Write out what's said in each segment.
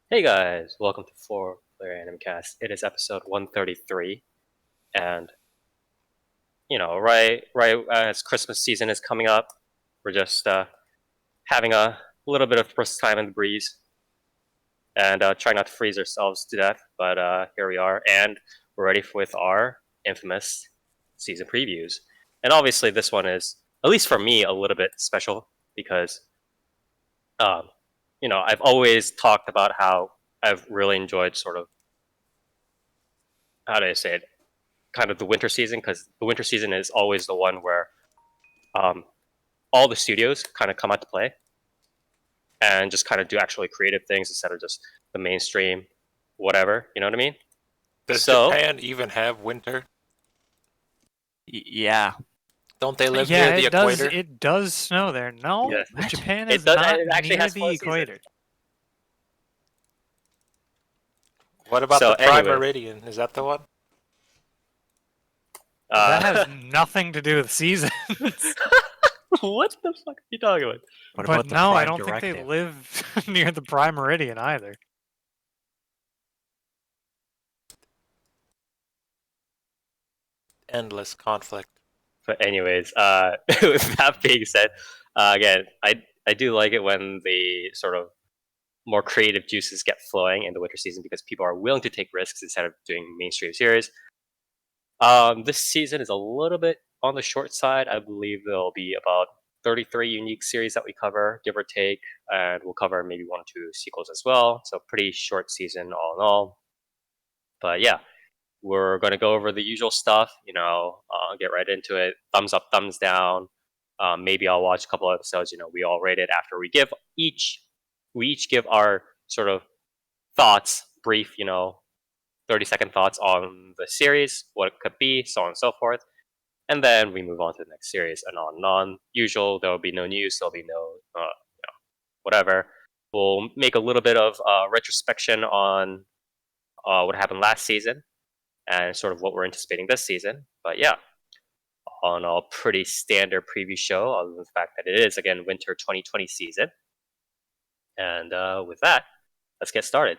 Hey guys, welcome to 4 Player Anime Cast. It is episode 133, and right as Christmas season is coming up, we're just having a little bit of first time in the breeze and trying not to freeze ourselves to death. But here we are, and we're ready with our infamous season previews. And obviously, this one is, at least for me, a little bit special because, um, I've always talked about how I've really enjoyed sort of, how do I say it, kind of the winter season, because the winter season is always the one where um, all the studios kind of come out to play and just kind of do actually creative things instead of just the mainstream whatever, you know what I mean? Does So Japan even have winter? Yeah. Don't they live Yeah, near the it does. equator? It does snow there. No, Yes. Japan It is does- not it actually near has the 4 seasons. equator. What about So the Prime anyway. Meridian? Is that the one? That has nothing to do with seasons. what the fuck are you talking about? What But about the no, I Prime don't think they Directive? live near the Prime Meridian either. Endless conflict. But anyways, with that being said, again, I do like it when the sort of more creative juices get flowing in the winter season because people are willing to take risks instead of doing mainstream series. This season is a little bit on the short side. I believe there'll be about 33 unique series that we cover, give or take, and we'll cover maybe 1 or 2 sequels as well. So pretty short season all in all. But yeah, we're going to go over the usual stuff, get right into it. Thumbs up, thumbs down. Maybe I'll watch a couple episodes, we all rate it after we each give our sort of thoughts, brief, 30-second thoughts on the series, what it could be, so on and so forth. And then we move on to the next series and on and on. Usual, there will be no news, there'll be no, whatever. We'll make a little bit of retrospection on what happened last season and sort of what we're anticipating this season. But yeah, all in all, pretty standard preview show, other than the fact that it is, again, winter 2020 season. And with that, let's get started.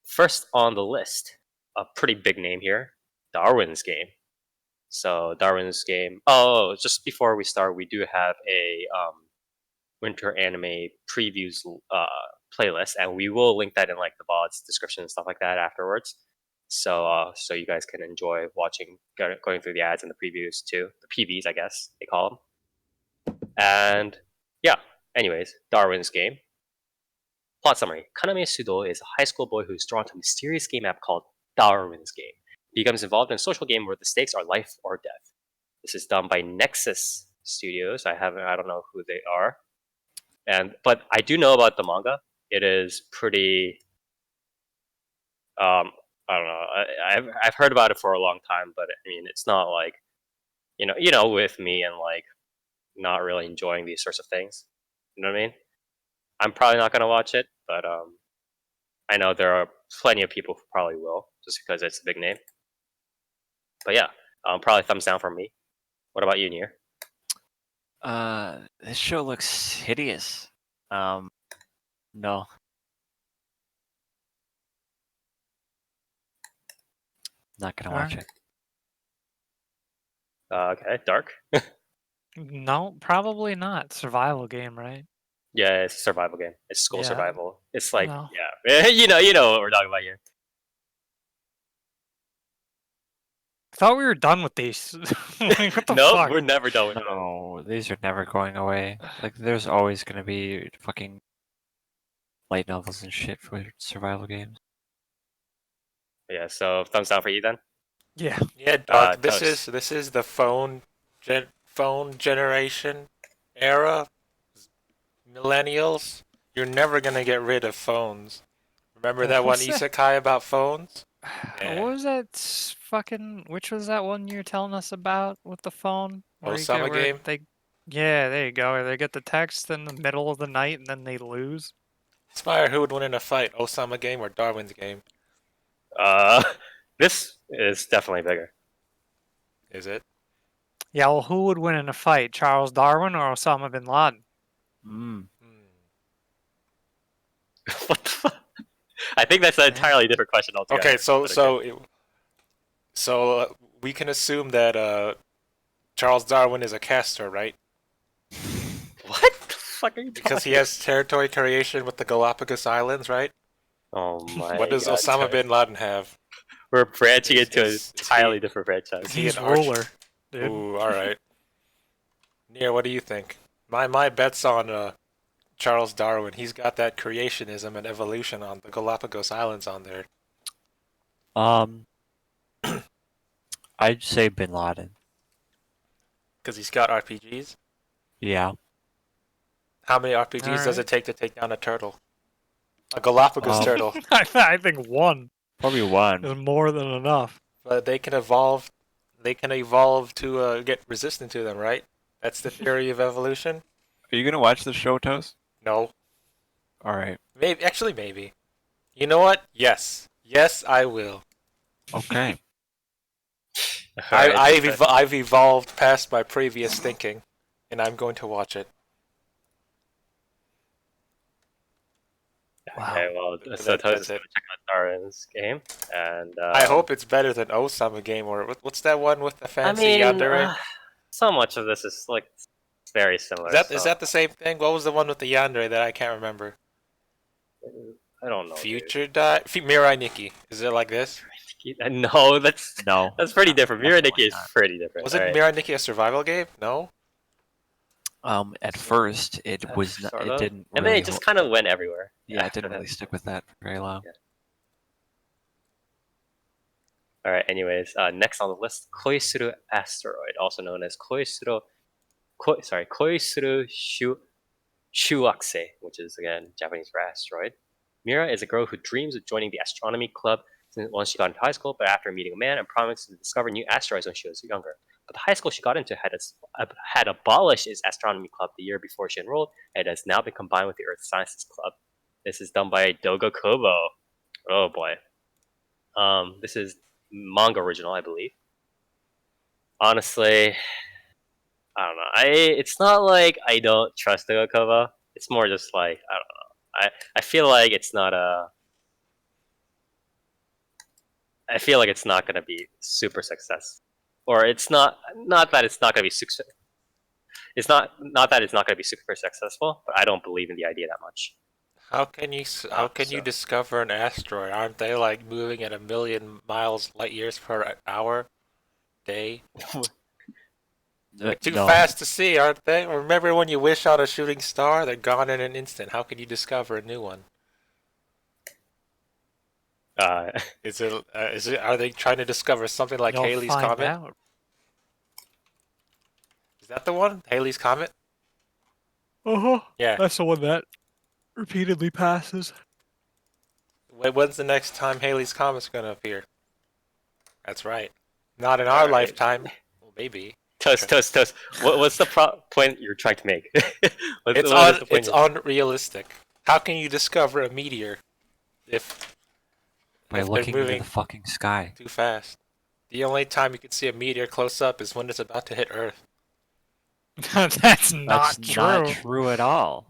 First on the list, a pretty big name here, Darwin's Game. So Darwin's Game. Oh, just before we start, we do have a winter anime previews playlist, and we will link that in like the VODs description and stuff like that afterwards. So you guys can enjoy watching, going through the ads and the previews too, the PVs, I guess they call them. And yeah, anyways, Darwin's Game. Plot summary. Kaname Sudo is a high school boy who's drawn to a mysterious game app called Darwin's Game. He becomes involved in a social game where the stakes are life or death. This is done by Nexus Studios. I don't know who they are. But I do know about the manga. It is pretty I don't know. I've heard about it for a long time, but I mean it's not like with me and like not really enjoying these sorts of things. You know what I mean? I'm probably not gonna watch it, but I know there are plenty of people who probably will, just because it's a big name. But yeah, probably thumbs down from me. What about you, Nier? This show looks hideous. No. Not gonna watch it. Okay, Dark. No, probably not. Survival game, right? Yeah, it's a survival game. It's school Yeah. survival. It's like, No. yeah, you know what we're talking about here. I thought we were done with these. Like, what the No, fuck? we're never done with it. No, these are never going away. Like, there's always gonna be fucking light novels and shit for survival games. Yeah, so thumbs down for you then. Yeah. Yeah, Doc. Toast. This is the phone generation era. Millennials, you're never gonna get rid of phones. Remember that one What's that? isekai about phones? Yeah. What was that fucking? Which was that one you were telling us about with the phone? Where you Osama get- game? Yeah, there you go. Where they get the text in the middle of the night and then they lose. Inspire who would win in a fight, Osama game or Darwin's game? This is definitely bigger. Is it? Yeah, well, who would win in a fight, Charles Darwin or Osama bin Laden? Mm. What the fuck? think that's an entirely different question altogether. Okay, so but okay. we can assume that Charles Darwin is a caster, right? What the fuck are you Because he talking has territory creation with the Galapagos Islands, right? Oh my What does God, Osama Toast. bin Laden have? We're branching Is- into an is entirely he- different franchise. Is he He's an arch- ruler, dude. Ooh, all right. Near, what do you think? My bet's on Charles Darwin. He's got that creationism and evolution on the Galapagos Islands on there. I'd say Bin Laden. Because he's got RPGs. Yeah. How many RPGs does Alright. it take to take down a turtle? A Galapagos turtle. I think one Probably one. is more than enough. But they can evolve. They can evolve to get resistant to them, right? That's the theory of evolution. Are you gonna watch the show, Toast? No, Alright. maybe. Actually, maybe. You know what? Yes, I will. Okay. Alright, I've evolved past my previous thinking, and I'm going to watch it. Okay, well, That's so Toast is it. going to check out Darwin's game, and I hope it's better than Osama game, or what's that one with the I fancy mean, yandere? so much of this is like very similar. Is that the same thing? What was the one with the yandere that I can't remember? I don't know. Future Die? Mirai Nikki. Is it like this? Dude. No, that's No. pretty different. Murenase Definitely is not. pretty different. Was it alright. Mirai Nikki a survival game? No. At first it was not, Sort it of. didn't And really then it just kind of went everywhere. yeah, it after didn't that. really stick with that for very long. Yeah. All right. Anyways, next on the list, Koisuru Asteroid, also known as Koisuru Shuakusei, which is again Japanese for asteroid. Mira is a girl who dreams of joining the astronomy club once she got into high school, but after meeting a man and promising to discover new asteroids when she was younger. But the high school she got into had abolished its astronomy club the year before she enrolled, and has now been combined with the Earth Sciences Club. This is done by Doga Kobo. Oh boy. This is manga original, I believe. Honestly, I don't know. It's not like I don't trust Doga Kobo. It's more just like I don't know. I feel like it's not a. I feel like it's not going to be super successful, or it's not that it's not going to be success. It's not that it's not going to be super successful, but I don't believe in the idea that much. How can you So- discover an asteroid? Aren't they like moving at 1,000,000 miles light years per hour, day? Too No. fast to see, aren't they? Remember when you wish on a shooting star? They're gone in an instant. How can you discover a new one? Is it? Are they trying to discover something like You'll Halley's find Comet? out. Is that the one? Halley's Comet? Uh-huh. Yeah. That's the one that repeatedly passes. When's the next time Halley's Comet's gonna appear? That's right. Not in our Alright. lifetime. Well, maybe. Toast. What's the point you're trying to make? It's the point unrealistic. How can you discover a meteor if By they're looking into moving the fucking sky. too fast? The only time you can see a meteor close up is when it's about to hit Earth. That's not That's true. not true at all.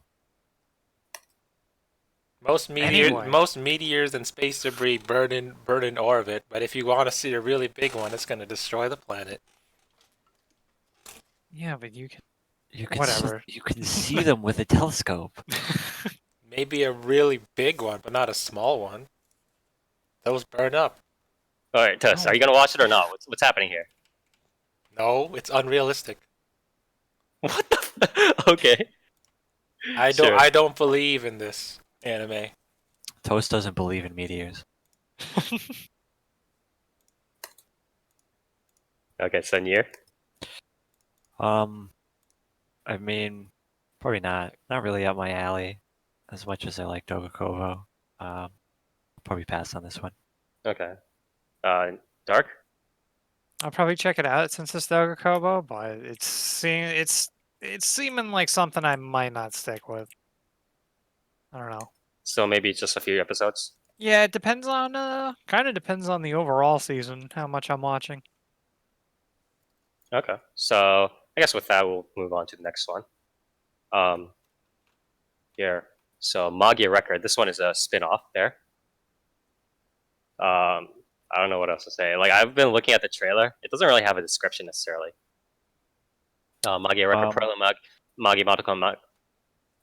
Most Anyway. meteors and space debris burn in orbit, but if you want to see a really big one, it's gonna destroy the planet. Yeah, but you can. You can Whatever. you can see them with a telescope. Maybe a really big one, but not a small one. Those burn up. All right, Toast. Are you gonna watch it or not? What's happening here? No, it's unrealistic. What the? Okay. Sure. I don't believe in this anime. Toast doesn't believe in meteors. Okay, so Nier. I mean, probably not. Not really up my alley, as much as I like Dogakovo. Probably pass on this one. Okay. Dark. I'll probably check it out since it's Doga Kobo, but it's seeming like something I might not stick with. I don't know. So maybe just a few episodes. Yeah, it depends on kind of depends on the overall season, how much I'm watching. Okay. So I guess with that we'll move on to the next one. Here. So Magia Record. This one is a spin-off there. I don't know what else to say. Like I've been looking at the trailer. It doesn't really have a description necessarily. Magia record Puella Magi Madoka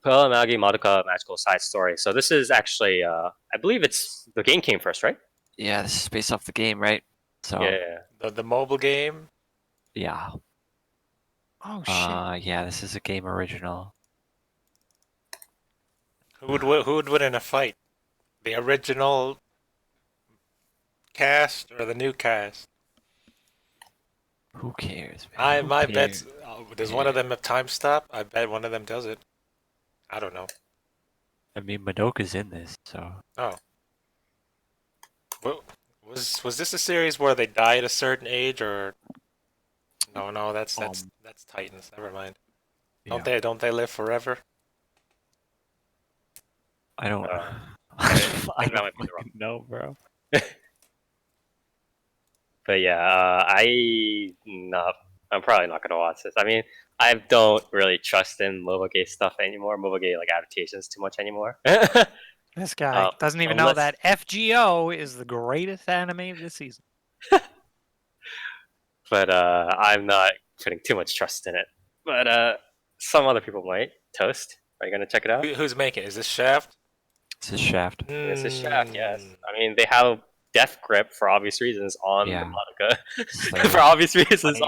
Puella Magi Madoka magical side story. So this is actually I believe it's the game came first, right? Yeah, this is based off the game, right? So Yeah. The mobile game. yeah. Oh shit. Yeah, this is a game original. Who would win in a fight? The original cast or the new cast? Who cares, man? Who My cares? bet's does one of them have time stop? I bet one of them does it. I don't know. I mean, Madoka's in this, so Oh. Well, was this a series where they die at a certain age or no, that's Titans. Never mind. yeah. Don't they live forever? I don't. I I think that don't might be the wrong. fucking know, bro. But yeah, I'm probably not gonna watch this. I mean, I don't really trust in Mobile stuff anymore. Mobile like adaptations too much anymore. This guy doesn't even know that FGO is the greatest anime of the season. But I'm not putting too much trust in it. But some other people might. Toast, are you gonna check it out? Who's making it? Is this Shaft? This is Shaft. This is Shaft, yes. I mean, they have Death Grip for obvious reasons on the Madoka. For obvious reasons.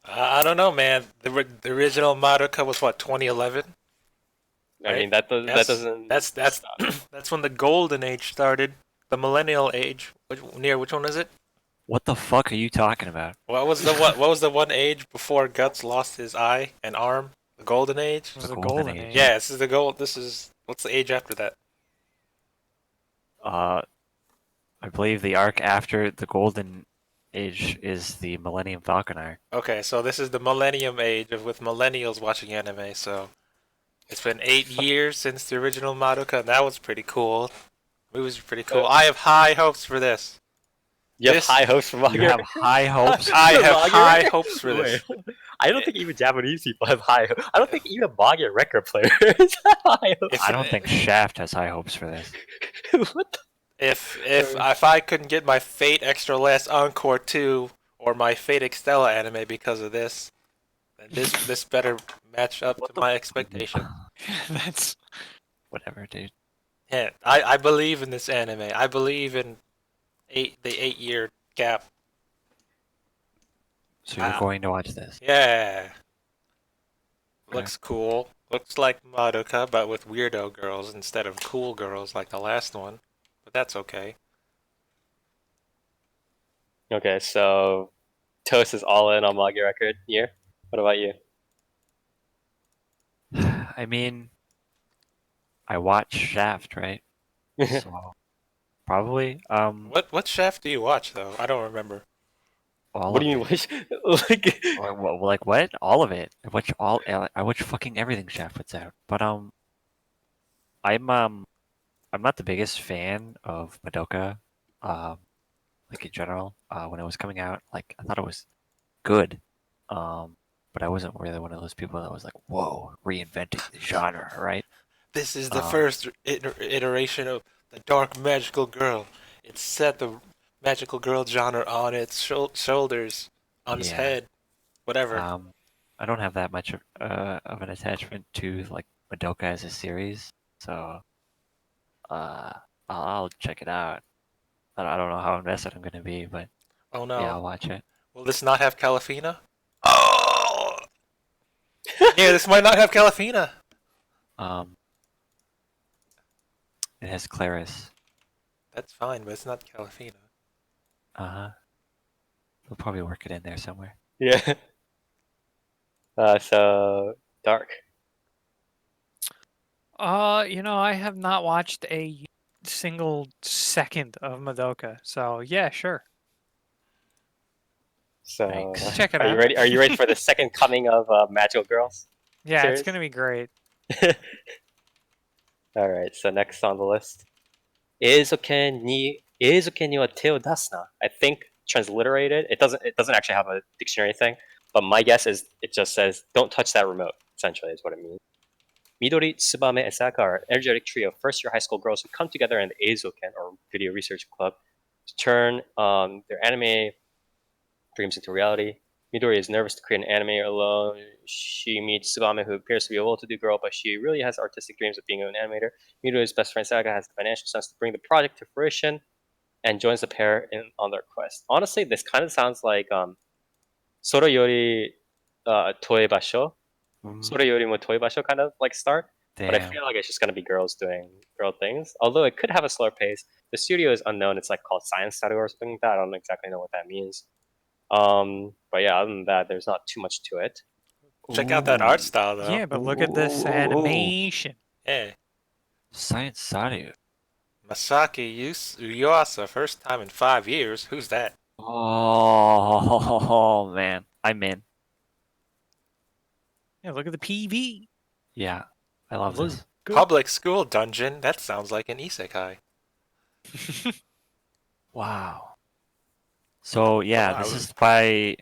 I don't know, man. The original Madoka was what, 2011? I mean, that doesn't. That's when the golden age started. The millennial age. Which one is it? What the fuck are you talking about? What was the one age before Guts lost his eye and arm? The golden age? It was the golden age. Yeah, what's the age after that? I believe the arc after the golden age is the Millennium Falcon arc. Okay, so this is the millennium age with millennials watching anime, so it's been 8 years since the original Madoka, and that was pretty cool. It was pretty cool. I have high hopes for this. You have high hopes for Magia. You have high hopes. I have high hopes for this. I don't think even Japanese people have high hopes. I don't think even Magia record players have high hopes. I don't think Shaft has high hopes for this. What the? If I couldn't get my Fate Extra Last Encore 2 or my Fate Extella anime because of this, then this better match up to my expectation. That's whatever, dude. Yeah, I believe in this anime. I believe in the 8-year gap. So you're going to watch this? Yeah. Okay. Looks cool. Looks like Madoka, but with weirdo girls instead of cool girls like the last one. But that's okay. Okay, so Toast is all in on Magia record year. What about you? I mean, I watch Shaft, right? So probably. What Shaft do you watch though? I don't remember. What do you mean? Like what? All of it. I watch fucking everything Shaft puts out. But I'm not the biggest fan of Madoka, like in general. When it was coming out, like I thought it was good, but I wasn't really one of those people that was like, "Whoa, reinventing the genre," right? This is the first iteration of the dark magical girl. It set the magical girl genre on its shoulders, on its head, whatever. I don't have that much of an attachment to like Madoka as a series, so I'll check it out. I don't know how invested I'm gonna be, but oh no, yeah, I'll watch it. Will this not have Calafina? Oh, yeah, this might not have Calafina. It has Claris. That's fine, but it's not Calafina. They'll probably work it in there somewhere. Yeah. So Dark. I have not watched a single second of Madoka, so yeah, sure. So Thanks. Check it are out. you ready? Are you ready for the second coming of Magical Girls? Yeah, series? it's gonna be great. All right. So next on the list, Eizouken ni wa te o dasu na. I think transliterated. It doesn't actually have a dictionary thing, but my guess is it just says "Don't touch that remote." Essentially, is what it means. Midori, Tsubame, and Saka are an energetic trio of first-year high school girls who come together in the Eizouken, or Video Research Club to turn their anime dreams into reality. Midori is nervous to create an anime alone. She meets Tsugame, who appears to be a well-to-do girl, but she really has artistic dreams of being an animator. Midori's best friend Saga has the financial sense to bring the project to fruition and joins the pair on their quest. Honestly, this kind of sounds like Soro Yori Toe Basho. Soro Yori mo Toe Basho kind of like start. But I Damn. feel like it's just going to be girls doing girl things. Although it could have a slower pace. The studio is unknown. It's like called Science Studio or something like that. I don't exactly know what that means. But yeah, other than that, there's not too much to it. Check out that art style, though. Yeah, but look at this Ooh. animation. Yeah. Science Saru. Masaki Yuasa, first time in 5 years. Who's that? Oh man, I'm in. Yeah, look at the PV. Yeah, I love Look this. good. Public school dungeon. That sounds like an isekai. Wow. So yeah, Wow. this is by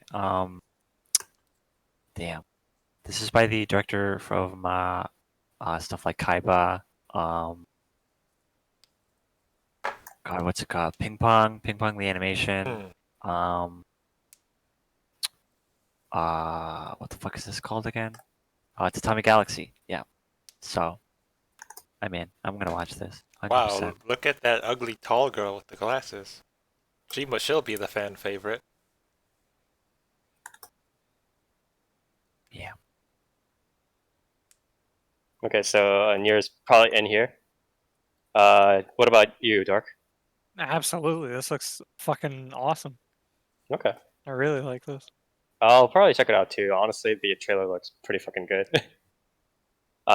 damn. This is by the director from stuff like Kaiba. God, what's it called? Ping Pong the animation. What the fuck is this called again? It's Atomic Galaxy. Yeah. So, I'm in. I'm gonna watch this. 100%. Wow, look at that ugly tall girl with the glasses. She'll be the fan favorite. Yeah. Okay, so Nier's probably in here. What about you, Dark? Absolutely, this looks fucking awesome. Okay. I really like this. I'll probably check it out too. Honestly, the trailer looks pretty fucking good.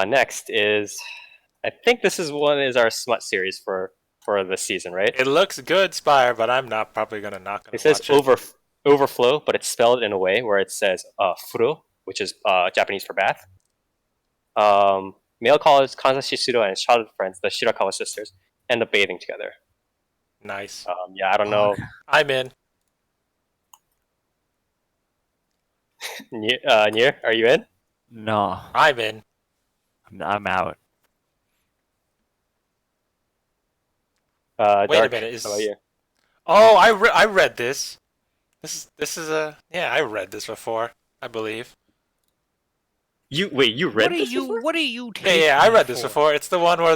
Next is, I think this is our smut series for this season, right? It looks good, Spire, but I'm not probably not gonna It says watch it. Overflow, but it's spelled in a way where it says furo, which is Japanese for bath. Male college Kanza Shisudo and his childhood friends, the Shirakawa sisters, end up bathing together. Nice. Yeah, I don't know. Okay. I'm in. Nier, are you in? No, I'm in. I'm out. Wait a Dark, minute. how about you? Oh, I read this. This is a I read this before, I believe. You read this before? What are you Yeah, taking? I read this for? before. It's the one where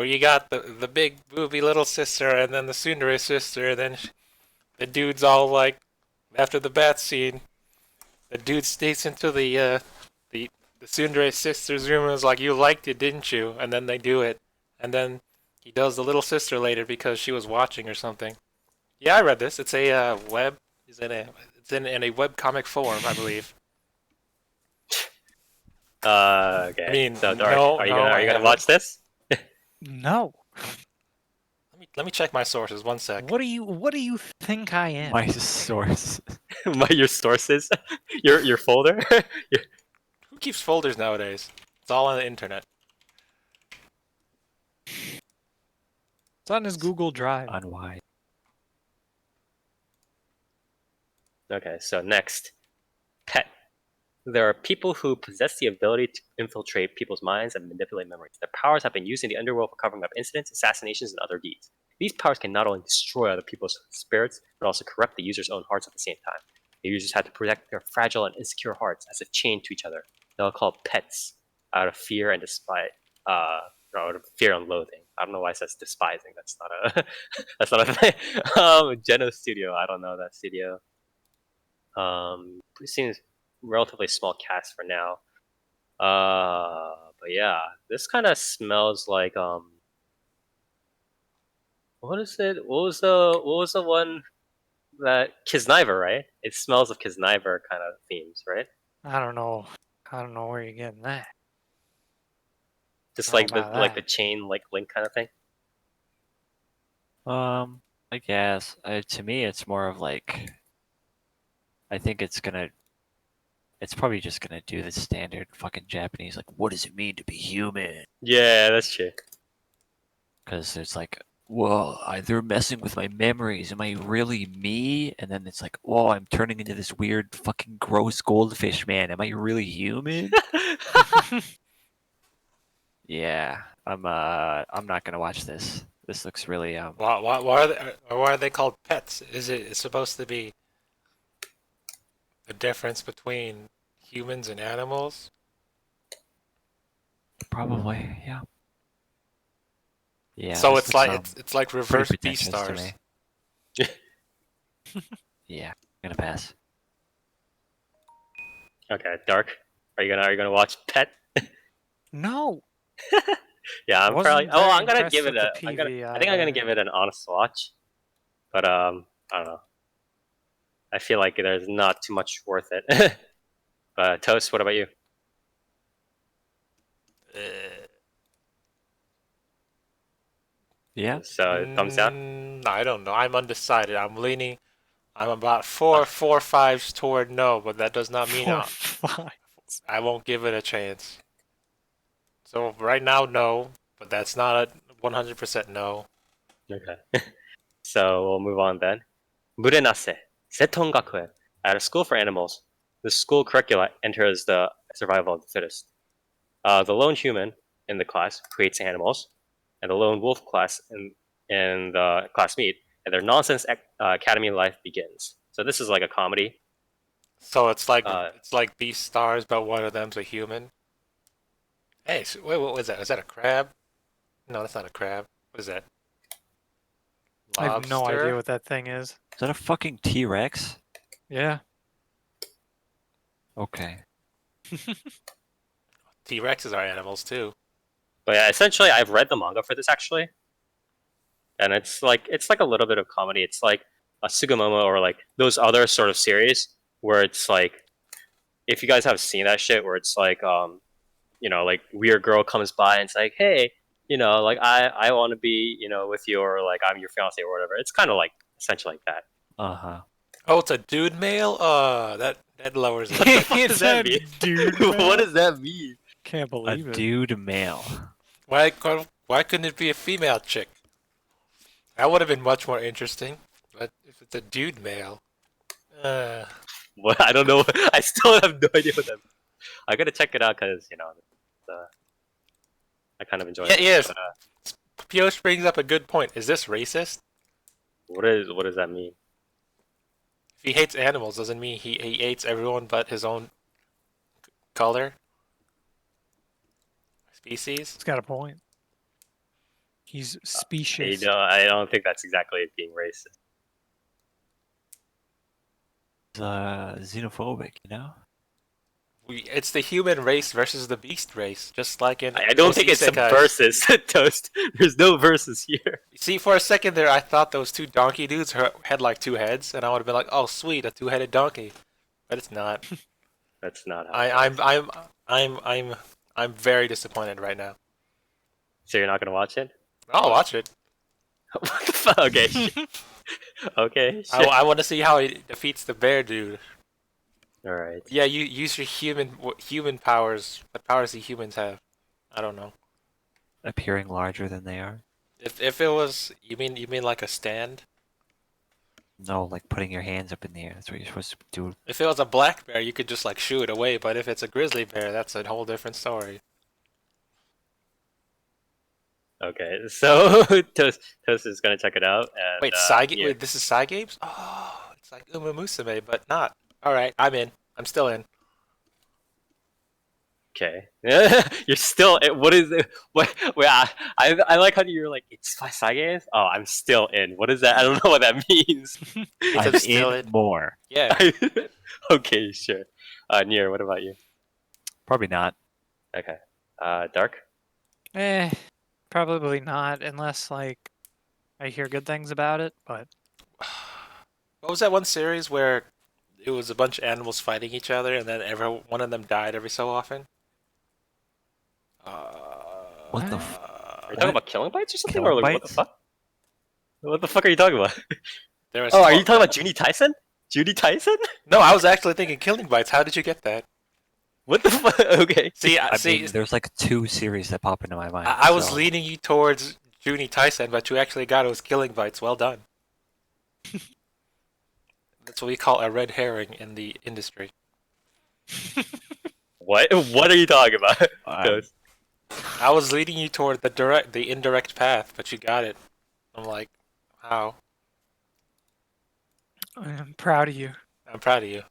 you got the big booby little sister and then the tsundere sister, and then the dude's all like, after the bath scene, the dude sneaks into the tsundere sister's room and is like, "You liked it, didn't you?" And then they do it, and then he does the little sister later because she was watching or something. Yeah, I read this. It's a web. It's in a web comic form, I believe. Okay. I mean, so Dark, no, are you no, I gonna haven't. watch this? No. Let me check my sources. One sec. What do you think I am? My source. Your sources, your folder. Who keeps folders nowadays? It's all on the internet. It's on his Google Drive. Unwise. Okay, so next, pet. There are people who possess the ability to infiltrate people's minds and manipulate memories. Their powers have been used in the underworld for covering up incidents, assassinations, and other deeds. These powers can not only destroy other people's spirits, but also corrupt the user's own hearts at the same time. The users have to protect their fragile and insecure hearts as if chained to each other. They'll call pets out of fear and despite, out of fear and loathing. I don't know why it says despising. That's not a, that's not a thing. Geno Studio. I don't know that studio. It seems relatively small cast for now. But yeah, this kind of smells like what is it? What was the one that Kisniver, right? It smells of Kisniver kind of themes, right? I don't know where you're getting that. Just I like don't the know about that. chain like link kind of thing. I guess to me it's more of like, I think it's probably just gonna do the standard fucking Japanese, like, what does it mean to be human? Yeah, that's true. Because it's like, whoa, they're messing with my memories. Am I really me? And then it's like, whoa, I'm turning into this weird fucking gross goldfish man. Am I really human? Yeah, I'm not gonna watch this. This looks really Why are they called pets? Is it supposed to be the difference between humans and animals? probably yeah. Yeah. So this it's looks, like it's like pretty reverse pretentious to Beastars. me. Yeah, I'm gonna pass. Okay, Dark. Are you gonna watch Pet? No. Yeah, I'm Wasn't probably. Oh, very I'm gonna impressed give it with a. the I'm gonna. PV I think I'm gonna either. give it an honest watch. But I don't know. I feel like there's not too much worth it. But Toast, what about you? Yeah. So thumbs down. I don't know. I'm undecided. I'm leaning. I'm about four fives toward no, but that does not mean 4, 5. I won't give it a chance. So right now, no, but that's not a 100% no. Okay. So we'll move on then. Murenase, Seton Gakuen. At a school for animals, the school curricula enters the survival of the fittest. The lone human in the class creates animals, and the lone wolf class in the class meet, and their nonsense academy life begins. So this is like a comedy. So it's like Beastars, but one of them's a human. Hey, so, wait, what was that? Is that a crab? No, that's not a crab. What is that? I have no Lobster? idea what that thing is. Is that a fucking T-Rex? Yeah. Okay. T-Rexes are animals too. But yeah, essentially, I've read the manga for this actually, and it's like a little bit of comedy. It's like a Sugimomo or like those other sort of series where it's like, if you guys have seen that shit, where it's like like weird girl comes by and it's like, hey, like I want to be with you, or like I'm your fiance or whatever. It's kind of like essentially like that. Uh-huh. Oh, it's a dude male? That lowers it. It's a dude. What does that mean? Can't A believe it. dude male. Why couldn't it be a female chick? That would have been much more interesting. But if it's a dude male, What? I don't know. I still have no idea what that means. I gotta check it out because I kind of enjoy it. yes. But, Pioche brings up a good point. Is this racist? what does that mean? If he hates animals, doesn't mean he hates everyone but his own color, species. He's got a point. He's specious. I don't think that's exactly being racist. It's xenophobic, you know? It's the human race versus the beast race, just like in. I don't think it's some Isekai. versus, Toast. There's no versus here. See, for a second there, I thought those two donkey dudes had like two heads, and I would have been like, "Oh, sweet, a two-headed donkey," but it's not. That's not how. I'm very disappointed right now. So you're not gonna watch it? I'll watch it. What the fuck? Okay. Shit. Okay. Shit. I want to see how he defeats the bear dude. All right. Yeah, you use your human powers. What powers do humans have? I don't know. Appearing larger than they are. If it was, you mean like a stand? No, like putting your hands up in the air. That's what you're supposed to do. If it was a black bear, you could just like shoo it away. But if it's a grizzly bear, that's a whole different story. Okay. So Toast is gonna check it out. And, Wait, Wait, this is Psy Games? Oh, it's like Uma Musume, but not. All right, I'm in. I'm still in. Okay. You're still. What is it? What? Wait. I like how you're like it's Sage. Oh, I'm still in. What is that? I don't know what that means. I'm still in more. Yeah. Okay, sure. Nier, what about you? Probably not. Okay. Dark. Probably not, unless like I hear good things about it. But What was that one series where it was a bunch of animals fighting each other, and then one of them died every so often? What the? Are you talking about killing bites or something? Killing Or like, what the bites? fuck? What the fuck are you talking about? There was Oh, are you talking about Junie Tyson? Junie Tyson? No, I was actually thinking Killing Bites. How did you get that? What the fuck? Okay. See, I mean, there's like 2 series that pop into my mind. I was so- leaning you towards Junie Tyson, but you actually got it was Killing Bites. Well done. That's what we call a red herring in the industry. What? What are you talking about? Um, Toast? I was leading you toward the indirect path, but you got it. I'm like, wow, I'm proud of you. I'm proud of you.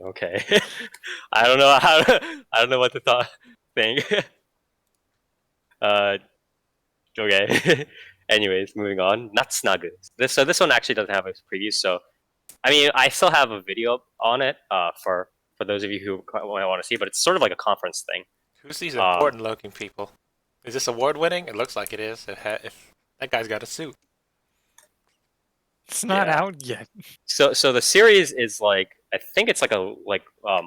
Okay. I don't know how. I don't know what to think. Okay. Anyways, moving on. Natsunagu. This one actually doesn't have a preview, so I mean I still have a video on it for those of you who want to see, but it's sort of like a conference thing. Who's these important looking people? Is this award winning? It looks like it is. If that guy's got a suit. It's not Yeah. out yet. So the series is like, I think it's like a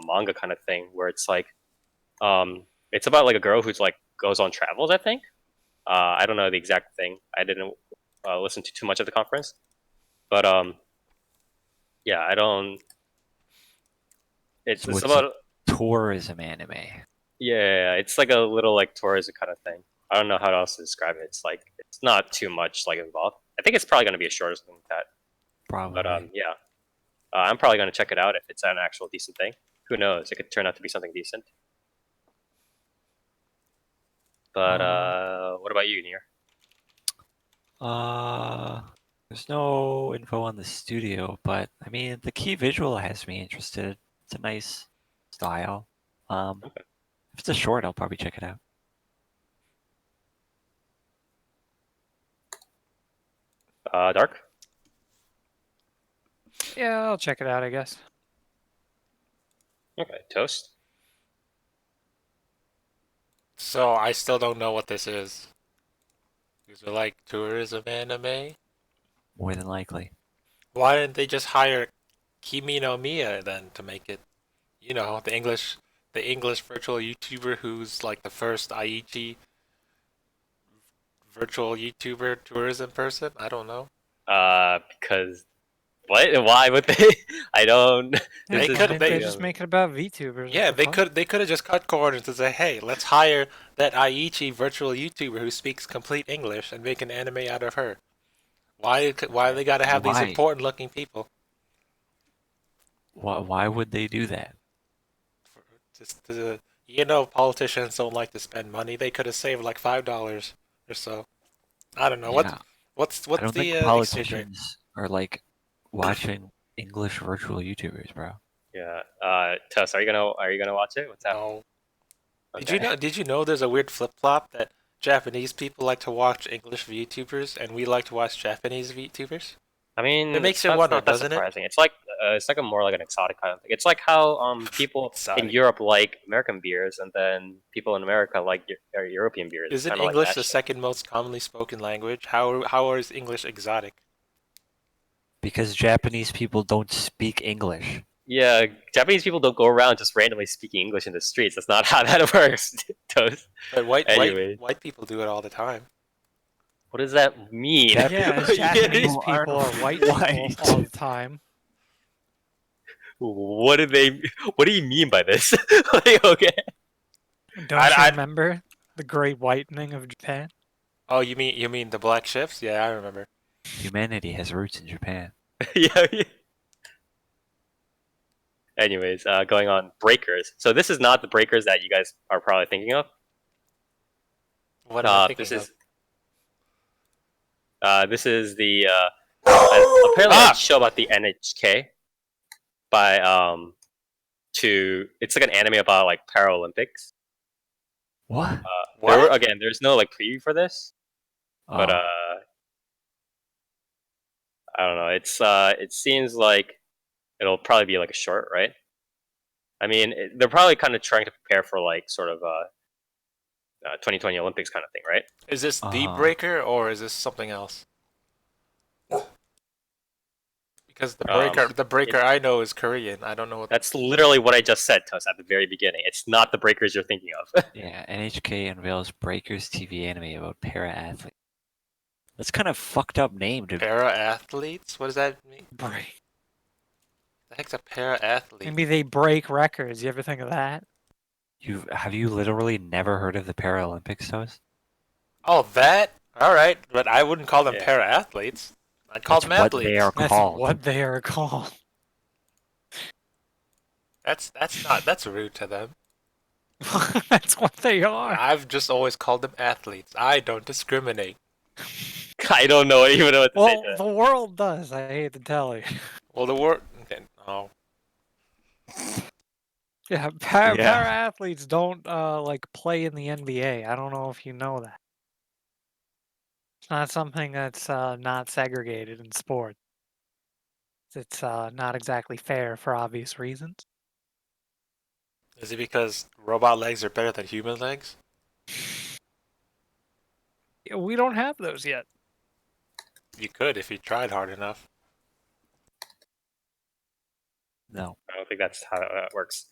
manga kind of thing where it's like it's about like a girl who's like goes on travels, I think. I don't know the exact thing. I didn't listen to too much of the conference, but yeah, I don't. It's So it's it's about tourism anime. yeah, it's like a little like tourism kind of thing. I don't know how else to describe it. It's like it's not too much like involved. I think it's probably gonna be a short or something like that. Probably. But yeah, I'm probably gonna check it out if it's an actual decent thing. Who knows? It could turn out to be something decent. But what about you, Nier? There's no info on the studio, but I mean the key visual has me interested. It's a nice style. Okay. If it's a short, I'll probably check it out. Dark? Yeah, I'll check it out, I guess. Okay. Toast? So I still don't know what this is. Is it like tourism anime? More than likely. Why didn't they just hire Kimi no Miya then to make it? You know, the English virtual YouTuber who's like the first Aichi virtual YouTuber tourism person. I don't know. Because what? Why would they? I don't. They this is- could- Didn't they- they just make it about VTubers? Yeah, What the fuck? they could have just cut corners and say, hey, let's hire that Aichi virtual YouTuber who speaks complete English and make an anime out of her. Why they gotta have these Why? important looking people? Why would they do that? Just you know, politicians don't like to spend money. They could have saved like $5 or so. I don't know. Yeah, What's I don't the think exchange rate? politicians are like watching English virtual YouTubers, bro. Yeah. Toast, are you gonna watch it? What's happening? No. Okay. Did you know there's a weird flip flop that Japanese people like to watch English VTubers and we like to watch Japanese VTubers? I mean, It makes you that's wonder, not that doesn't it? surprising. It's like a more like an exotic kind of thing. It's like how people in Exotic. Europe like American beers, and then people in America like European beers. Is It's it kinda like English that the shit. second most commonly spoken language? How is English exotic? Because Japanese people don't speak English. Yeah, Japanese people don't go around just randomly speaking English in the streets. That's not how that works, Toast. But Anyway. white people do it all the time. What does that mean? Jap- Yeah, Yeah, Japanese people aren't people are white white. people all the time. What do you mean by this? Like, okay. Don't I- you remember the Great Whitening of Japan? Oh, you mean the black ships? Yeah, I remember. Humanity has roots in Japan. Yeah. Anyways, going on breakers. So this is not the breakers that you guys are probably thinking of. What am I thinking This of? is this is the apparently a show about the NHK by it's like an anime about like Paralympics. What? There's no like preview for this, but Oh, I don't know. It seems like it'll probably be like a short, right? I mean, they're probably kind of trying to prepare for like sort of 2020 Olympics kind of thing, right? Is this the Uh-huh. breaker or is this something else? Because Um, the breaker I know is Korean. I don't know what. That's literally what I just said to us at the very beginning. It's not the breakers you're thinking of. yeah. NHK unveils Breakers TV anime about para athletes. That's kind of fucked up name, dude. Para athletes? What does that mean? Break. The heck's a para athlete? Maybe they break records. You ever think of that? Have you literally never heard of the Paralympics, Toast? Oh, that? All right, but I wouldn't call them Yeah. para athletes. I'd call That's them what athletes. they are That's called. what they are called. That's rude to them. That's what they are. I've just always called them athletes. I don't discriminate. I don't know even know what to say Well, to that. the world does. I hate to tell you. Well, the word. Oh, Yeah, Yeah. para athletes don't like play in the NBA. I don't know if you know that. It's not something that's not segregated in sport. It's not exactly fair for obvious reasons. is it because robot legs are better than human legs? We don't have those yet. You could if you tried hard enough. No. I don't think that's how it works.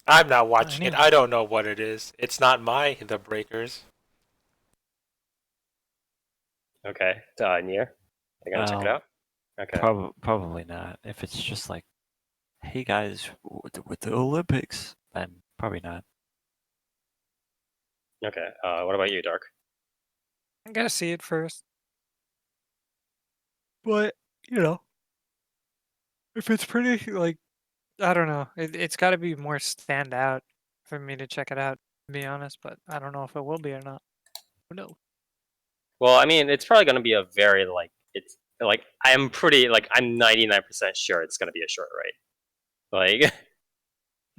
I'm not watching it. Anyway. I don't know what it is. It's not The Breakers. Okay, Nier. Are you gonna check it Well, out? Okay. Probably not. If it's just like, hey guys, with the Olympics, then probably not. Okay. What about you, Dark? I gotta see it first. But, you know, if it's pretty, like, I don't know. It's got to be more stand out for me to check it out, to be honest. But I don't know if it will be or not. Who knows? Well, I mean, it's probably gonna be a very like it's like I'm 99% sure it's gonna be a short ride. Like,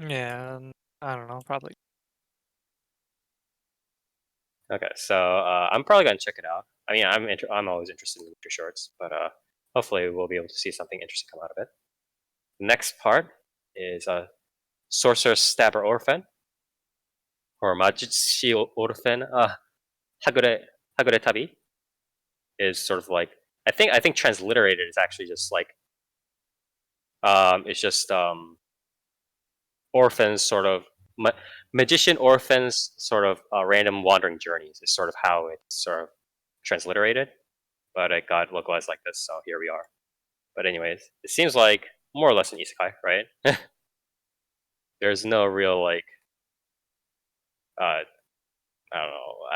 Yeah, I don't know. Probably. okay, so I'm probably gonna check it out. I mean, I'm always interested in winter shorts, but hopefully we'll be able to see something interesting come out of it. The next part is Sorcerous Stabber Orphen or Magici Orphen Hagure Tabi is sort of like I think transliterated is actually just like it's just orphans sort of magician orphans sort of random wandering journeys is sort of how it's sort of transliterated, but it got localized like this, so here we are. But anyways, it seems like more or less an isekai, right? There's no real like I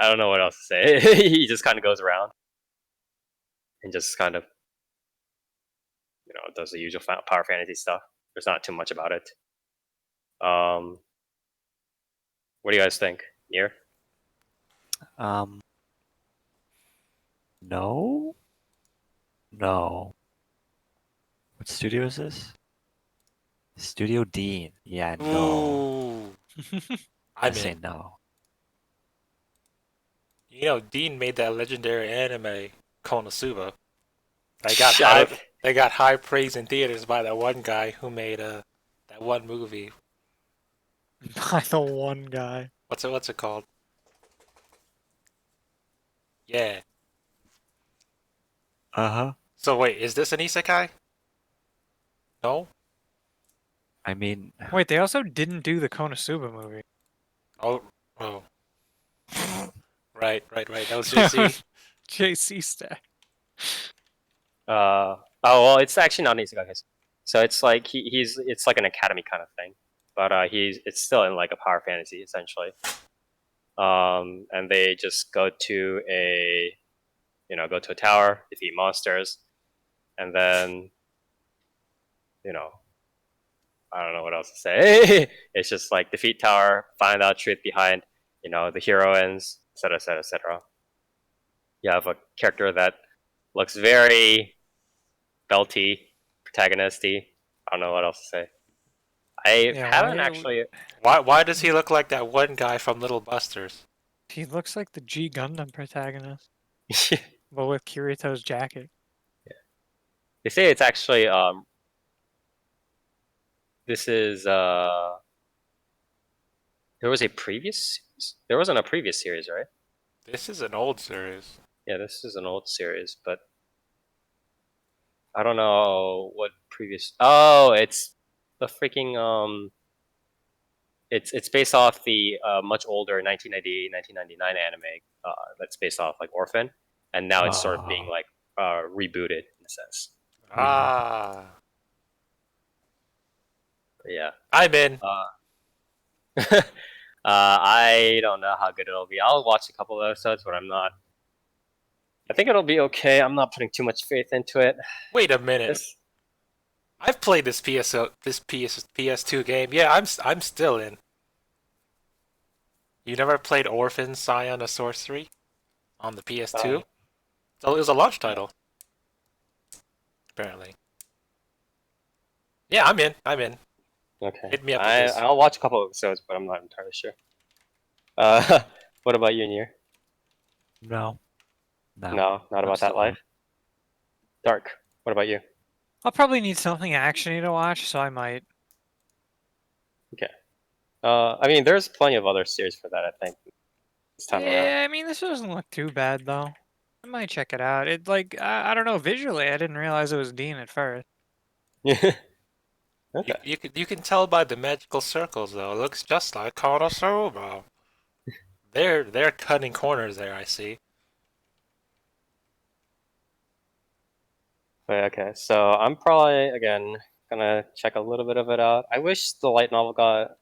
don't know what else to say. He just kind of goes around and just kind of does the usual power fantasy stuff. There's not too much about it. What do you guys think? Nier? No. No. What studio is this? Studio Dean. Yeah, no. Ooh. I I'm say in. no. You know, Dean made that legendary anime Konosuba. They Shut up. got high praise in theaters by that one guy who made that one movie. By the one guy. What's it called? Yeah. Uh-huh. So wait, is this an isekai? No? I mean, Wait, they also didn't do the Konosuba movie. Oh. Right. That was JC. JC stack. Oh well, it's actually not an isekai. So it's like it's like an academy kind of thing, but it's still in like a power fantasy essentially. And they just go to a tower, defeat monsters, and then I don't know what else to say. It's just like defeat tower, find out truth behind the heroines, etc., etc., etc. You have a character that looks very belty, protagonisty. I don't know what else to say. I Yeah, haven't actually. Why does he look like that one guy from Little Busters? He looks like the G Gundam protagonist, but with Kirito's jacket. They say it's actually this is there wasn't a previous series, right? This is an old series. Yeah, this is an old series, but I don't know what previous. Oh, it's the freaking It's based off the much older 1998, 1999 anime that's based off like Orphen, and now it's sort of being like rebooted in a sense. Ah. But yeah. I'm in. I don't know how good it'll be. I'll watch a couple of episodes, but I think it'll be okay. I'm not putting too much faith into it. Wait a minute. I've played this PS2 game. Yeah, I'm still in. You never played Orphen, Scion of Sorcery on the PS2? So it was a launch title. Apparently. Yeah, I'm in. Okay. Hit me up with this. I'll watch a couple of episodes, but I'm not entirely sure. What about you, Nier? No. No. No, not I'm about that still life. Dark. What about you? I'll probably need something actiony to watch, so I might. I mean, there's plenty of other series for that. I think this time around. Yeah, I mean, this doesn't look too bad though. I might check it out. It like I don't know. Visually, I didn't realize it was Dean at first. Yeah. Okay. You can tell by the magical circles though. It looks just like Konosuba. They're cutting corners there. I see. Okay, so I'm probably again gonna check a little bit of it out. I wish the light novel got.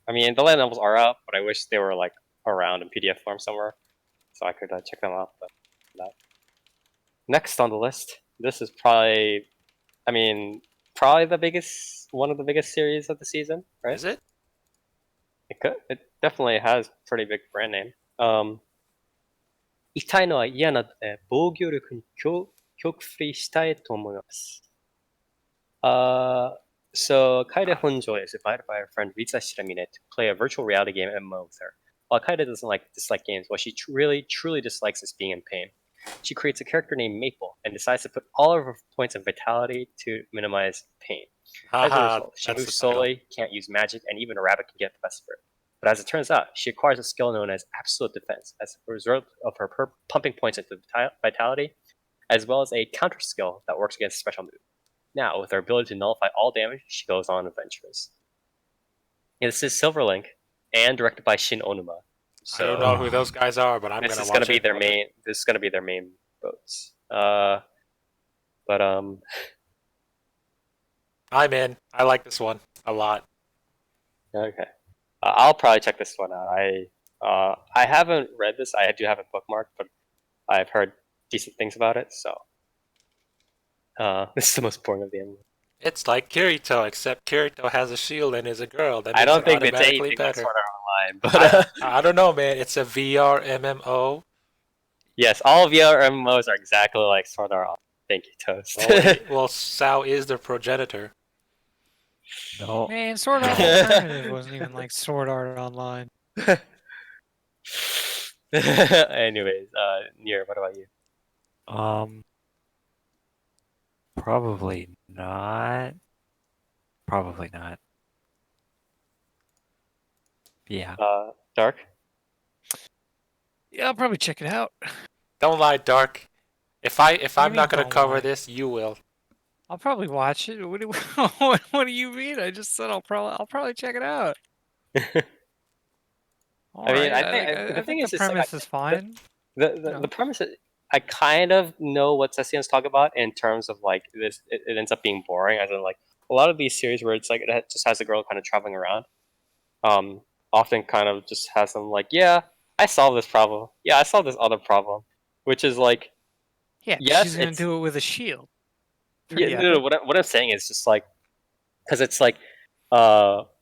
I mean, the light novels are out, but I wish they were like around in PDF form somewhere, so I could check them out. But that. Next on the list, this is probably, I mean, probably one of the biggest series of the season, right? Is it? It definitely has pretty big brand name. Itai no wa iya naので防御力に極振りしたいと思います。So Kaida Honjo is invited by her friend Ritsa Shiramine to play a virtual reality game MMO with her. While Kaida doesn't dislike games, what she truly dislikes is being in pain. She creates a character named Maple and decides to put all of her points of vitality to minimize pain. As a result, she moves slowly, can't use magic, and even a rabbit can get the best of her. But as it turns out, she acquires a skill known as Absolute Defense as a result of her pumping points into vitality, as well as a counter skill that works against special moves. Now, with her ability to nullify all damage, she goes on adventures. And this is Silver Link, and directed by Shin Onuma. So I don't know who those guys are, but I'm gonna watch it. This is gonna be their main boats. I'm in. I like this one a lot. Okay. I'll probably check this one out. I haven't read this. I do have it bookmarked, but I've heard decent things about it. So this is the most boring of the anime. It's like Kirito, except Kirito has a shield and is a girl. That I makes don't it think it's automatically anything better. Sword Art Online, but I don't know, man. It's a VR MMO. yes, all VR MMOs are exactly like Sword Art Online. Thank you, Toast. Well, Sao is the progenitor. No. Man, Sword Art Alternative wasn't even like Sword Art Online. Anyways, Nier, what about you? Probably not. Probably not. Yeah. Dark? Yeah, I'll probably check it out. Don't lie, Dark. If I'm mean not gonna don't cover lie? this, you will. I'll probably watch it. What do you mean? I just said I'll probably check it out. I mean, I think the thing the is, premise is fine. The premise is, I kind of know what Session's talk about in terms of like this. It ends up being boring, as in like a lot of these series where it's like it just has a girl kind of traveling around. Often kind of just has them like, yeah, I solved this problem. Yeah, I solved this other problem, which is like, Yeah, yes, she's gonna do it with a shield. yeah. No, what I'm saying is just like, because it's like,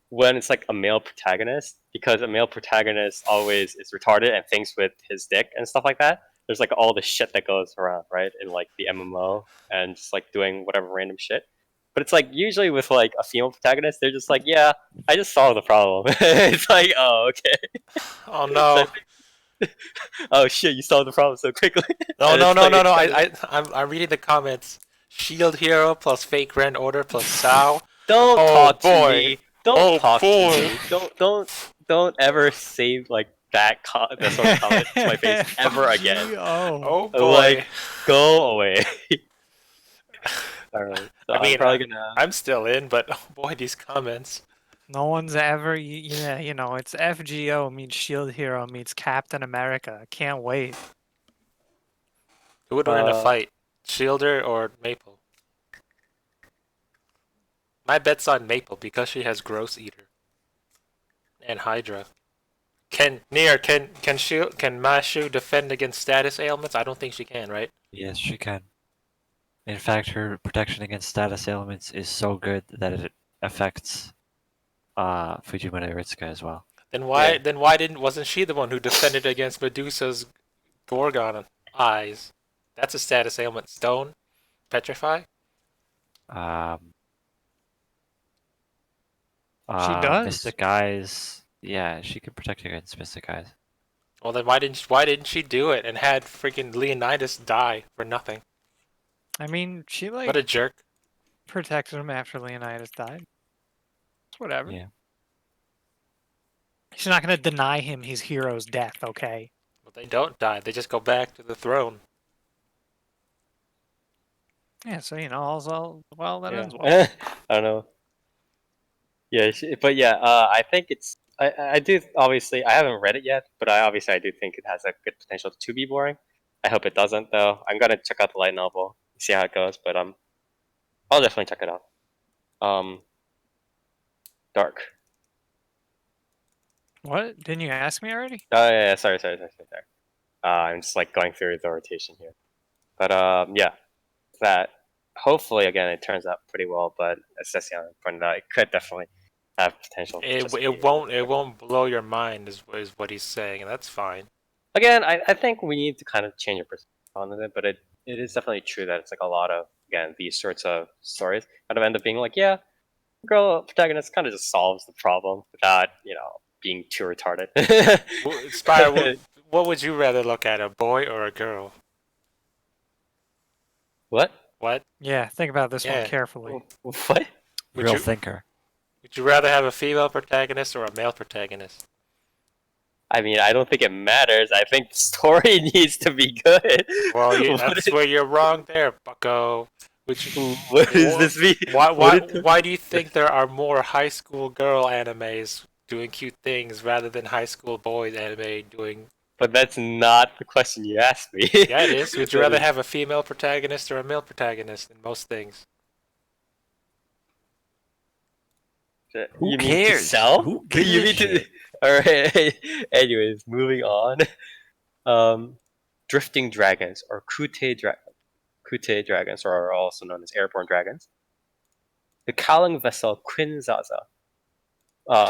when it's like a male protagonist, because a male protagonist always is retarded and thinks with his dick and stuff like that. There's like all the shit that goes around, right, in like the MMO and just like doing whatever random shit. But it's like usually with like a female protagonist, they're just like, yeah, I just solved the problem. It's like, oh, okay. Oh no. Oh shit, you solved the problem so quickly. No. Like, I'm reading the comments. Shield hero plus fake Grand Order plus Sao. Don't talk to me. Oh, Don't talk boy. to me. Don't ever say like that sort of comment to my face ever again. Oh boy. Like, go away. Alright. So I mean, I'm probably gonna. I'm still in, but oh boy, these comments. No one's ever, yeah, you know, it's FGO meets Shield Hero meets Captain America. Can't wait. Who would win in a fight? Shielder or Maple? My bet's on Maple because she has Gross Eater. And Hydra. Can Mashu defend against status ailments? I don't think she can, right? Yes, she can. In fact, her protection against status ailments is so good that it affects Fujimura Iritsuka as well. Then why Yeah. then why didn't wasn't she the one who defended against Medusa's Gorgon eyes? That's a status ailment. Stone? Petrify? Um, She does? Mystic Eyes. Yeah, she can protect against Mystic Eyes. Well then why didn't she do it and had freaking Leonidas die for nothing? I mean, she like What a jerk. protected him after Leonidas died. It's whatever. Yeah. She's not gonna deny him his hero's death, okay? But they don't die, they just go back to the throne. Yeah, so all's well that Yeah. ends well. I don't know. Yeah, but yeah, I think it's. I do obviously. I haven't read it yet, but I do think it has a good potential to be boring. I hope it doesn't though. I'm gonna check out the light novel, see how it goes, but I'll definitely check it out. Dark. What? Didn't you ask me already? Oh yeah, sorry. I'm just like going through the rotation here, but yeah, that hopefully again it turns out pretty well. But as Cecilia pointed out, it could definitely have potential. to just be It won't blow your mind is what he's saying, and that's fine. Again, I think we need to kind of change our perspective on it, but it is definitely true that it's like a lot of again these sorts of stories kind of end up being like, yeah, girl protagonist kind of just solves the problem without being too retarded. Spire, what would you rather look at, a boy or a girl? What? What? Yeah, think about this Yeah. one carefully. What? Would Real you thinker. would you rather have a female protagonist or a male protagonist? I mean, I don't think it matters. I think the story needs to be good. Well, What that's is- where you're wrong there, bucko. what does this mean? Why do you think there are more high school girl animes doing cute things rather than high school boys anime doing? But that's not the question you asked me. Yeah, it is. Would you rather have a female protagonist or a male protagonist in most things? Who you mean to cares? sell? Who You gives a mean to? shit? All right. Anyways, moving on. Drifting dragons or Kute dragons are also known as airborne dragons. The cowling vessel Quinzaza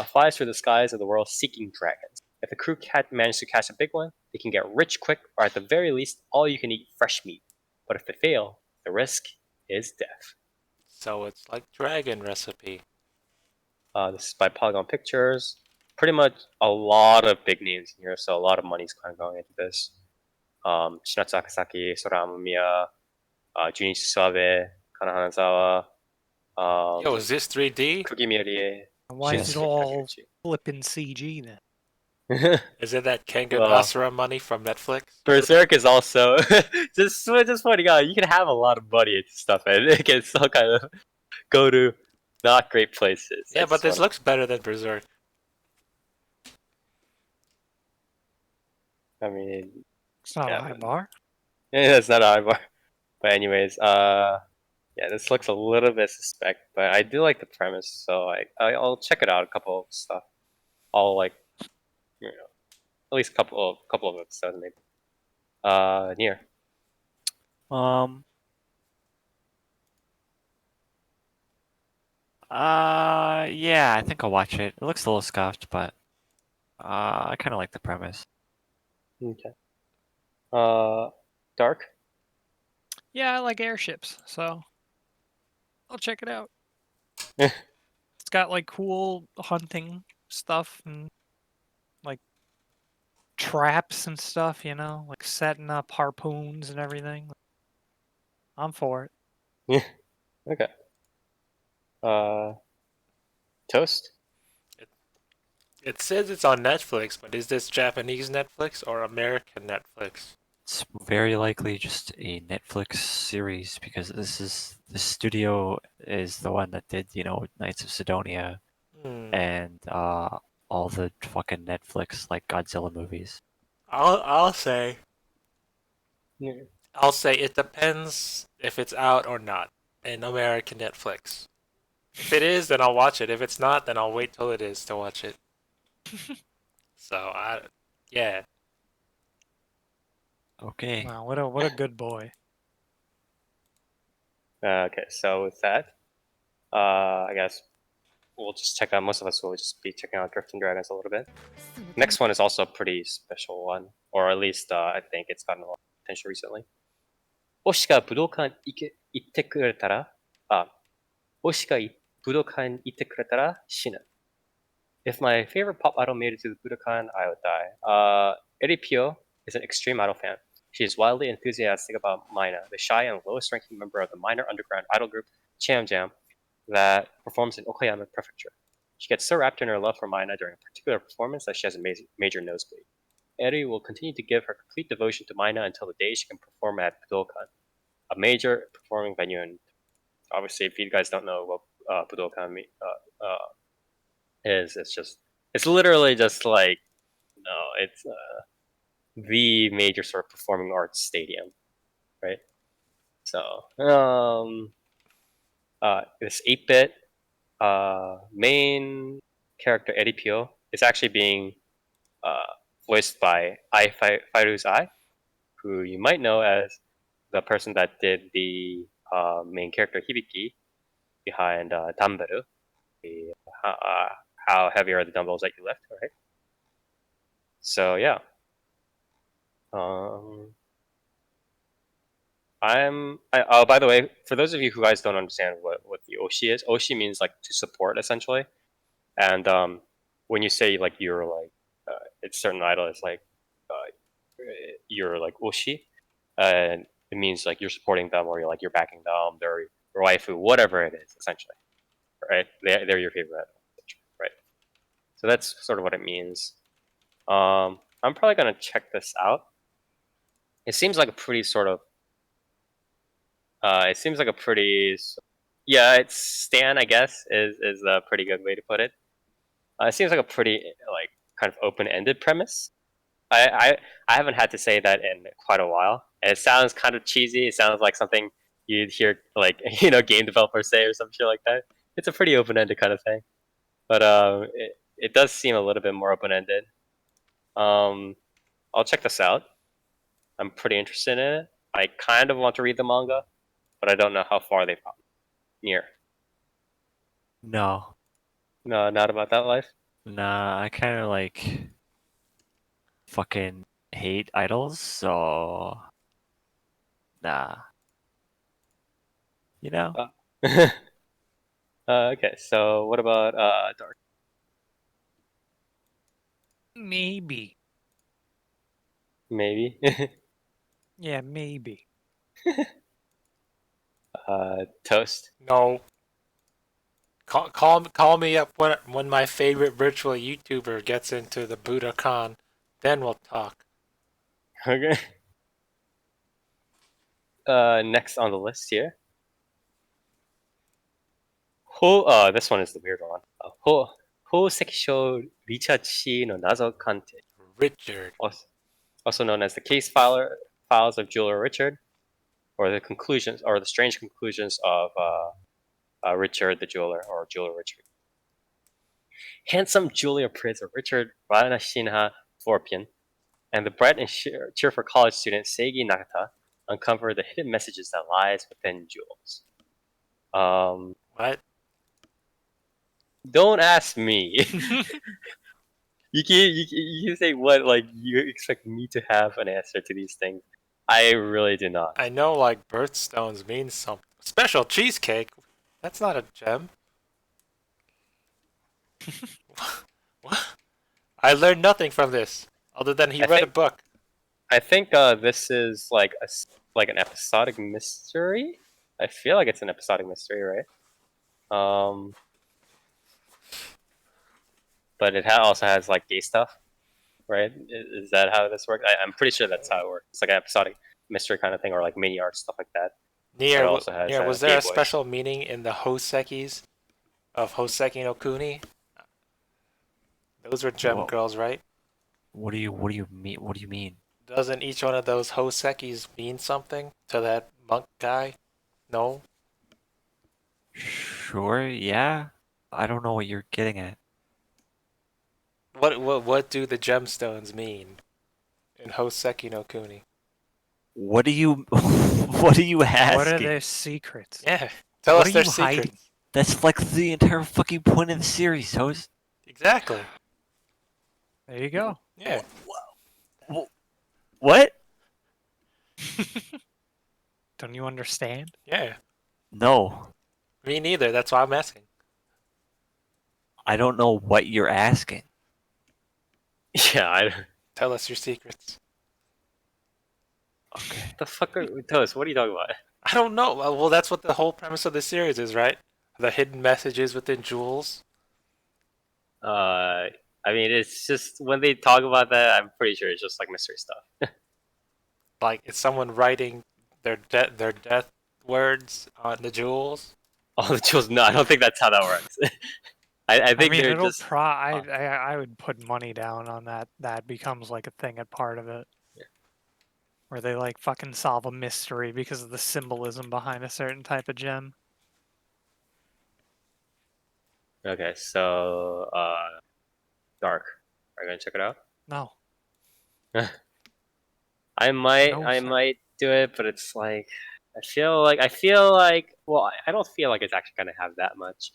flies through the skies of the world seeking dragons. If the crew can't manage to catch a big one, they can get rich quick, or at the very least, all you can eat fresh meat. But if they fail, the risk is death. So it's like dragon recipe. This is by Polygon Pictures. Pretty much a lot of big names in here, so a lot of money's kind of going into this. Shinatsu Akasaki, Sora Amamiya, Junichi Suabe, Kana Hanazawa, Yo, is this 3D? Kugi Mirie. Why is it Shinsuke all Takeuchi. flipping CG then? Is it that Kengan Well- Asura money from Netflix? Berserk is also just pointing out you can have a lot of money into stuff and it can still kind of go to not great places. Yeah, I but just this wanna- looks better than Berserk. I mean, It's not Yeah, a high but- bar. yeah, that's not a high bar. But anyways, yeah, this looks a little bit suspect, but I do like the premise, so I'll check it out. A couple of stuff. I'll like, at least a couple of episodes maybe. Near. Yeah, I think I'll watch it. It looks a little scuffed, but I kind of like the premise. Okay. Dark. Yeah, I like airships, so I'll check it out. Yeah. It's got like cool hunting stuff and like traps and stuff, like setting up harpoons and everything. I'm for it. Okay. Toast. It says it's on Netflix, but is this Japanese Netflix or American Netflix? It's very likely just a Netflix series because the studio is the one that did, Knights of Sidonia Hmm. and all the fucking Netflix like Godzilla movies. I'll say Yeah. it depends if it's out or not in American Netflix. If it is, then I'll watch it. If it's not, then I'll wait till it is to watch it. So yeah. Okay. Wow, what a good boy. Okay, so with that, I guess we'll just check out. Most of us will just be checking out Drifting Dragons a little bit. Next one is also a pretty special one, or at least I think it's gotten a lot of attention recently. Oshi ga Budoukan Ittekuretara. Oshi ga Budoukan Ittekuretara Shinu. If my favorite pop idol made it to the Budoukan, I would die. Eripio is an extreme idol fan. She is wildly enthusiastic about Mina, the shy and lowest-ranking member of the minor underground idol group Cham Jam that performs in Okayama Prefecture. She gets so wrapped in her love for Mina during a particular performance that she has a major nosebleed. Eri will continue to give her complete devotion to Mina until the day she can perform at Budoukan, a major performing venue. And obviously, if you guys don't know what Budoukan is, it's literally just like, it's the major sort of performing arts stadium, right? So, this 8-bit main character Eripio is actually being voiced by Fairu's Ai, who you might know as the person that did the main character Hibiki behind Damberu, the how heavy are the dumbbells that you lift, right? So yeah. Oh, by the way, for those of you who guys don't understand what the Oshi is, Oshi means like to support essentially. And when you say like you're like it's certain idol, it's like you're like Oshi, and it means like you're supporting them or you're backing them, they're your waifu, whatever it is, essentially, right? They're your favorite idol, right? So that's sort of what it means. I'm probably gonna check this out. It seems like a pretty sort of. It seems like a pretty. Yeah, it's Stan, I guess, is a pretty good way to put it. It seems like a pretty like kind of open-ended premise. I haven't had to say that in quite a while. And it sounds kind of cheesy. It sounds like something you'd hear like game developers say or some shit like that. It's a pretty open-ended kind of thing, but it does seem a little bit more open-ended. I'll check this out. I'm pretty interested in it. I kind of want to read the manga, but I don't know how far they've gotten. Near. No, No, not about that life. nah, I kind of like fucking hate idols, so nah. You know? Okay, so what about Dark? Maybe. Maybe. Yeah, maybe. Toast. No. Call me up when my favorite virtual YouTuber gets into the Budoukan. Then we'll talk. Okay. Next on the list here. This one is the weird one. Sekisho Richard-shi no Nazo Kante. Richard. Also known as the case files of Jeweler Richard, or the strange conclusions of Richard the Jeweler, or Jeweler Richard. Handsome Julia Prince of Richard Ranashinha Orphen and the bright and cheerful college student Seigi Nakata uncover the hidden messages that lies within jewels. What? Don't ask me. You can say what like you expect me to have an answer to these things. I really do not. I know like birthstones mean something. Special cheesecake? That's not a gem. What? I learned nothing from this, other than he read a book. I think this is like an episodic mystery. I feel like it's an episodic mystery, right? But it also has like gay stuff, right? Is that how this works? I'm pretty sure that's how it works. It's like an episodic mystery kind of thing, or like mini art stuff like that. Nier, also has, was there gay a boys. special meaning in the Hosekis of Hoseki no Kuni? Those were gem Whoa. girls, right? What do you mean? What do you mean? Doesn't each one of those Hosekis mean something to that monk guy? No? Sure, yeah. I don't know what you're getting at. What do the gemstones mean in Hoseki no Kuni? What do you What are you asking? What are their secrets? Yeah. Tell What us are their you hiding? secrets. That's like the entire fucking point of the series, Toast. Exactly. There you go. Yeah. What? Don't you understand? Yeah. No. Me neither. That's why I'm asking. I don't know what you're asking. Yeah, Tell us your secrets. Okay. the fuck are Toast? What are you talking about? I don't know. Well, that's what the whole premise of the series is, right? The hidden messages within jewels. I mean, it's just when they talk about that, I'm pretty sure it's just like mystery stuff. Like, is someone writing their death words on the jewels? All the jewels. No, I don't think that's how that works. I think I mean, they're it'll just. I would put money down on that. That becomes like a thing at part of it. Yeah. Where they like fucking solve a mystery because of the symbolism behind a certain type of gem. Okay, so Dark. Are you gonna check it out? No. I might No, I sir. might do it, but it's like I feel like well, I don't feel like it's actually gonna have that much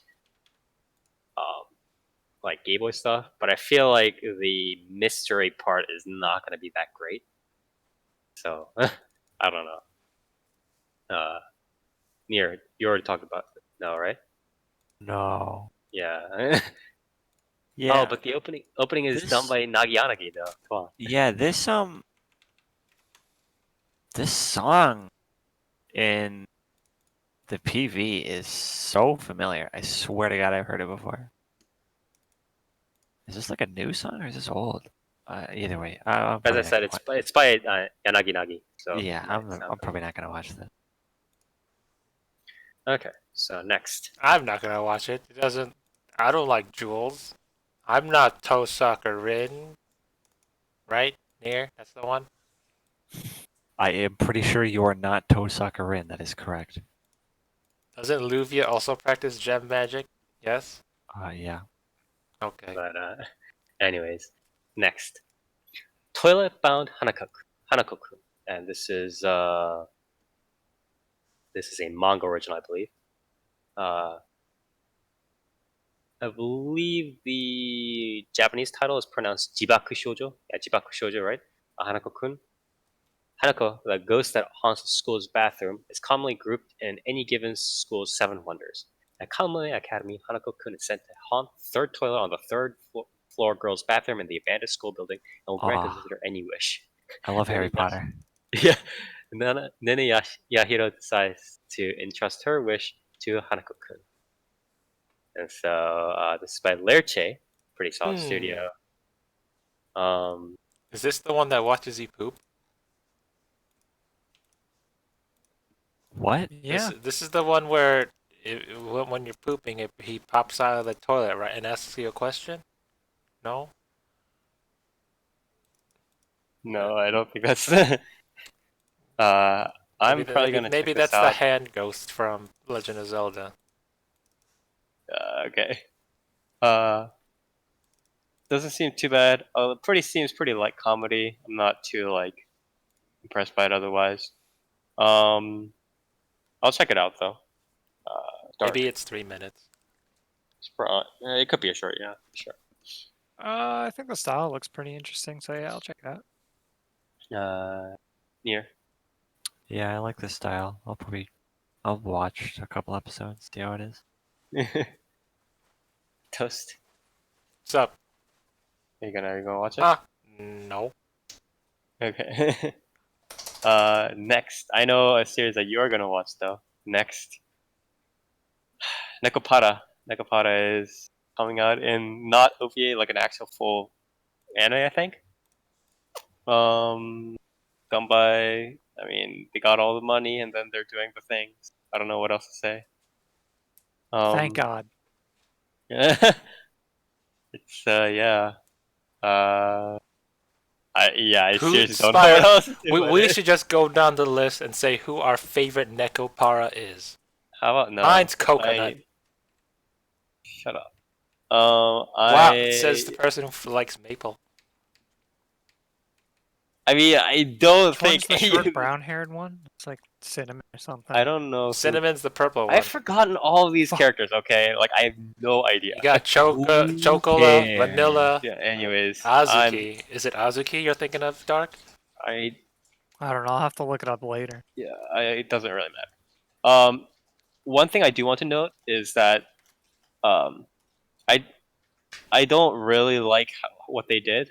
like Game Boy stuff, but I feel like the mystery part is not gonna be that great. So I don't know. Near you already talked about it. No, right? No. Yeah. Yeah. Oh, but the opening is This- done by Nagiyanagi though. Come on. Yeah, this song in the PV is so familiar. I swear to God, I've heard it before. Is this like a new song or is this old? Either way, I'm As probably I not said, gonna it's by Yanagi Nagi. So watch- yeah, it's not I'm probably not gonna watch that. okay. So next, I'm not gonna watch it. It doesn't. I don't like jewels. I'm not Tosaka Rin. Right? Near? That's the one? I am pretty sure you are not Tosaka Rin. That is correct. Doesn't Luvia also practice gem magic? Yes? Yeah. Okay. but anyways, next, Toilet Bound Hanako-kun, and this is a manga original, I believe. I believe the Japanese title is pronounced Jibaku Shoujo. Yeah, Jibaku Shoujo, right? Hanako-kun. Hanako, the ghost that haunts the school's bathroom, is commonly grouped in any given school's 7 wonders. At Kamui Academy, Hanako-kun is sent to haunt the third toilet on the third floor girls' bathroom in the abandoned school building and will grant the visitor any wish. I love Harry Yes. Potter. Yeah. Nene Yahiro decides to entrust her wish to Hanako-kun. And so this is by Lerche, pretty solid studio. Is this the one that watches you poop? What? Yeah. This is the one where when you're pooping, he pops out of the toilet, right, and asks you a question? No? No, I don't think that's. I'm probably gonna maybe check that's this the out. hand ghost from Legend of Zelda. Okay. Doesn't seem too bad. Seems pretty light comedy. I'm not too like impressed by it otherwise. I'll check it out though. Dark. Maybe it's 3 minutes. It could be a short, yeah, sure. I think the style looks pretty interesting, so yeah, I'll check it out. Near. Yeah, I like this style. I'll watch a couple episodes, see how it is. Toast. What's up? Are you gonna watch it? No. Okay. Next, I know a series that you're gonna watch though. Next, Nekopara. Nekopara is coming out in not OVA, like an actual full anime, I think. Done by. I mean, they got all the money and then they're doing the things. I don't know what else to say. Thank God. It's yeah. I Who seriously don't know what else to do with we it. should just go down the list and say who our favorite Nekopara is. How about no? Mine's Coconut. Shut up. Wow, it says the person who likes maple. I mean, I don't Which one's think the short brown-haired one? It's like Cinnamon or something. I don't know. Cinnamon's the purple one. I've forgotten all these characters. Okay, like I have no idea. You got Chocola, cares? Vanilla, Yeah. Anyways, Azuki. Is it Azuki you're thinking of, Dark? I don't know. I'll have to look it up later. yeah. It doesn't really matter. One thing I do want to note is that I don't really like what they did,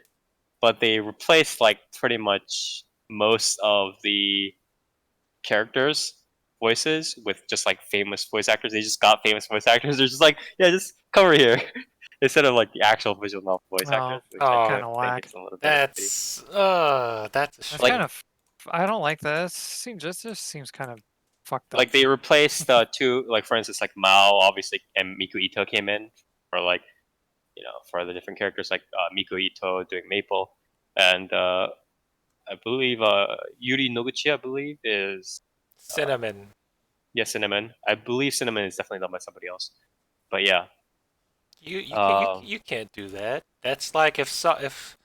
but they replaced like pretty much most of the characters' voices with just like famous voice actors. They just got famous voice actors. They're just like, yeah, just come over here, instead of like the actual visual novel voice actors. Which I Kinda think whack. it's a little bit That's a That's shame. Like- kind of. I don't like this. This seems kind of fucked up. like they replaced two, like for instance, like Mao obviously and Miku Ito came in for like, for the different characters, like Miku Ito doing Maple, and I believe Yuri Noguchi, I believe is Cinnamon. Cinnamon. I believe Cinnamon is definitely done by somebody else, but yeah. You can't do that. That's like if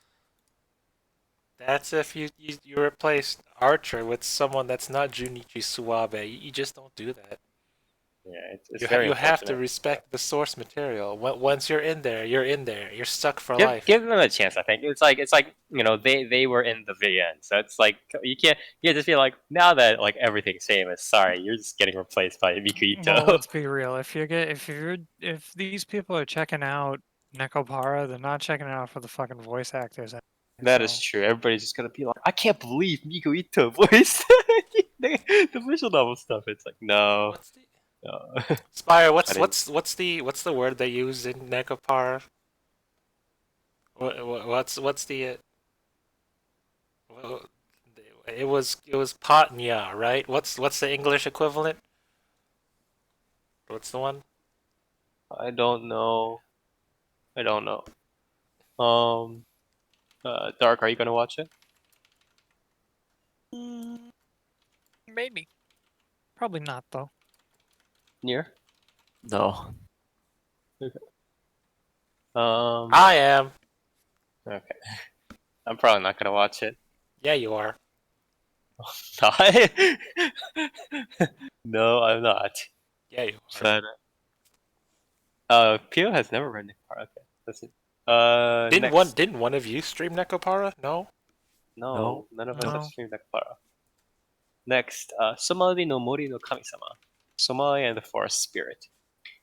you replaced Archer with someone that's not Junichi Suwabe. You just don't do that. Yeah, it's You very have to unfortunate. respect the source material. Once you're in there, you're in there. You're stuck for Give, life. give them a chance. I think it's like they were in the VN, so it's like you can't just be like, now that like everything's famous, sorry, you're just getting replaced by Miku Ito. Well, let's be real. If these people are checking out Nekopara, they're not checking it out for the fucking voice actors. That is So, true. Everybody's just gonna be like, I can't believe Miku Ito voiced the visual novel stuff. It's like no. What's the No. Spire? I didn't- What's the word they use in Nekopara? What's the well, it was Patnya, right? What's the English equivalent? What's the one? I don't know. Dark, are you gonna watch it? maybe. Probably not though. Near? No. I am. Okay. I'm probably not gonna watch it. Yeah, you are. No, I'm not. Yeah, you are. But Pio has never read Nekopara. Okay, listen. Next. Didn't one of you stream Nekopara? No. No, none of us have No. streamed Nekopara. Next, Somali no Mori no Kami-sama. Somali and the Forest Spirit.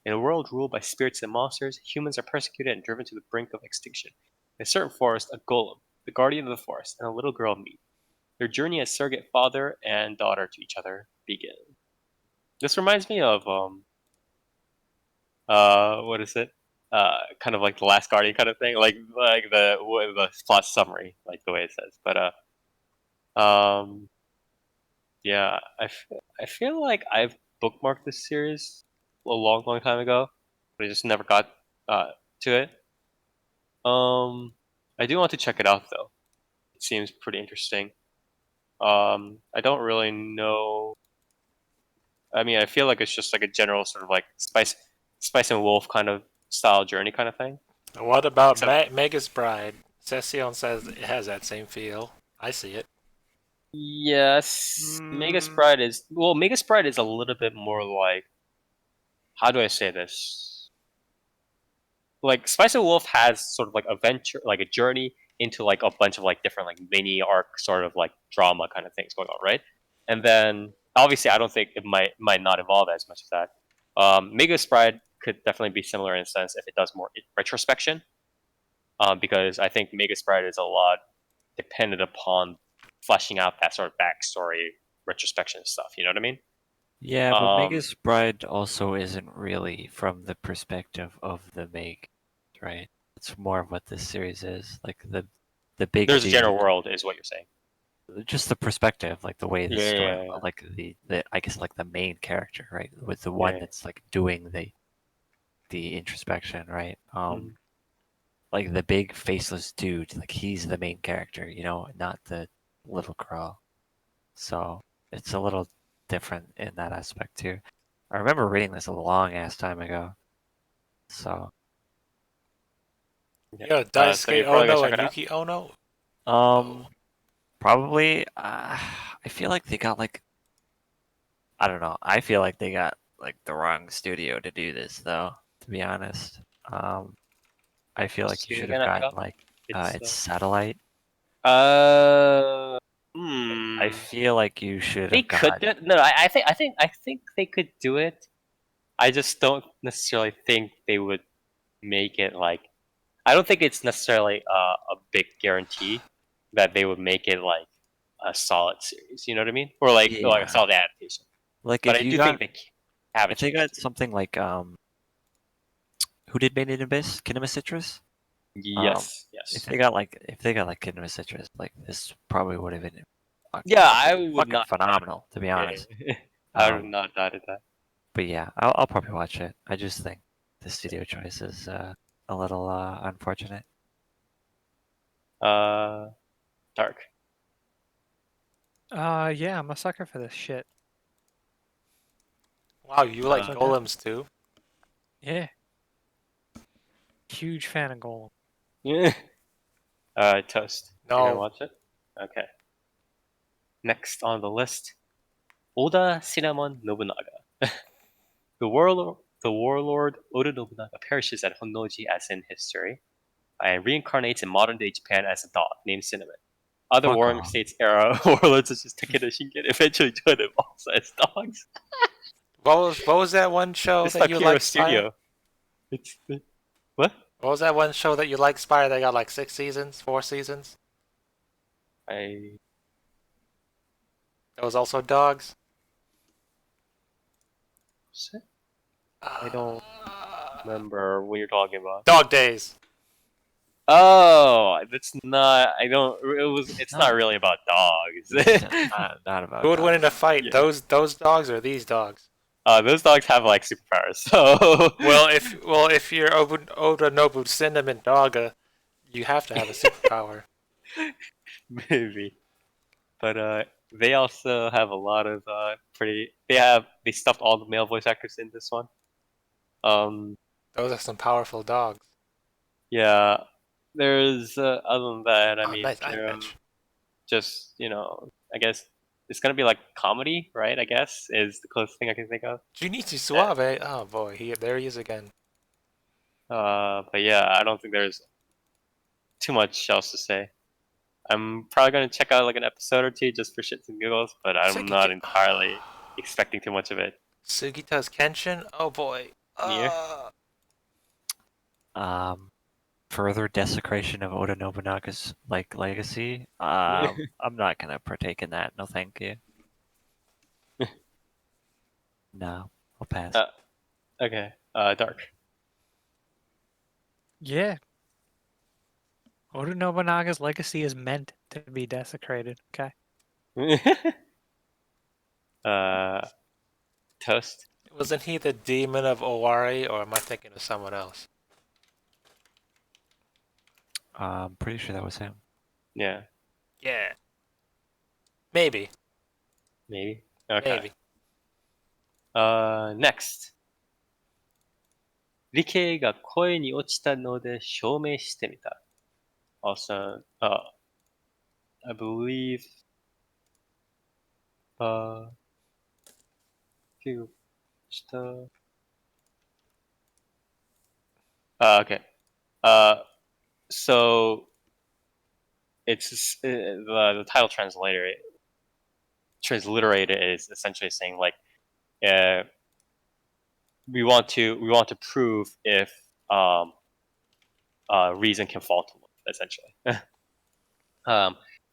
In a world ruled by spirits and monsters, humans are persecuted and driven to the brink of extinction. In a certain forest, a golem, the guardian of the forest, and a little girl meet. Their journey as surrogate father and daughter to each other begin. This reminds me of what is it? Kind of like the Last Guardian kind of thing, like the plot summary, like the way it says. But yeah, I feel like I've bookmarked this series a long time ago, but I just never got to it. I do want to check it out though. It seems pretty interesting. I don't really know. I mean, I feel like it's just like a general sort of like Spice and Wolf kind of style journey kind of thing. What about Except- Mega's Bride? Session says it has that same feel. I see it. Yes, Mega's Bride is a little bit more like, how do I say this? Like Spice and Wolf has sort of like adventure, like a journey into like a bunch of like different like mini arc sort of like drama kind of things going on, right? And then obviously I don't think it might not evolve as much as that. Mega's Bride could definitely be similar in a sense if it does more retrospection, because I think Mega's Bride is a lot dependent upon fleshing out that sort of backstory retrospection stuff. You know what I mean? Yeah, but Um, Mega's Bride also isn't really from the perspective of the Meg, right? It's more of what this series is. Like the big There's a dude, general world, is what you're saying. just the perspective, like the way the story, Yeah. like the I guess like the main character, right? With the one Yeah. that's like doing the introspection, right? Like the big faceless dude, like he's the main character, not the little girl. So it's a little different in that aspect too. I remember reading this a long ass time ago. So Yeah, so Daisuke you're probably gonna Ono check and it out? Yuki Ono. probably I feel like they got like I don't know. I feel like they got like the wrong studio to do this, though. To be honest, I feel like you should have gotten like it's Satellite. I feel like you should They have could got. do it. No, I think they could do it. I just don't necessarily think they would make it like. I don't think it's necessarily a big guarantee that they would make it like a solid series. You know what I mean? Or like Yeah. a solid adaptation. Like But if I you do got, think they have a if they chance got something like who did Made in Abyss? Kinema Citrus. Yes, If yes. they got like Kinema Citrus, like this probably would have been Yeah, I would fucking not. phenomenal, to be honest. I would not doubt that. But yeah, I'll probably watch it. I just think the studio choice is a little unfortunate. Dark. Yeah, I'm a sucker for this shit. Wow, you like Okay. golems too? Yeah. Huge fan of Golem. Yeah. Toast. You No. gonna watch it? Okay. Next on the list, Oda Cinnamon Nobunaga. the warlord Oda Nobunaga perishes at Honnoji as in history, and reincarnates in modern-day Japan as a dog named Cinnamon. Other Fuck Warring off. States era warlords such as Takeda Shingen eventually joined him also as dogs. What was that one show It's that like you Hero liked, Spire? Studio. It's what? What was that one show that you liked, Spire? That got like 6 seasons, 4 seasons. I That was also dogs. I don't remember what you're talking about. Dog Days. Oh, that's not. I don't. It was. It's not really about dogs. not about. Who would win in dogs. a fight? Yeah. Those dogs or these dogs? Those dogs have like superpowers. So If you're Oda Nobu Cinnamon Dogga, you have to have a superpower. maybe. But they also have a lot of pretty. They stuffed all the male voice actors in this one. Those are some powerful dogs. Yeah. There's other than that. I Oh, mean, nice eye they're, patch. just I guess it's gonna be like comedy, right? I guess is the closest thing I can think of. Junichi Suave. Oh boy, there he is again. But yeah, I don't think there's too much else to say. I'm probably gonna check out like an episode or two just for shits and giggles, but I'm not entirely expecting too much of it. Sugita's Kenshin. Oh boy. Yeah. Further desecration of Oda Nobunaga's like legacy. I'm not gonna partake in that. No, thank you. No, I'll pass. Okay. Dark. Yeah. Oda Nobunaga's legacy is meant to be desecrated, okay? Toast. Wasn't he the demon of Owari, or am I thinking of someone else? I'm pretty sure that was him. Yeah. Yeah. Maybe. Maybe. Okay. Maybe. Next. 理系が声に落ちたので証明してみた. Also, I believe, okay. So it's the title transliterated is essentially saying like, we want to prove if reason can fall to love, essentially.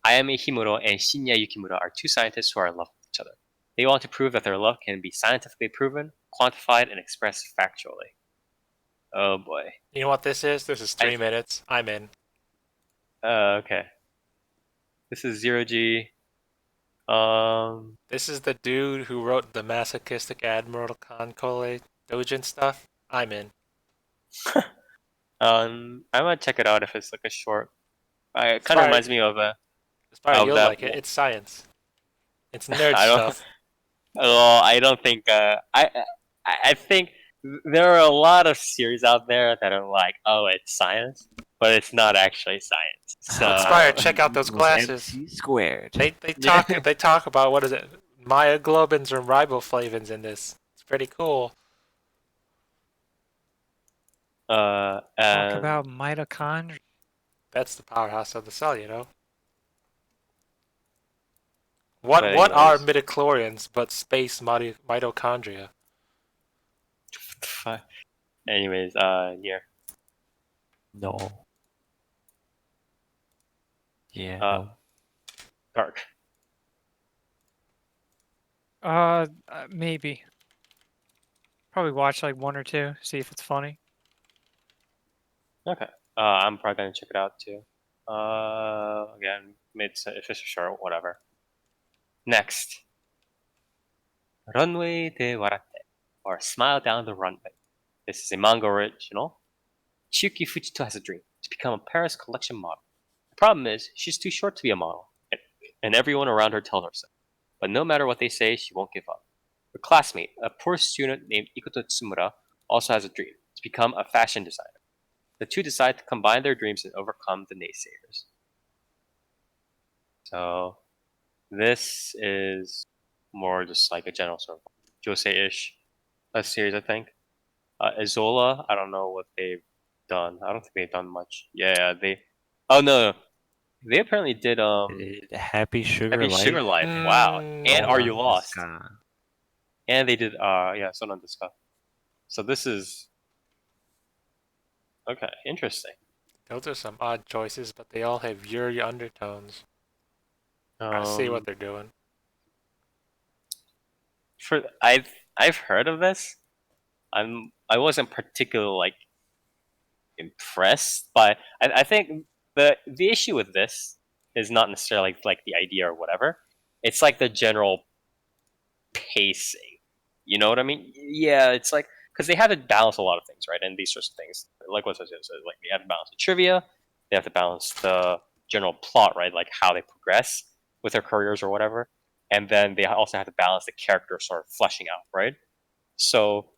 Ayame Himuro and Shinya Yukimura are two scientists who are in love with each other. They want to prove that their love can be scientifically proven, quantified, and expressed factually. Oh boy. You know what this is? This is 3 minutes. I'm in. Okay. This is 0G. This is the dude who wrote the masochistic Admiral Konkole Dojin stuff. I'm in. I might check it out if it's like a short. It kind of reminds me of You'll like it. It's science. It's nerd stuff. Well, I don't think. I think there are a lot of series out there that are like, oh, it's science, but it's not actually science. So Inspired, check out those glasses. MC squared. They talk about what is it? myoglobins or riboflavins in this. It's pretty cool. Talk And about mitochondria. That's the powerhouse of the cell, you know. What But are anyways, midichlorians but space mitochondria? anyways, yeah. No. Yeah, Uh, no. Dark. Maybe. Probably watch like one or two, see if it's funny. Okay. I'm probably gonna check it out too. Again, it's just a short, whatever. Next, Runway de Warate, or Smile Down the Runway. This is a manga original. Chiyuki Fujito has a dream to become a Paris collection model. The problem is, she's too short to be a model, and everyone around her tells her so. But no matter what they say, she won't give up. Her classmate, a poor student named Ikoto Tsumura, also has a dream to become a fashion designer. The two decide to combine their dreams and overcome the naysayers. So, this is more just like a general sort of Josei-ish series, I think. Izola, I don't know what they've done. I don't think they've done much. Yeah, they. Oh no, they apparently did Happy Sugar Happy Life. Sugar Life. Wow, and Are You Sonon Lost? desu ka? And they did yeah, Sonon Desu. So this is okay, interesting. Those are some odd choices, but they all have Yuri undertones. I see what they're doing. For I've heard of this. I wasn't particularly like impressed, but I think the issue with this is not necessarily like the idea or whatever. It's like the general pacing. You know what I mean? Yeah, it's like because they have to balance a lot of things, right? And these sorts of things, like what I said, like they have to balance the trivia, they have to balance the general plot, right? Like how they progress with their careers or whatever, and then they also have to balance the character sort of fleshing out, right? So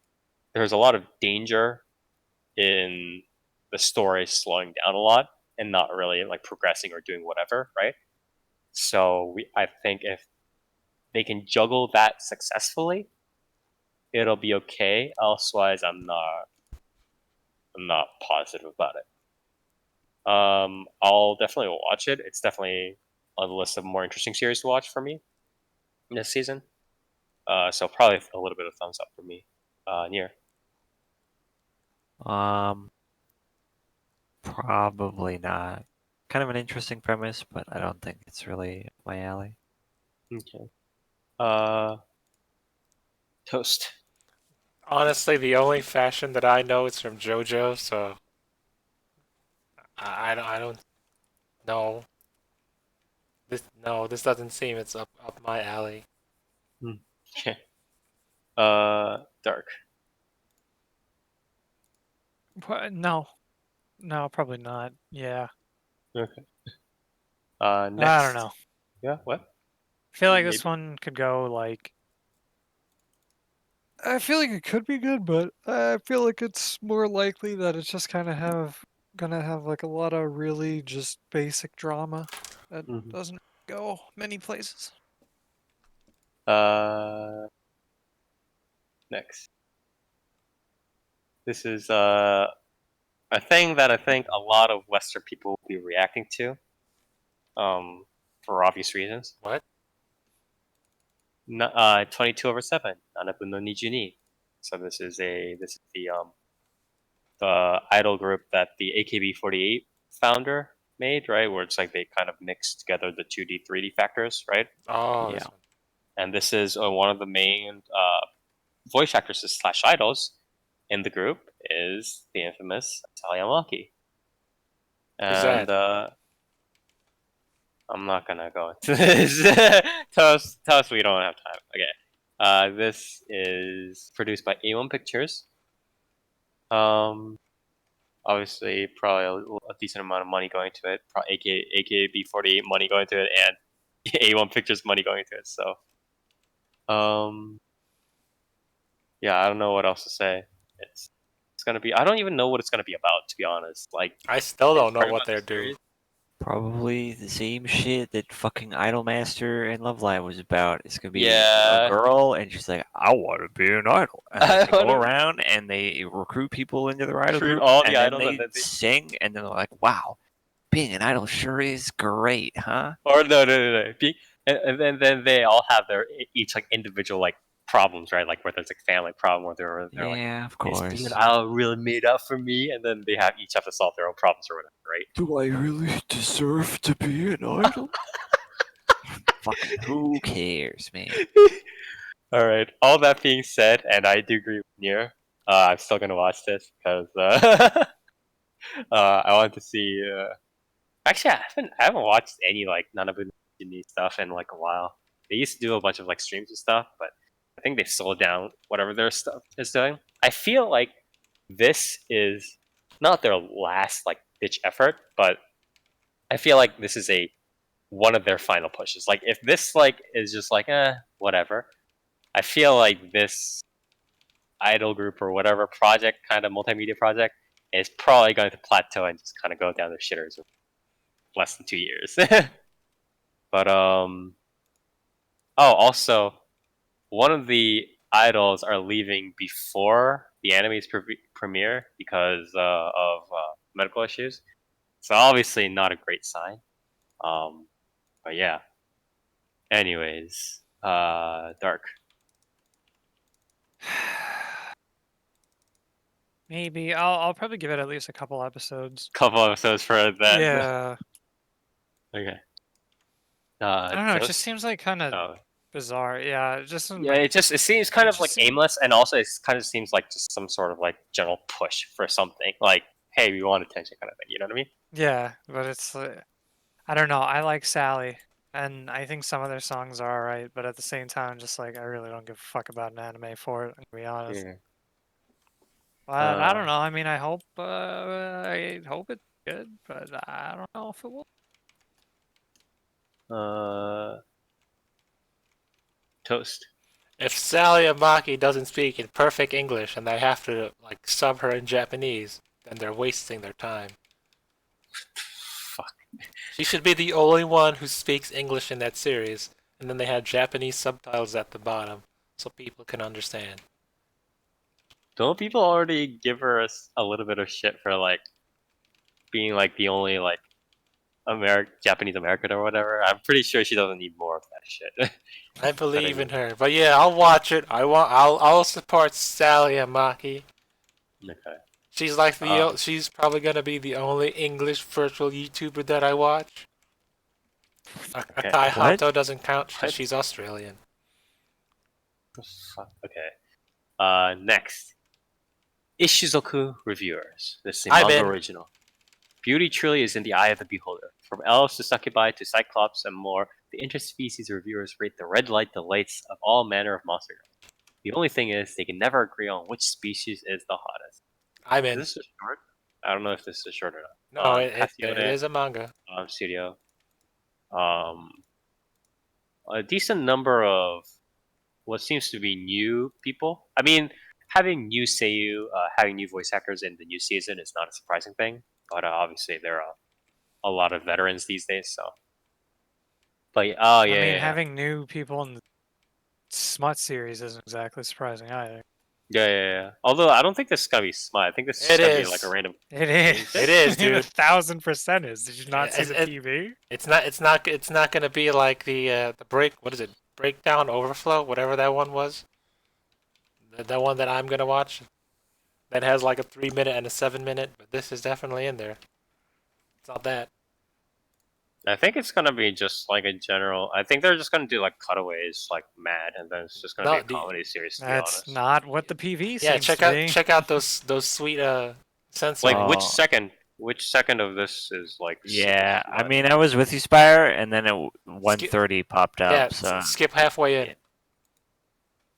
there's a lot of danger in the story slowing down a lot and not really like progressing or doing whatever, right? So I think if they can juggle that successfully, it'll be okay. Elsewise, I'm not positive about it. I'll definitely watch it. It's definitely on the list of more interesting series to watch for me this season. So probably a little bit of thumbs up for me. Near. Probably not. Kind of an interesting premise, but I don't think it's really up my alley. Okay. Toast. Honestly, the only fashion that I know is from JoJo, so I don't know. This doesn't seem it's up my alley. Okay. Dark. No, probably not. Yeah, Okay. Next. I don't know. Yeah. What? I feel like Maybe. this one could go like. I feel like it could be good, but I feel like it's more likely that it's just kind of gonna have like a lot of really just basic drama that Mhm. doesn't go many places. Next. This is a thing that I think a lot of Western people will be reacting to, for obvious reasons. What? 22/7, Nanabun no Nijuni. So this is the idol group that the AKB48 founder made, right? Where it's like they kind of mix together the 2D, 3D factors, right? Oh, Yeah. this one. And this is one of the main voice actresses slash idols in the group is the infamous Talia Maki. Who's And that? I'm not gonna go into this. tell us we don't have time. Okay. This is produced by A1 Pictures. Obviously, probably a decent amount of money going to it. AKB48 money going to it, and A1 Pictures money going to it. So, yeah, I don't know what else to say. It's gonna be. I don't even know what it's gonna be about, to be honest. Like, I still don't know talking what about they're this doing. series, Probably the same shit that fucking Idolmaster and Love Live was about. It's gonna be Yeah. a girl, and she's like, "I want to be an idol," and I then they go wanna around and they recruit people into their idol recruit group, all the and then idols, they and then they- sing, and then they're like, "Wow, being an idol sure is great, huh?" Or no. And then they all have their each like individual like problems, right? Like whether it's like family problem, or they're like, Yeah, of is being course. an idol really made up for me? And then they each have to solve their own problems or whatever, right? Do I really deserve to be an idol? Fucking who cares, man? All right. All that being said, and I do agree with Nier. I'm still gonna watch this because I want to see. Actually, I haven't watched any like Nanabu stuff in like a while. They used to do a bunch of like streams and stuff, but I think they've slowed down whatever their stuff is doing. I feel like this is not their last like ditch effort, but I feel like this is one of their final pushes. Like if this like is just like whatever, I feel like this idol group or whatever project, kind of multimedia project, is probably going to plateau and just kind of go down the shitters in less than 2 years. But also one of the idols are leaving before the anime's premiere because of medical issues. So obviously not a great sign. But yeah. Anyways, Dark. Maybe I'll probably give it at least a couple episodes. Couple episodes for that. Yeah. Okay. I don't know. It Toast? just seems like kind of Oh. bizarre. Yeah. It just Yeah, it seems kind it of just like seems- aimless, and also it kind of seems like just some sort of like general push for something. Like, hey, we want attention, kind of thing. You know what I mean? Yeah, but it's I don't know. I like Sally, and I think some of their songs are alright, but at the same time, just like I really don't give a fuck about an anime for it. To be honest. Yeah. But I don't know. I mean, I hope it's good, but I don't know if it will. Toast. If Sally Amaki doesn't speak in perfect English and they have to like sub her in Japanese, then they're wasting their time. Fuck. She should be the only one who speaks English in that series, and then they have Japanese subtitles at the bottom so people can understand. Don't people already give her a little bit of shit for like being like the only like Japanese American or whatever? I'm pretty sure she doesn't need more of that shit. I believe in her, but yeah, I'll watch it. I'll support Sally Amaki. Okay. She's like she's probably gonna be the only English virtual YouTuber that I watch. Okay. Akai What? Hato doesn't count because What? she's Australian. Fuck. Okay. Next. Ishuzoku Reviewers. This is the I'm manga in. original. Beauty truly is in the eye of the beholder. From elves to succubi to cyclops and more, the interspecies reviewers rate the red light delights of all manner of monster. The only thing is, they can never agree on which species is the hottest. I'm Is in. this a short? I don't know if this is a short or not. No, it Hatsune, is a manga. Studio. A decent number of what seems to be new people. I mean, having new seiyuu, having new voice actors in the new season is not a surprising thing, but obviously there are a lot of veterans these days. So, but I mean, having new people in the Smut series isn't exactly surprising either. Yeah. Although I don't think this is gonna be smut. I think this is It gonna be is. like a random. It is. It is, dude. 1000% is. Did you not see the It- TV? It's not gonna be like the break. What is it? Breakdown Overflow, whatever that one was. The one that I'm gonna watch. That has like a 3-minute and a 7-minute, but this is definitely in there. It's not that. I think it's gonna be just like a general. I think they're just gonna do like cutaways, like mad, and then it's just gonna No, be a comedy series. To That's be honest. not what the PV Yeah, seems check to out be. check out those sweet sense. Like Oh. which second of this is like? Yeah, super I smut? mean, I was with you, Spire, and then at 1:30 popped up. Yeah, So skip halfway in.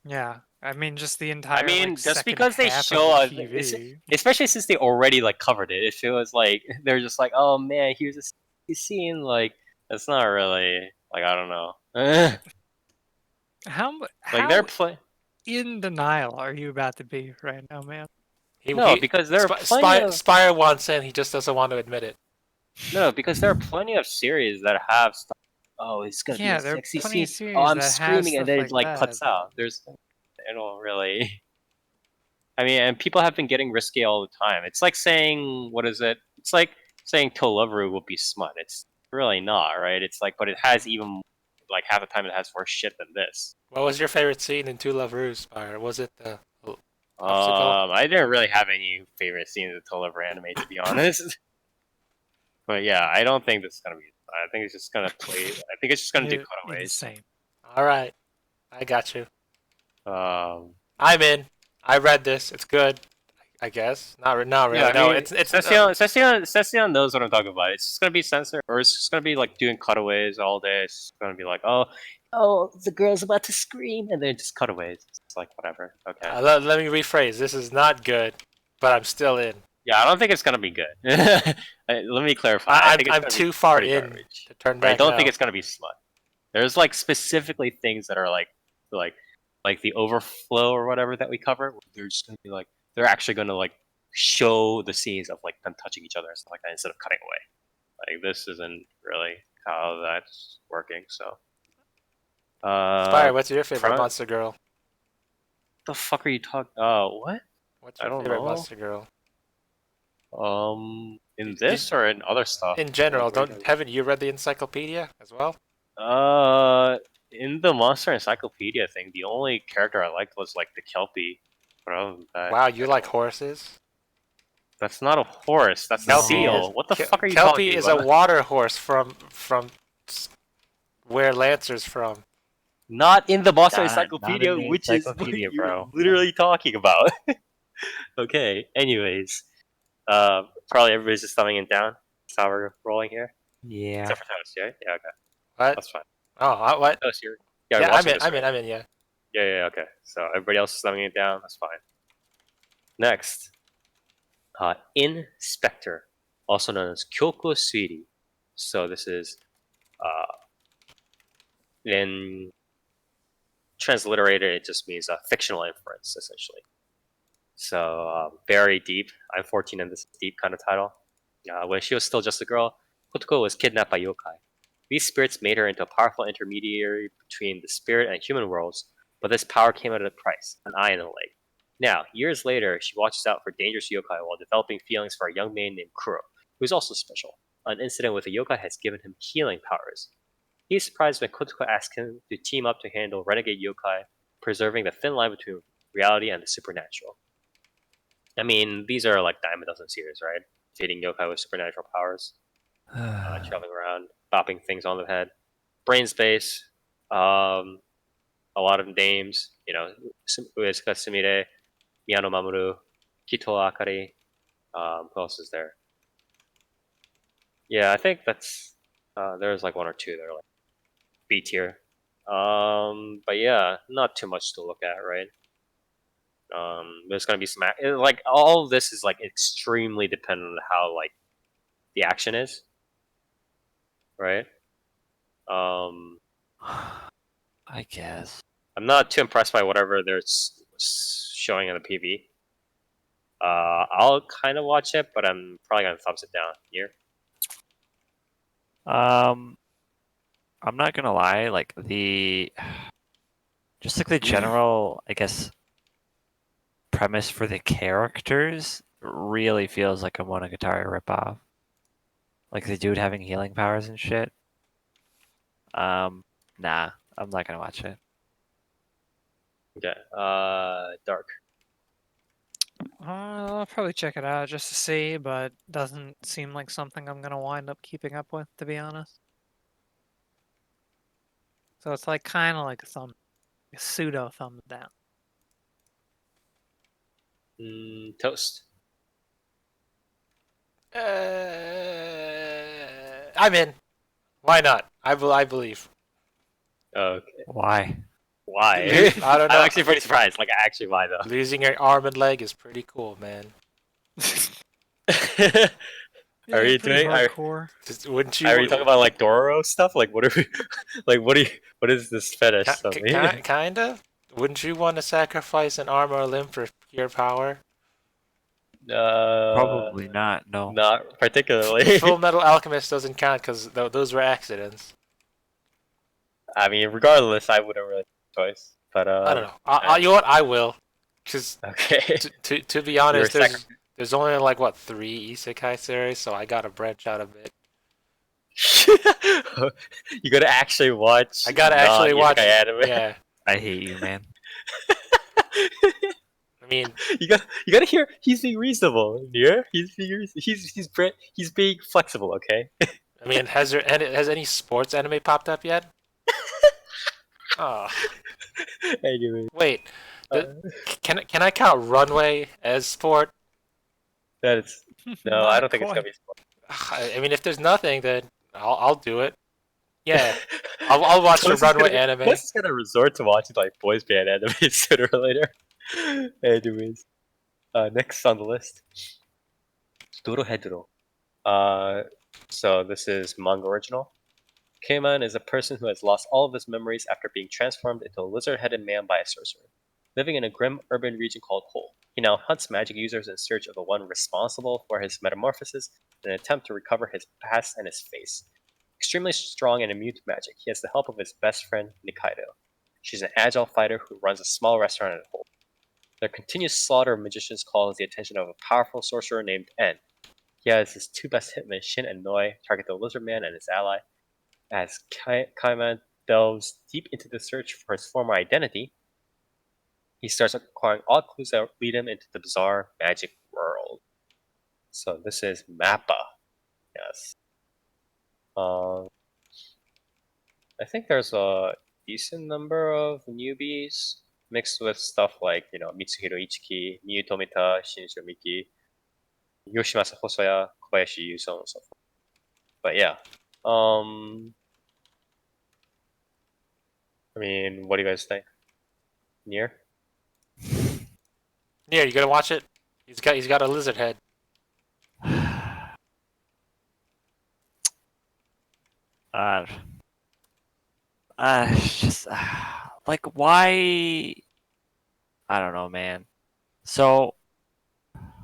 Yeah, I mean, just the entire. I mean, like, just second because they half of show the us, PV. especially since they already like covered it, it feels like they're just like, oh man, here's a scene. Like it's not really like I don't know. How Like they're playing. in denial are you about to be right now, man? No, because there are plenty of. Spire wants in, he just doesn't want to admit it. No, because there are plenty of series that have stuff. Oh, it's gonna be Yeah, a there are sexy plenty scene. of Oh, series I'm that have screaming, and stuff then it like like that. cuts out. They don't really. I mean, and people have been getting risky all the time. It's like saying, what is it? It's like saying Toloveru will be smut. It's really not, right? It's like, but it has even like half the time it has worse shit than this. What was your favorite scene in Two Love Rouge, Spire? Was it the obstacle? I didn't really have any favorite scenes of Toloveru anime, to be honest. But yeah, I don't think this is gonna be. I think it's just gonna play. I think it's just gonna do cutaways. Insane. All right, I got you. Um, I'm in. I read this. It's good. I guess. Not really. yeah, I No, mean, it's Session knows what I'm talking about. It's just gonna be censored, or it's just gonna be like doing cutaways all day. It's just gonna be like, oh, the girl's about to scream, and then just cutaways. It's like whatever. Okay. let me rephrase. This is not good, but I'm still in. Yeah, I don't think it's gonna be good. Let me clarify. I think it's I'm gonna too be far pretty in garbage. to turn But I back. don't now. think it's gonna be smut. There's like specifically things that are like the overflow or whatever that we cover. They're just gonna be like they're actually gonna like show the scenes of like them touching each other and stuff like that instead of cutting away. Like this isn't really how that's working. So, Spire, what's your favorite front- monster girl? the fuck are you talking? What? What's I your don't favorite know. monster girl? In this or in other stuff? In general, Like, what are you haven't you read the encyclopedia as well? In the Monster Encyclopedia thing, the only character I liked was like the Kelpie. But other than that, Wow, you like horses? that's not a horse. That's a Kelpie seal. is- What the fuck are you Kelpie talking is about? a water horse from where Lancer's from. Not in the Monster Not Encyclopedia, in the which is what encyclopedia, you're bro. literally talking about. Okay. Anyways, probably everybody's just thumbing it down. That's how we're rolling here. Yeah. Except for Toast, yeah? Yeah, okay. What? That's fine. Oh, what? Toast, you're Yeah, we're I'm watching in. this, I'm right? in. I'm in. Yeah. Yeah, okay. So everybody else is thumbing it down. That's fine. Next, Inspector, also known as Kyoko Suiri. So this is, in transliterated, it just means a fictional inference, essentially. So very deep. I'm 14 and this is deep kind of title. When she was still just a girl, Kotoko was kidnapped by yokai. These spirits made her into a powerful intermediary between the spirit and human worlds, but this power came at a price, an eye and a leg. Now, years later, she watches out for dangerous yokai while developing feelings for a young man named Kuro, who is also special. An incident with a yokai has given him healing powers. He is surprised when Kotoko asks him to team up to handle renegade yokai, preserving the thin line between reality and the supernatural. I mean, these are like dime a dozen series, right? Defeating yokai with supernatural powers, traveling around, bopping things on the head. Brain space, a lot of names, Uesuka Sumire, Miyano Mamoru, Kito Akari. Who else is there? Yeah, I think that's there's like one or two that are like B tier. But yeah, not too much to look at, right? There's gonna be some like all of this is like extremely dependent on how like the action is, right? I guess. I'm not too impressed by whatever they're showing in the PV. I'll kind of watch it, but I'm probably gonna thumbs it down here. I'm not gonna lie, like just like the general, I guess, premise for the characters really feels like a Monogatari ripoff. Like the dude having healing powers and shit. Nah, I'm not gonna watch it. Okay. Dark. I'll probably check it out just to see, but doesn't seem like something I'm gonna wind up keeping up with, to be honest. So it's like kind of like a pseudo thumbs down. Toast. I'm in. Why not? I believe. Okay. Why? Why? I don't know. I'm actually pretty surprised. Like, actually, why though? Losing your arm and leg is pretty cool, man. Are you pretty doing? hardcore? Wouldn't you? Are you talking about like Dororo stuff? Like, what are we? Like, what is this fetish? Kinda. Wouldn't you want to sacrifice an arm or a limb for pure power? Probably not. No. Not particularly. Full Metal Alchemist doesn't count because those were accidents. I mean, regardless, I wouldn't really choice. But I don't know. You know what? I will. Because okay. to be honest, You're a there's only like what 3 isekai series, so I gotta branch out a bit. You gotta actually watch. I gotta actually watch anime. Yeah. I hate you, man. I mean, you gotta hear. He's being reasonable. Yeah, he's being flexible. Okay. I mean, has any sports anime popped up yet? Oh, Anyway, wait. Can I count Runway as sport? that is no. I don't think it's gonna be. I mean, if there's nothing, then I'll do it. Yeah, I'll watch the Runway anime. Plus, it's gonna resort to watching like boys band anime sooner or later. Anyways, next on the list, Dorohedoro. So this is manga original. Keiman is a person who has lost all of his memories after being transformed into a lizard-headed man by a sorcerer. Living in a grim urban region called Hole, he now hunts magic users in search of the one responsible for his metamorphosis in an attempt to recover his past and his face. Extremely strong and immune to magic, he has the help of his best friend, Nikaido. She's an agile fighter who runs a small restaurant at Hole. Their continuous slaughter of magicians calls the attention of a powerful sorcerer named En. He has his 2 best hitmen, Shin and Noi, target the lizard man and his ally. As Kaiman delves deep into the search for his former identity, he starts acquiring odd clues that lead him into the bizarre magic world. So this is Mappa. Yes. I think there's a decent number of newbies mixed with stuff like, Mitsuhiro Ichiki, Miyu Tomita, Shinichiro Miki, Yoshimasa Hosoya, Kobayashi, so on and so forth. But yeah. I mean, what do you guys think? Nier? Yeah, you gotta watch it. He's got a lizard head. Just like why? I don't know, man. So,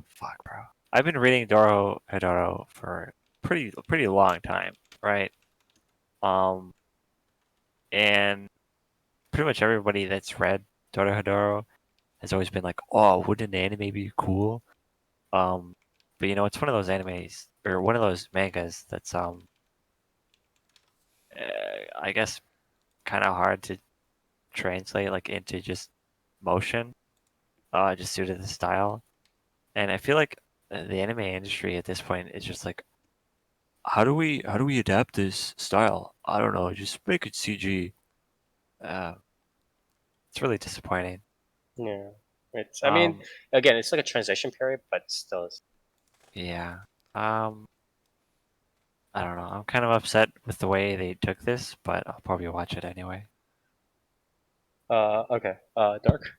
fuck, bro. I've been reading Dorohedoro for a pretty long time, right? And pretty much everybody that's read Dorohedoro has always been like, "Oh, wouldn't an anime be cool?" But it's one of those animes or one of those mangas that's I guess kind of hard to translate like into just motion, just due to the style. And I feel like the anime industry at this point is just like, how do we adapt this style? I don't know, just make it CG. It's really disappointing. Yeah. I mean, again, it's like a transition period, but still. Yeah. I don't know. I'm kind of upset with the way they took this, but I'll probably watch it anyway. Okay. Dark?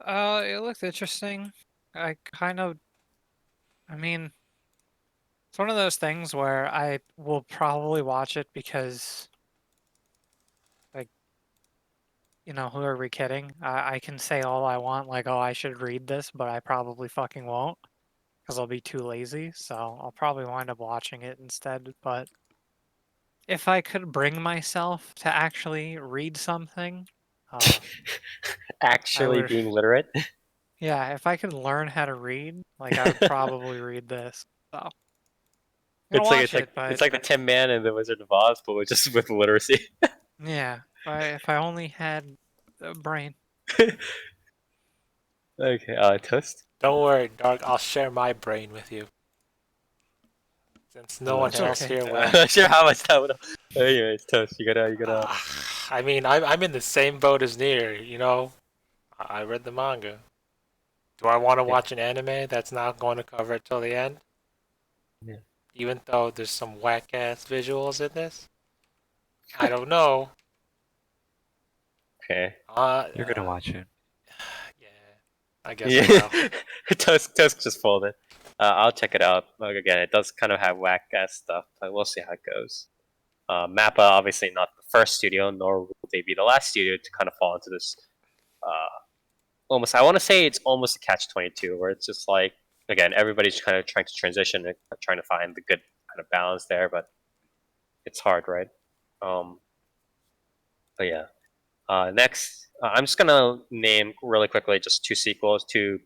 It looks interesting. I mean, it's one of those things where I will probably watch it because, like, who are we kidding? I can say all I want, like, oh, I should read this, but I probably fucking won't because I'll be too lazy. So I'll probably wind up watching it instead. But if I could bring myself to actually read something, Actually being literate? yeah, if I could learn how to read, like, I would probably read this. So It's like the Tin Man and the Wizard of Oz, but just with literacy. yeah, if I only had a brain. Okay, Toast? Don't worry, Dark. I'll share my brain with you. Since no one else here will. I'm not sure how much that would. Anyways, Toast, you gotta. I mean, I'm in the same boat as Nier. I read the manga. Do I want to watch an anime that's not going to cover it till the end? Yeah. Even though there's some whack ass visuals in this, I don't know. Okay. You're gonna watch it. Yeah, I guess I will. Tusk just folded. I'll check it out. Like, again, it does kind of have whack ass stuff, but we'll see how it goes. Mappa, obviously not the first studio, nor will they be the last studio to kind of fall into this. I want to say it's almost a catch-22, where it's just like again, everybody's kind of trying to transition and trying to find the good kind of balance there, but it's hard, right? But yeah. Next, I'm just gonna name really quickly just two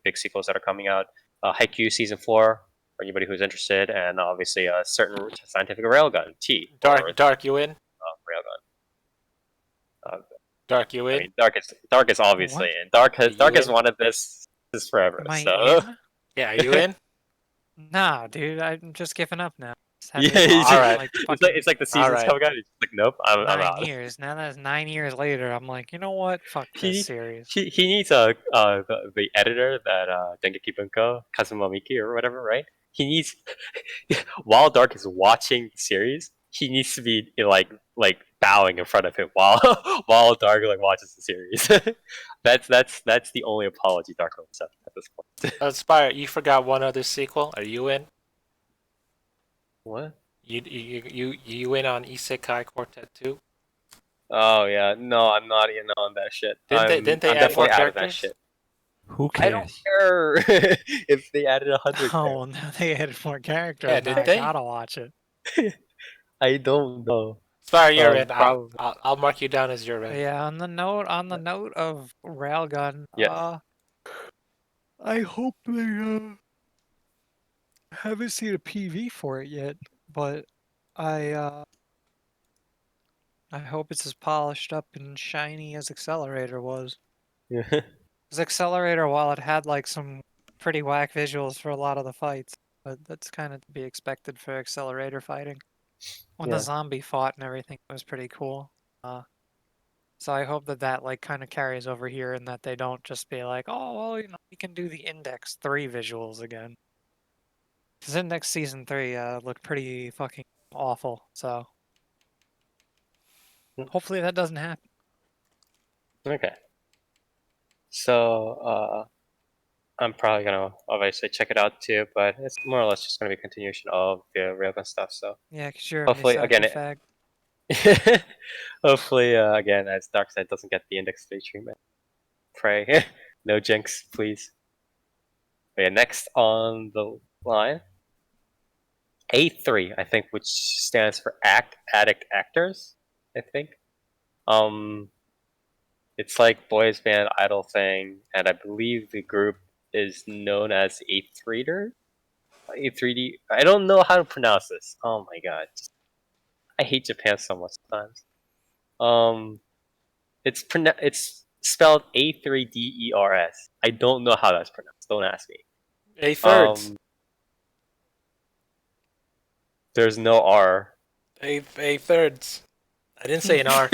big sequels that are coming out. Haikyuu Season 4, for anybody who's interested, and obviously a certain scientific railgun, T. Dark, you in? Railgun. Dark, you in? I mean, Dark is obviously in. Dark has wanted this forever. Am I So in? Yeah, are you in? Nah, dude, I'm just giving up now. yeah, Alright. it's like the season's Alright. coming out. It's like, nope, I'm 9 out. years. Now that's 9 years later. I'm like, you know what? Fuck this series. He needs the editor that Dengeki Bunko Kazuma Miki or whatever, right? He needs while Dark is watching the series, he needs to be like bowing in front of him while Dark like watches the series. that's the only apology Dark will accept at this point. Spire, you forgot one other sequel. Are you in? What? You in on Isekai Quartet 2? Oh yeah, no, I'm not in on that shit. Didn't they I'm add more definitely out of that characters? shit. Who I don't cares? care if they added 100. Oh, well, now they added more characters. Yeah, Now did I they? gotta watch it. I don't know. Spire, you're in. Probably. I'll mark you down as you're in. Yeah, on the note of Railgun, Yes. I hope they haven't seen a PV for it yet, but I hope it's as polished up and shiny as Accelerator was. Yeah. Because Accelerator, while it had like some pretty whack visuals for a lot of the fights, but that's kind of to be expected for Accelerator fighting. When the Yeah. zombie fought and everything, it was pretty cool. So I hope that like kind of carries over here and that they don't just be like, oh, well, you know, we can do the Index 3 visuals again. Because Index Season 3 looked pretty fucking awful, so hopefully that doesn't happen. Okay. So I'm probably gonna obviously check it out too, but it's more or less just gonna be a continuation of the Railgun stuff. So Yeah, because you're Hopefully, a again, Misaki fag. hopefully again as Darkseid doesn't get the Index 3 treatment. Pray, no jinx, please. But yeah, next on the line, A3, I think, which stands for Addict Actors. I think. It's like boys band idol thing, and I believe the group is known as A3der, A3D. I don't know how to pronounce this. Oh my god, I hate Japan so much sometimes. It's spelled A3DERS. I don't know how that's pronounced. Don't ask me. A-thirds. There's no R. A-thirds. I didn't say an R.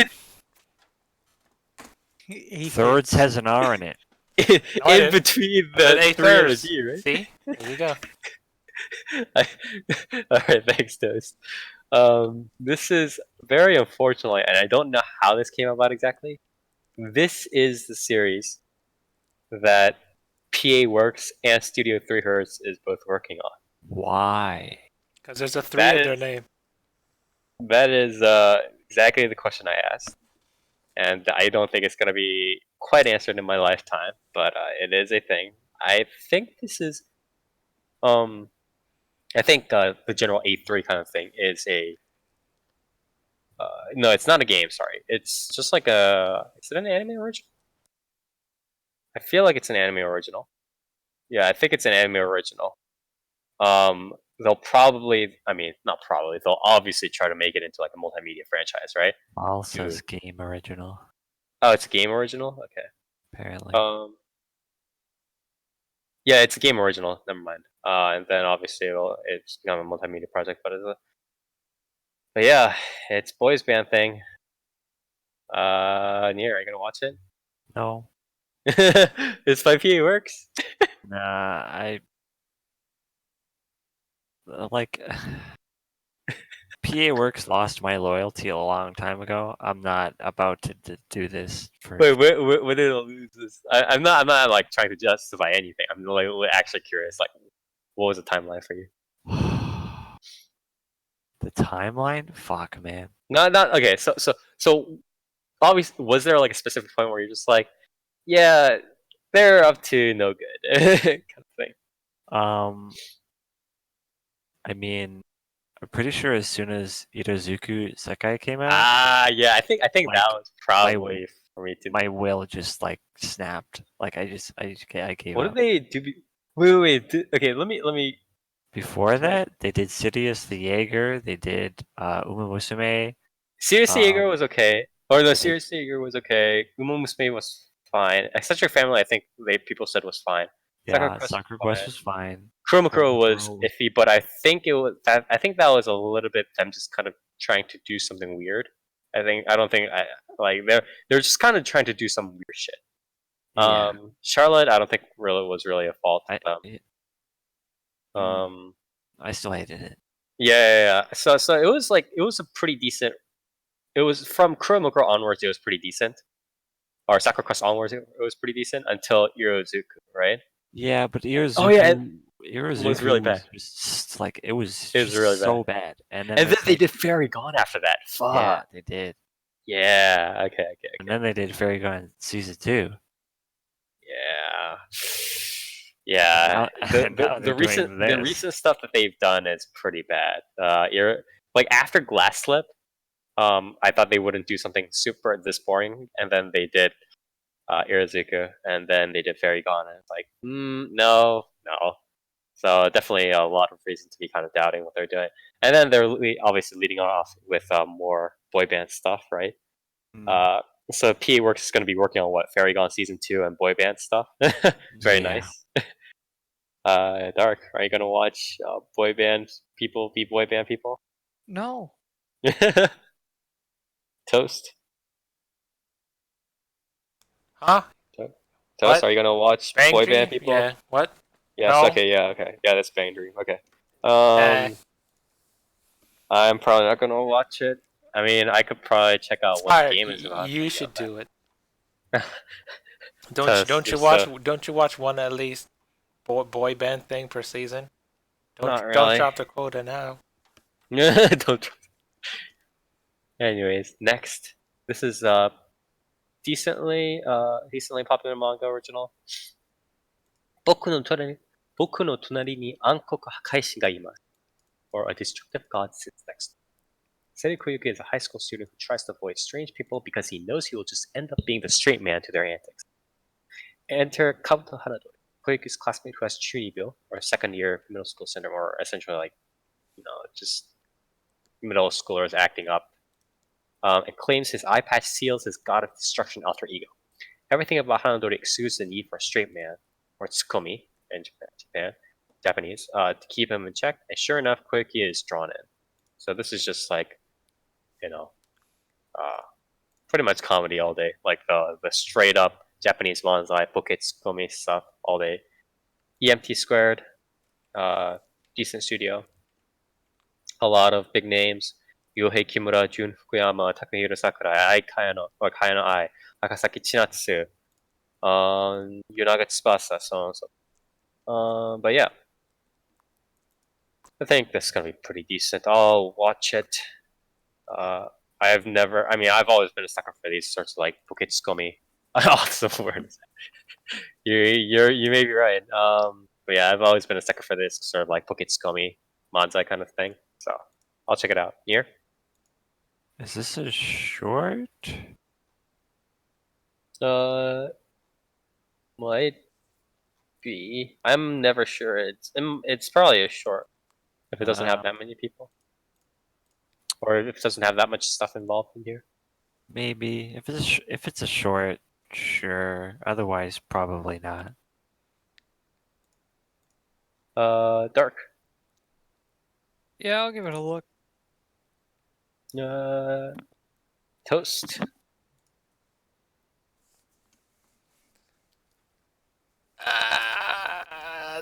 Thirds has an R in it. In between the A 3 and the thirds. G, right? See? There you go. Alright, thanks, Toast. This is very unfortunately, and I don't know how this came about exactly. This is the series that PA Works and Studio 3 Hertz is both working on. Why? Because there's a 3 That in their is- name. That is exactly the question I asked. And I don't think it's going to be quite answered in my lifetime, but it is a thing. I think this is, I think the general A3 kind of thing is a, no, it's not a game, sorry. It's just like is it an anime original? I feel like it's an anime original. Yeah, I think it's an anime original. They'll probably, I mean, not probably, they'll obviously try to make it into like a multimedia franchise, right? Also, game original, Oh, it's a game original? Okay. apparently. Yeah, it's a game original. Never mind. And then obviously it's become a multimedia project, but yeah, it's boys band thing. Nier, are you gonna watch it? No. It's by PA Works. Nah, I like PA Works lost my loyalty a long time ago. I'm not about to do this for. Wait, when did it lose this? I'm not like trying to justify anything. I'm like actually curious. Like, what was the timeline for you? The timeline? Fuck, man. Not okay. So obviously, was there like a specific point where you're just like, yeah, they're up to no good kind of thing? I mean, I'm pretty sure as soon as Ittekuretara Sekai came out, Yeah, I think Like, that was probably for me to. my will just like snapped. Like I gave What up. did they do? Wait. Okay, let me. Before Can I- that, they did Sidious the Jaeger. They did Uma Musume. Seriously, Jaeger Um, was okay. Or the they did- Seriously Jaeger was okay. Uma Musume was fine. Eccentric Family, I think people said was fine. Yeah, Quest Soccer was Quest fine. was fine. Chromacro was Chromacro iffy, but I think it was that. I think that was a little bit them just kind of trying to do something weird. I don't think like they're just kind of trying to do some weird shit. Yeah, Charlotte, I don't think was really a fault of them. I still hated it. Yeah. So it was a pretty decent. It was from Chromacro onwards. It was pretty decent. Or Sakura Crest onwards, it was pretty decent until Irozuku, right? Yeah, but Irozuku, Oh yeah, Irozuku really bad. was just like it was It was really so bad. And then And then it's they like- did Fairy Gone after that. Fuck. Yeah, they did. Yeah. Okay. And then they did Fairy Gone season 2. Yeah. Yeah. And now The they're doing recent this. stuff that they've done is pretty bad. Like after Glass Slip, I thought they wouldn't do something super this boring, and then they did Iruzuka, and then they did Fairy Gone, and it's like, no. So definitely a lot of reason to be kind of doubting what they're doing. And then they're obviously leading off with more boy band stuff, right? Mm, So PA Works is going to be working on what Fairy Gone season 2 and boy band stuff. Very yeah. nice. Dark, are you going to watch boy band people be boy band people? No. Toast. Huh? Toast, What? are you going to watch Bang boy Dream? band people? Yeah. What? Yes, No. okay, yeah, okay. Yeah, that's Bang Dream. Okay. Eh. I'm probably not gonna watch it. I mean, I could probably check out what Alright, game is about. you should do it. Toast, Don't you just, watch one at least boy band thing per season? Not Don't really. drop the quota now. Don't. Anyways, next. This is decently popular manga original. 僕の隣に暗黒破壊神がいます or a destructive god sits next. Seton Koyuki is a high school student who tries to avoid strange people because he knows he will just end up being the straight man to their antics. Enter Kabuto Hanadori, Koyuki's classmate who has Chunibil, or second year middle school syndrome, or essentially like, just middle schoolers acting up, and claims his eye patch seals his god of destruction alter ego. Everything about Hanadori exudes the need for a straight man, or tsukomi in Japanese, to keep him in check, and sure enough, Koyuki is drawn in. So this is just like, pretty much comedy all day, like the straight up Japanese manzai, tsukomi stuff all day. EMT squared, decent studio, a lot of big names. Yohei Kimura, Jun Fukuyama, Takahiro Sakurai, Ai Kayano, Ai, Akasaki Chinatsu, Yonaga Tsubasa, so on and so forth. But yeah, I think this is gonna be pretty decent. I'll watch it. I've always been a sucker for these sorts of like tsukomi. Awesome words. You may be right. But yeah, I've always been a sucker for this sort of like tsukomi manzai kind of thing. So I'll check it out. Here. Is this a short? Might be. I'm never sure. It's probably a short if it doesn't have that many people, or if it doesn't have that much stuff involved in here. Maybe if it's a short, sure. Otherwise, probably not. Dark. Yeah, I'll give it a look. Toast.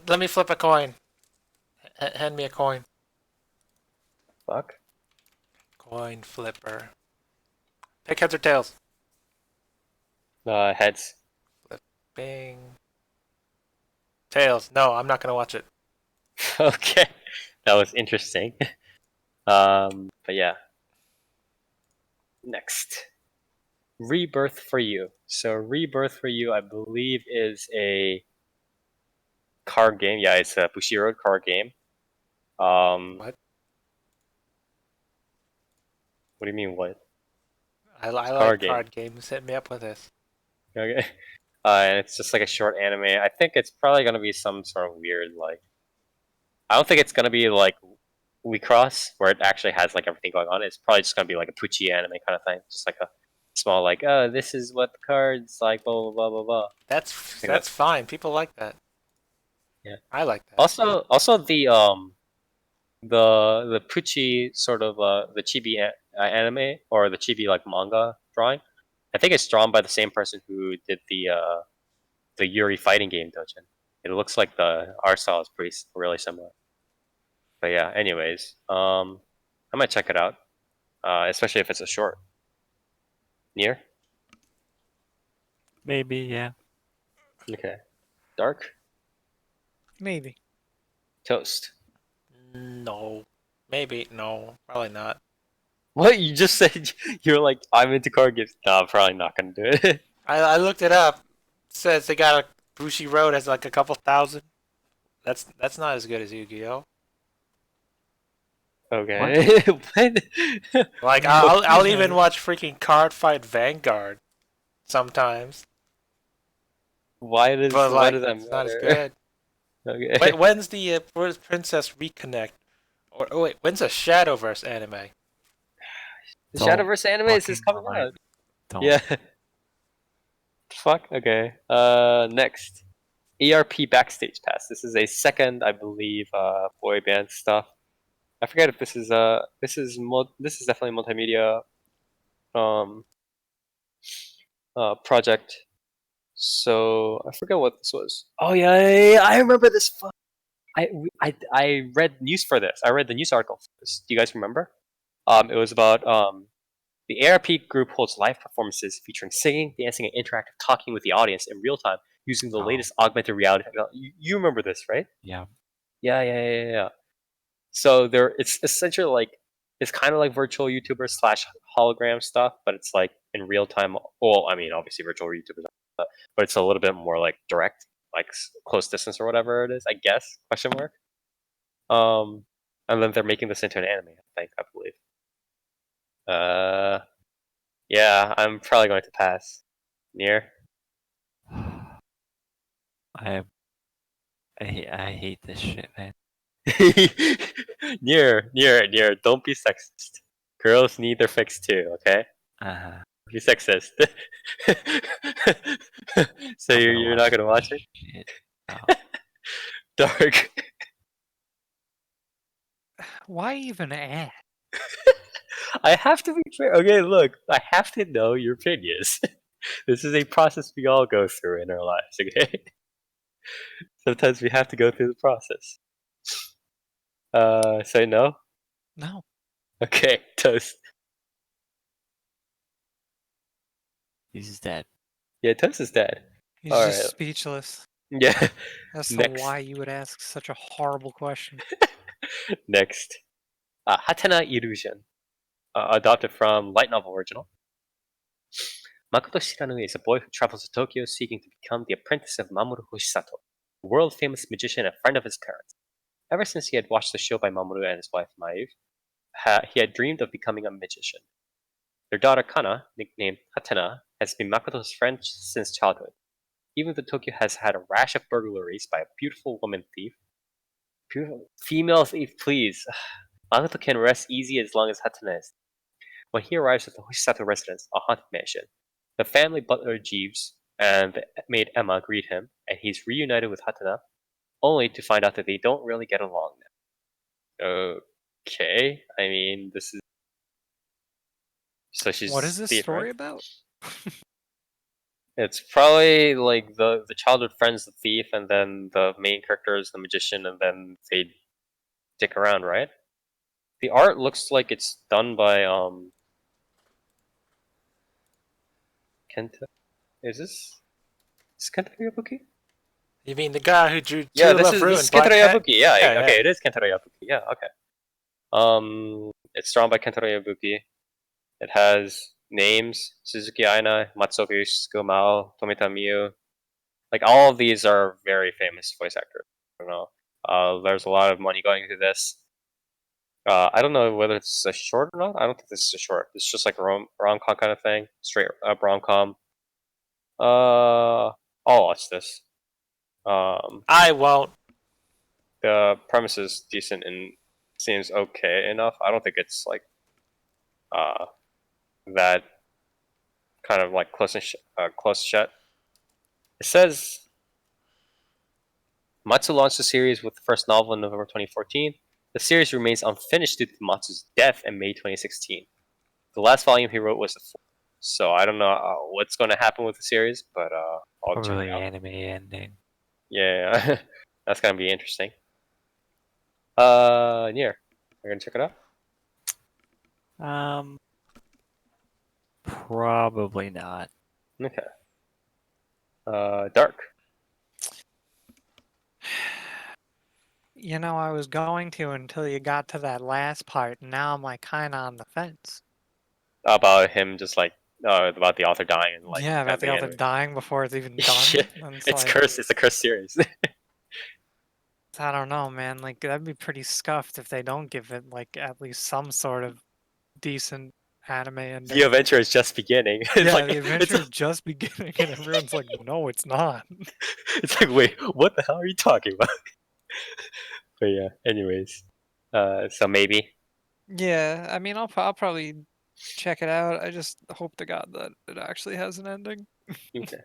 Let me flip a coin. Hand me a coin. Fuck. Coin flipper. Pick heads or tails. Heads. Bing. Tails. No, I'm not gonna watch it. Okay, that was interesting. But yeah. Next, Rebirth for You. So Rebirth for You, I believe, is a card game. Yeah, it's a Bushiroad card game. What? What do you mean, what? I like Card game. card games. Hit me up with this. Okay. And it's just like a short anime. I think it's probably gonna be some sort of weird, like... I don't think it's gonna be like Cross, where it actually has like everything going on. It's probably just gonna be like a Pucci anime kind of thing. Just like a small, like, oh, this is what the cards like, blah, blah, blah, blah, blah. That's fine. People like that. Yeah. I like that. Also the Pucci sort of the chibi anime or the chibi like manga drawing. I think it's drawn by the same person who did the Yuri fighting game Dojin. It looks like the art style is really similar. But yeah, anyways, I might check it out, especially if it's a short. Near? Maybe, yeah. Okay. Dark? Maybe. Toast. No. Maybe. No. Probably not. What? You just said you're like, I'm into card games. No, I'm probably not gonna do it. I looked it up. It says they got a Bushiroad has like a couple thousand. That's not as good as Yu-Gi-Oh. Okay. What? Like I'll even watch freaking Card Fight Vanguard sometimes. Why does But like that it's not as matter? good. Okay. Wait, when's Princess Reconnect? Or oh wait, when's the Shadowverse anime? The Shadowverse anime is fucking coming remind out. me. Don't. Yeah. Fuck. Okay. Next, ARP Backstage Pass. This is a second, I believe, boy band stuff. I forget if this is this is definitely multimedia project. So I forget what this was. Oh yeah, I remember this. I read news for this. I read the news article for this. Do you guys remember? It was about the ARP group holds live performances featuring singing, dancing, and interactive talking with the audience in real time using the latest augmented reality technology. You remember this, right? Yeah. Yeah. So it's essentially like it's kind of like virtual YouTubers slash hologram stuff, but it's like in real time. Well, I mean, obviously virtual YouTubers, but it's a little bit more like direct, like close distance or whatever it is. I guess question mark. And then they're making this into an anime. I believe. Yeah, I'm probably going to pass. Near. I hate this shit, man. near. Don't be sexist. Girls need their fix too. Okay. Be sexist. So you're not gonna watch it? Shit. No. Dark. Why even ask? I have to be fair. Okay, look, I have to know your opinions. This is a process we all go through in our lives, okay? Sometimes we have to go through the process. Say no? No. Okay, toast. He's dead. Yeah, toast is dead. He's All just right. speechless Yeah. as to Next. why you would ask such a horrible question. Next. Hatena Illusion. Adopted from light novel original. Makoto Shiranu is a boy who travels to Tokyo seeking to become the apprentice of Mamoru Hoshisato, a world-famous magician and friend of his parents. Ever since he had watched the show by Mamoru and his wife Maeve, he had dreamed of becoming a magician. Their daughter Kana, nicknamed Hatena, has been Makoto's friend since childhood. Even though Tokyo has had a rash of burglaries by a beautiful woman thief, female thief, please. Makoto can rest easy as long as Hatena is. When he arrives at the Hoshisato residence, a haunted mansion, the family butler Jeeves and the maid Emma greet him, and he's reunited with Hatena, only to find out that they don't really get along now. Okay, I mean, this is... So she's... What is this thief, story right? about? It's probably like the childhood friend's the thief, and then the main character is the magician, and then they stick around, right? The art looks like it's done by Kenta. Is Kenta Yabuki? You mean the guy who drew Yeah, True Love Ruin? this is Kentaro Yabuki. Yeah, Yeah, okay, yeah. it is Kentaro Yabuki. Yeah, okay. It's drawn by Kentaro Yabuki. It has names: Suzuki Aina, Matsuoka Yusuke Mao, Tomita Miyu. Like all of these are very famous voice actors. don't know. There's a lot of money going into this. I don't know whether it's a short or not. I don't think this is a short. It's just like a rom-com kind of thing. Straight up rom-com. I'll watch this. I won't. The premise is decent and seems okay enough. I don't think it's like that kind of like close shut. It says Matsu launched the series with the first novel in November 2014. The series remains unfinished due to Matsu's death in May 2016. The last volume he wrote was the fourth. So I don't know what's going to happen with the series, but I'll check Probably it out. anime ending. Yeah, that's going to be interesting. Nier, you're going to check it out? Probably not. Okay. Dark. You know, I was going to until you got to that last part, and now I'm like kind of on the fence. About him just like, about the author dying and like. Yeah, about the author anime. dying before it's even done. Yeah, And it's like, cursed. It's a cursed series. I don't know, man. Like, that'd be pretty scuffed if they don't give it like at least some sort of decent anime ending. The adventure is just beginning. It's Yeah, like, the adventure is just beginning, and everyone's like, "No, it's not." It's like, wait, what the hell are you talking about? But yeah, anyways, so maybe. Yeah, I mean, I'll probably check it out. I just hope to God that it actually has an ending. Okay.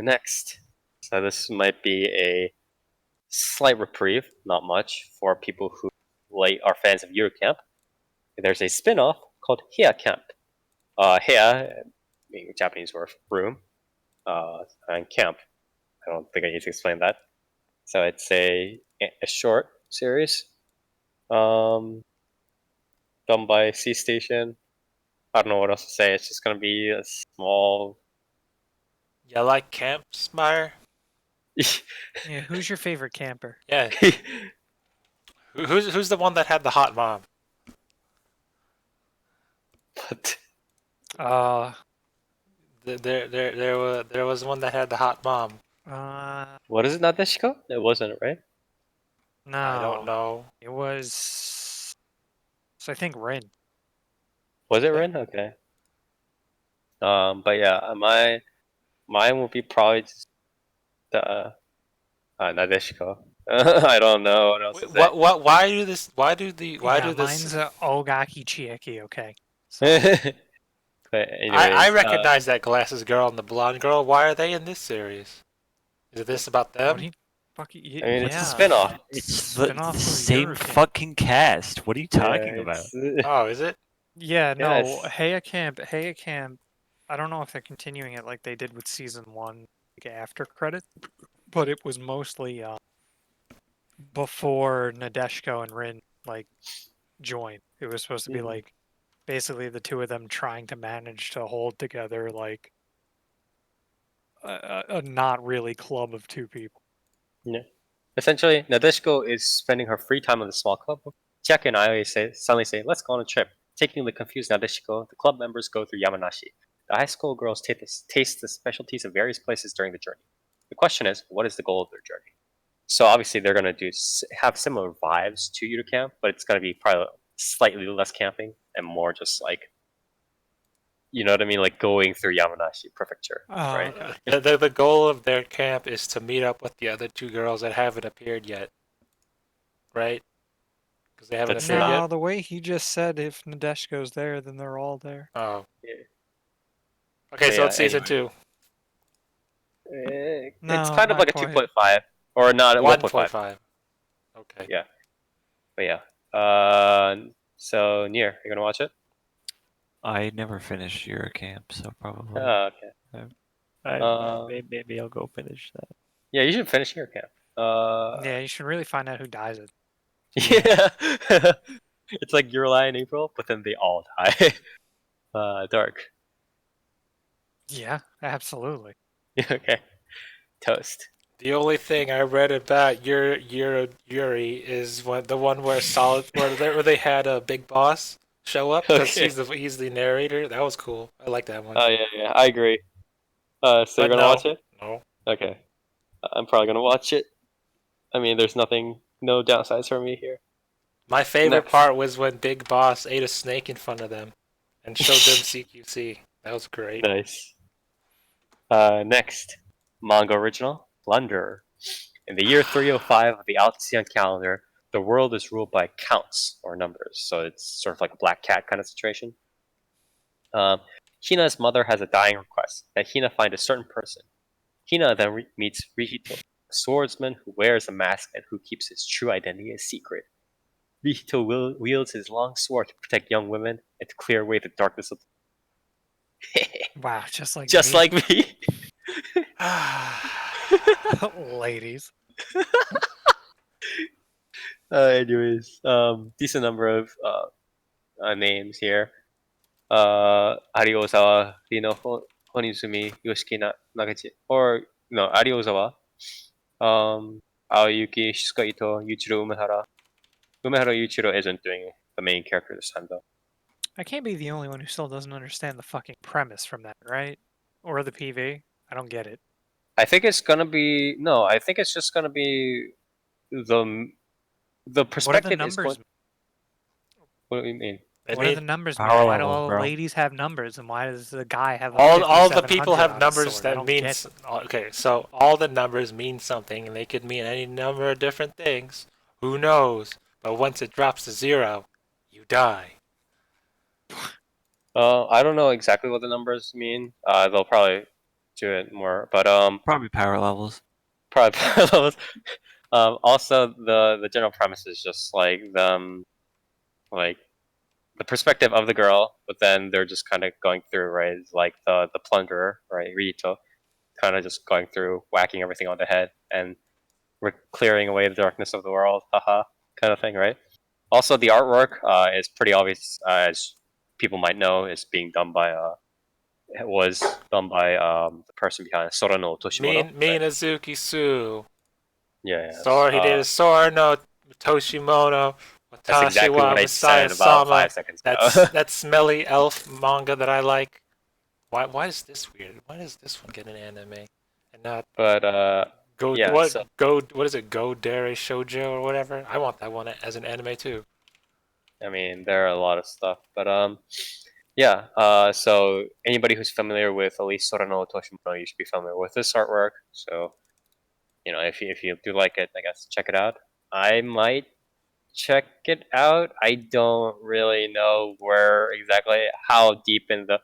Next. So this might be a slight reprieve, not much, for people who are fans of Heya Camp. There's a spin-off called Heya Camp. Heya, meaning Japanese word for room, and camp. I don't think I need to explain that. So it's a short series, done by C Station. I don't know what else to say. It's just gonna be a small. You like camps, Meyer? Yeah, who's your favorite camper? Yeah. Who's the one that had the hot mom? But There was one that had the hot mom. what is it, Nadeshiko? It wasn't, right? No, I don't know. It was, so I think Rin. Was it Rin? Okay. But yeah, mine will be probably just the Nadeshiko. I don't know what else to say. What? Why do this? Why do Mine's this? Ogaki Chieki. Okay. But anyways, I recognize that glasses girl and the blonde girl. Why are they in this series? Is this about them? I mean, it's a spin-off. It's the Spin-off of same Heya Camp. fucking cast. What are you talking Yeah, about? Oh, is it? Yeah, no, Yes. Heya Camp. I don't know if they're continuing it like they did with season 1, like after credit, but it was mostly before Nadeshiko and Rin like joined. It was supposed to be like basically the two of them trying to manage to hold together like a not really club of two people. Yeah. Essentially, Nadeshiko is spending her free time in the small club. Chiaki and I suddenly say, let's go on a trip. Taking the confused Nadeshiko, the club members go through Yamanashi. The high school girls taste the specialties of various places during the journey. The question is, what is the goal of their journey? So obviously they're going to have similar vibes to Heya Camp, but it's going to be probably slightly less camping and more just like, you know what I mean, like going through Yamanashi Prefecture, right? Okay. The goal of their camp is to meet up with the other two girls that haven't appeared yet, right? Because they haven't That's appeared No, yet. the way he just said, if Nadeshiko's there, then they're all there. Oh. Yeah. Okay, But so yeah, it's season anyway. 2. It's No, kind of like a not 2.5 or not a 1.5. 1.5. Okay. Yeah. But yeah. So Nier, you gonna watch it? I never finished Heya Camp, so probably. Oh, okay. Maybe I'll go finish that. Yeah, you should finish Heya Camp. Yeah, you should really find out who dies it. Yeah. It's like Yurlai in April, but then they all die. Dark. Yeah, absolutely. Okay. Toast. The only thing I read about Yuri is the one where where they had a big boss show up because Okay. he's the narrator. That was cool. I like that one. Oh yeah, I agree. So you're But gonna no, watch it? no. Okay. I'm probably gonna watch it. I mean, there's no downsides for me here. My favorite Next. part was when Big Boss ate a snake in front of them and showed them CQC. That was great. Nice. Next, manga original, Plunder. In the year 305 of the Alcyon calendar, the world is ruled by counts or numbers, so it's sort of like a black cat kind of situation. Hina's mother has a dying request that Hina find a certain person. Hina then meets Rihito, a swordsman who wears a mask and who keeps his true identity a secret. Rihito wields his long sword to protect young women and to clear away the darkness of Wow, just like just me. like me. Ladies. Anyways, decent number of names here. Ariozawa, Rino, Honizumi, Yoshiki Nagachi, or no, Ariozawa, Aoyuki, Shizuka Ito, Yuichiro Umehara. Umehara Yuichiro isn't doing the main character this time though. I can't be the only one who still doesn't understand the fucking premise from that, right? Or the PV. I don't get it. I think it's gonna be no. I think it's just gonna be the perspective is numbers? going. What do you mean? What do the numbers mean? power Why do levels, all the bro. ladies have numbers, and why does the guy have a All the 5700 people on have his numbers sword? I that don't means get it. okay. So all the numbers mean something, and they could mean any number of different things. Who knows? But once it drops to 0, you die. I don't know exactly what the numbers mean. They'll probably do it more, but Probably power levels. probably parallels. Also, the general premise is just like like the perspective of the girl, but then they're just kind of going through, right? It's like the plunderer, right? Rito, kind of just going through, whacking everything on the head, and we're clearing away the darkness of the world, haha, kind of thing, right? Also, the artwork is pretty obvious, as people might know, is being done by it was done by the person behind Sora no Toshimono. Right? Minazuki Su. Yeah. He did a Sora no Toshimono. That's exactly what I said about 5 seconds ago. That smelly elf manga that I like. Why is this weird? Why does this one get an anime and not But yeah, what so- what is it? Go Dare Shoujo or whatever. I want that one as an anime too. I mean, there are a lot of stuff, but yeah. So anybody who's familiar with at least Sora no Toshimono, you should be familiar with this artwork. So, you know, if you do like it, I guess check it out. I might check it out. I don't really know where exactly, how deep in the,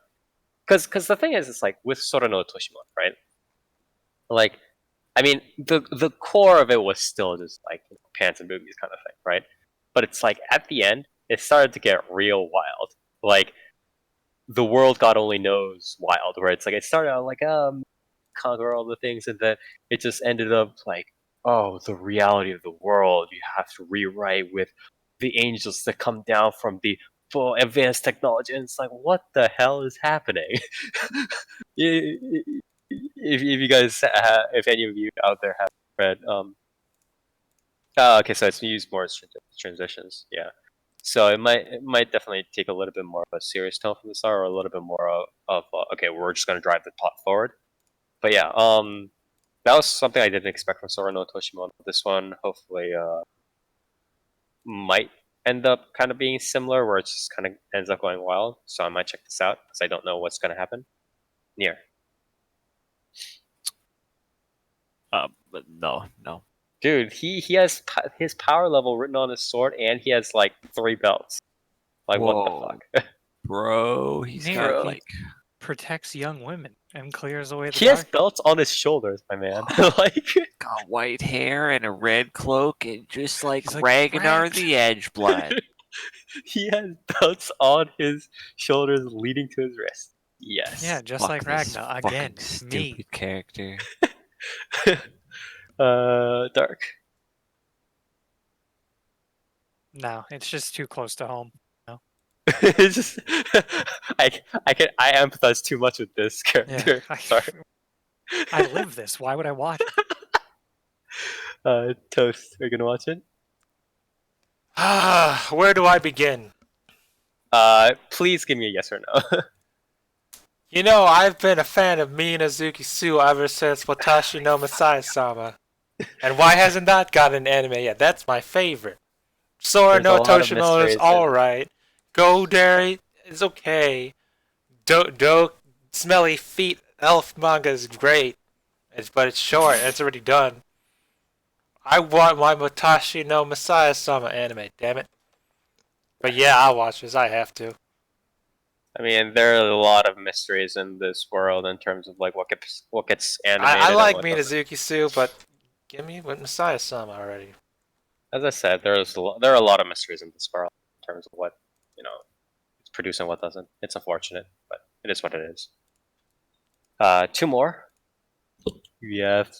because the thing is, it's like with Sora no Toshimono, right? Like, I mean, the core of it was still just like pants and boobies kind of thing, right? But it's like at the end, it started to get real wild. Like, the world God only knows wild, where it's like it started out like conquer all the things, and then it just ended up like, oh, the reality of the world you have to rewrite with the angels that come down from the full advanced technology, and it's like, what the hell is happening? If you guys if any of you out there have read okay, so it's used more as transitions, yeah. So it might definitely take a little bit more of a serious tone from the start, or a little bit more of okay, we're just gonna drive the plot forward. But yeah, that was something I didn't expect from Sora no Toshimono. This one hopefully might end up kind of being similar, where it just kind of ends up going wild. So I might check this out because I don't know what's gonna happen. Near. But no. Dude, he has his power level written on his sword, and he has like 3 belts. Like, Whoa. what the fuck? Bro, he's Yeah, got he- like Protects young women and clears away the He has dark. belts on his shoulders, my man. Like, got white hair and a red cloak and just like He's like, Ragnar "Rag." the Edge blood. he has belts on his shoulders leading to his wrist. Yes. Yeah, just Fuck like this Ragnar fucking again. stupid Me. character. Dark. No, it's just too close to home. It's just I empathize too much with this character. Yeah, Sorry. I live this. Why would I watch it? Toast. Are you gonna watch it? Where do I begin? Please give me a yes or no. You know, I've been a fan of Minazuki Su ever since Watashi no Masai-sama. And why hasn't that gotten an anime yet? That's my favorite. Sora There's a no lot of Toshimoto's mysteries alright. Go Dairy is okay. Do Smelly Feet Elf manga is great. But it's short, it's already done. I want my Motashi no Messiah Sama anime, damn it. But yeah, I'll watch this, I have to. I mean, there are a lot of mysteries in this world in terms of like what gets animated. I like and what doesn't. Minazuki Su, but give me with Messiah Sama already. As I said, there are a lot of mysteries in this world in terms of what it's produced and what doesn't. It's unfortunate, but it is what it is. Two more. We have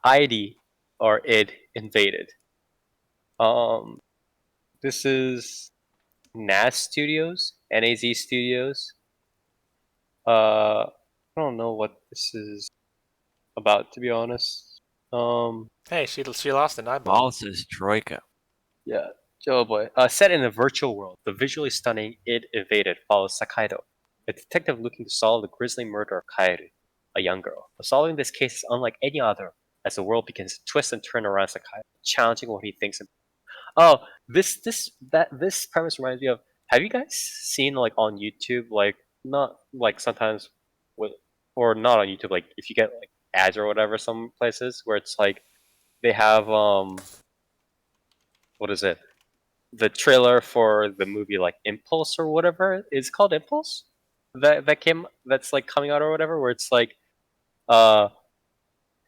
ID or id invaded. This is NAS Studios, NAZ Studios. I don't know what this is about, to be honest. Hey, she lost an eyeball. Ball says Troika. Yeah, oh boy. Set in a virtual world, the visually stunning Id Invaded follows Sakaido, a detective looking to solve the grisly murder of Kaeru, a young girl. But solving this case is unlike any other, as the world begins to twist and turn around Sakaido, challenging what he thinks. Oh, this premise reminds me of. Have you guys seen like on YouTube, like not like sometimes with, or not on YouTube, like if you get like ads or whatever, some places where it's like they have what is it? The trailer for the movie like Impulse or whatever. Is it called Impulse? That's like coming out or whatever, where uh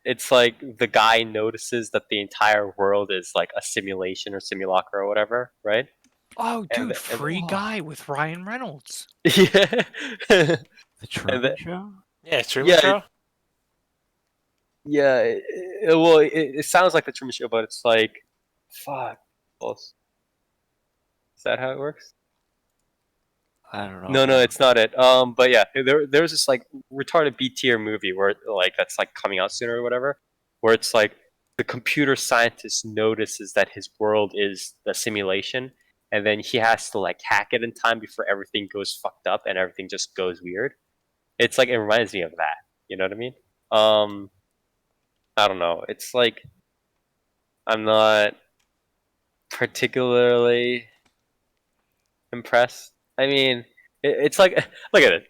it's like the guy notices that the entire world is like a simulation or simulacra or whatever, right? Oh, And dude, the- and Free Guy with Ryan Reynolds. Yeah. The Truman Show? Yeah, Truman Yeah, Show? yeah. Well, it sounds like the Truman Show, but it's like, fuck. Close. Is that how it works? I don't know. No, man. it's not it. But yeah, there's this like retarded B tier movie where like that's like coming out soon or whatever, where it's like the computer scientist notices that his world is the simulation, and then he has to like hack it in time before everything goes fucked up and everything just goes weird. It's like it reminds me of that. You know what I mean? I don't know. It's like I'm not particularly impressed. I mean, it's like look at it.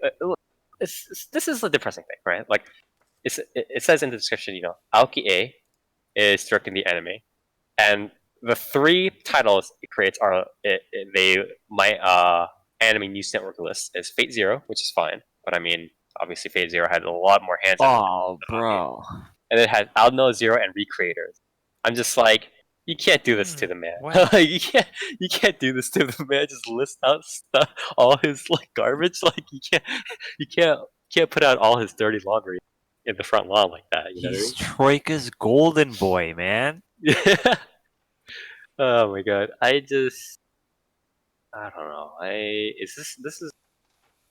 This is a depressing thing, right? Like it says in the description, Aoki A is directing the anime, and the three titles it creates are my anime news network list is Fate Zero, which is fine, but I mean obviously Fate Zero had a lot more hands on it Oh, than Aoki, bro. and it had Aldno Zero and Recreators. I'm just like, you can't do this to the man. Wow. You can't do this to the man. Just list out stuff, all his like garbage. Like you can't put out all his dirty laundry in the front lawn like that. You know He's Troika's golden boy, man. what I mean? Yeah. Oh my god. I don't know.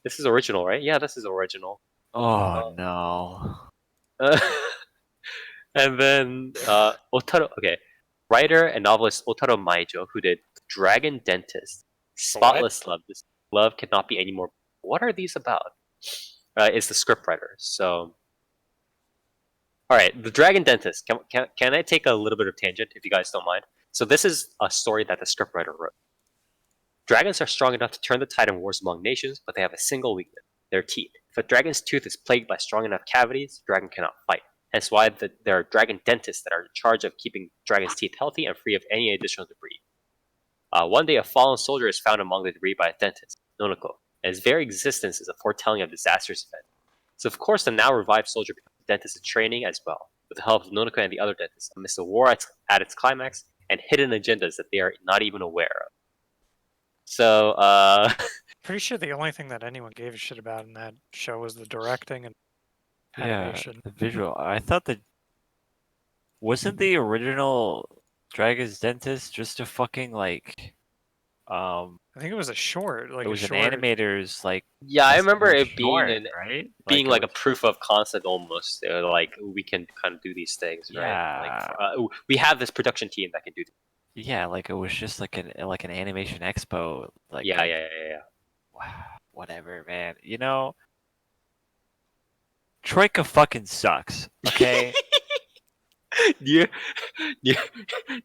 This is original, right? Yeah, this is original. Oh, no. And then Otaro. Okay, writer and novelist Otaro Maijo, who did Dragon Dentist, Spotless Love. This love cannot be any more. What are these about? Is the scriptwriter. So, all right, the Dragon Dentist. Can I take a little bit of tangent if you guys don't mind? So this is a story that the scriptwriter wrote. Dragons are strong enough to turn the tide in wars among nations, but they have a single weakness: their teeth. If a dragon's tooth is plagued by strong enough cavities, the dragon cannot fight. Hence why there are dragon dentists that are in charge of keeping dragon's teeth healthy and free of any additional debris. One day, a fallen soldier is found among the debris by a dentist, Nonoko, and his very existence is a foretelling of disastrous event. So, of course, the now revived soldier becomes a dentist in training as well, with the help of Nonoko and the other dentists, amidst a war at its climax and hidden agendas that they are not even aware of. So, Pretty sure the only thing that anyone gave a shit about in that show was the directing and animation. Yeah, the visual. I thought that wasn't the original Dragon's Dentist just a fucking like I think it was a short, like it was a an short. animator's like yeah, I custom remember it short, being right? being it like a was- proof of concept almost. Like we can kind of do these things, right? Yeah. Like we have this production team that can do. yeah, like it was just like an animation expo. Like Yeah. whatever, man. You know, Troika fucking sucks. Okay. Nier, Nier,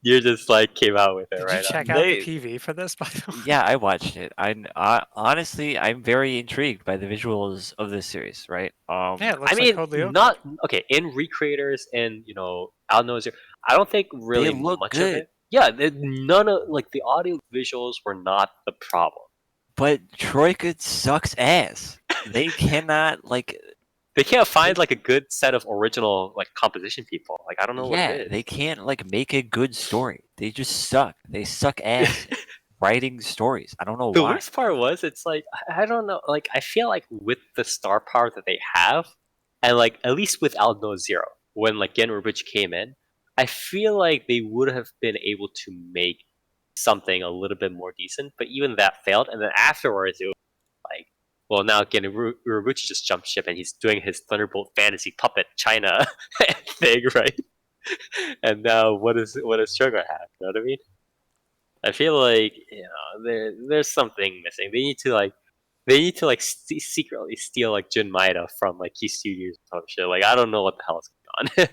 Nier just like came out with it, Did right? you check out the They- PV for this, by the way? Yeah, I watched it. I honestly, I'm very intrigued by the visuals of this series. Right? Yeah, it looks I like mean, Code Lyoko. not okay. In Recreators and Out Knows Zero, I don't think really look much of good. it. Yeah, none of like the audio visuals were not the problem. But Troika sucks ass. They cannot like. They can't find like a good set of original like composition people. Like I don't know what Yeah, it is. they can't like make a good story. They just suck. They suck ass at writing stories. I don't know The why. worst part was it's like I don't know. Like I feel like with the star power that they have, and like at least with No Zero, when like Gen Urobuchi came in, I feel like they would have been able to make something a little bit more decent. But even that failed, and then afterwards it was like, well, now Gen Urobuchi just jumped ship and he's doing his Thunderbolt Fantasy Puppet China thing, right? And now what is Sugar have? You know what I mean? I feel like there's something missing. They need to like secretly steal like Jun Maeda from like Key Studios or some shit. Like I don't know what the hell is going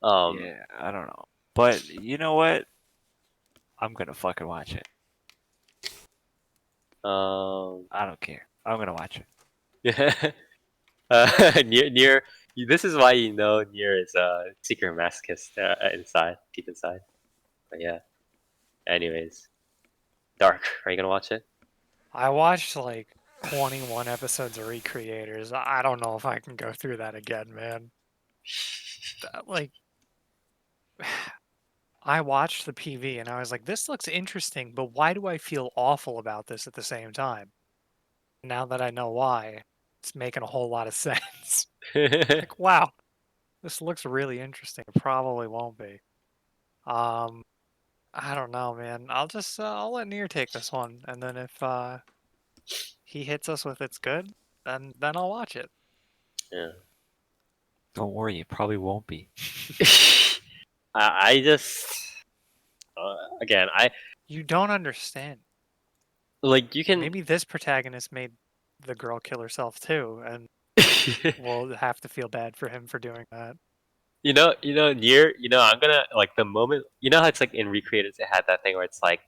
on. Yeah, I don't know. But you know what? I'm gonna fucking watch it. I don't care. I'm gonna watch it. Yeah. Near. This is why Nier is a secret masochist inside, deep inside. But yeah. Anyways, Dark. Are you gonna watch it? I watched like 21 episodes of Recreators. I don't know if I can go through that again, man. Like, I watched the PV and I was like, this looks interesting, but why do I feel awful about this at the same time? Now that I know why, it's making a whole lot of sense. Like, wow, this looks really interesting. It probably won't be. I don't know, man. I'll let Nier take this one, and then if he hits us with it's good, then I'll watch it. Yeah. Don't worry, it probably won't be. I just again You don't understand. like you can Maybe this protagonist made the girl kill herself too, and we'll have to feel bad for him for doing that. Nier, I'm gonna like the moment how it's like in Recreators it had that thing where it's like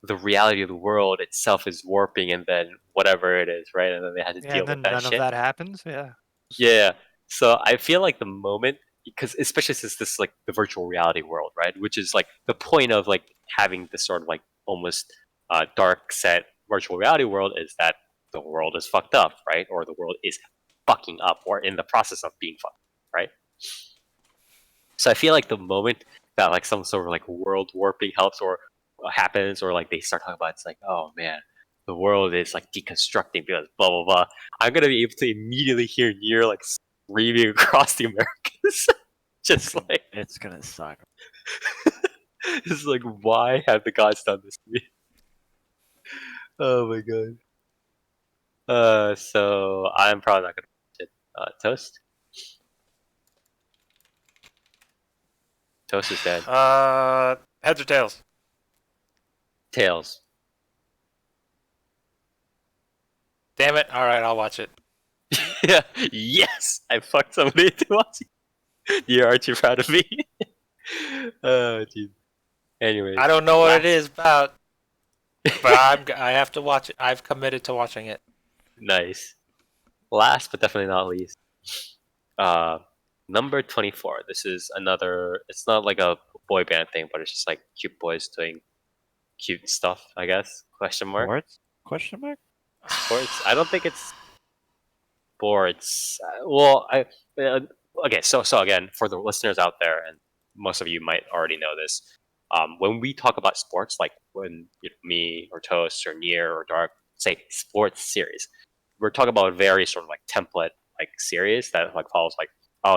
the reality of the world itself is warping and then whatever it is, right? And then they had to Yeah, deal and then with that none shit. of that happens. Yeah. Yeah. So I feel like the moment because especially since this is like the virtual reality world, right? Which is like the point of like having this sort of like almost dark set virtual reality world is that the world is fucked up, right? Or the world is fucking up or in the process of being fucked, right? So I feel like the moment that like some sort of like world warping helps or happens or like they start talking about it's like, oh man, the world is like deconstructing because blah blah blah. I'm gonna be able to immediately hear Nier like screaming across the Americas. Just like It's gonna suck. it's like why have the gods done this to me? Oh my god. So I'm probably not gonna watch it. Toast? Toast is dead. Heads or tails? Tails. Damn it! All right, I'll watch it. Yeah. Yes! I fucked somebody into watching. You aren't you proud of me? Oh, dude. Anyways. I don't know what it is about, but I have to watch it. I've committed to watching it. Nice. Last but definitely not least. Number 24. This is another. It's not like a boy band thing, but it's just like cute boys doing cute stuff. I guess. Question mark. Sports? Question mark? Sports. I don't think it's sports. Well, okay. So again, for the listeners out there, and most of you might already know this. When we talk about sports, like when me or Toast or Nier or Dark say sports series, we're talking about a very sort of like template like series that like follows like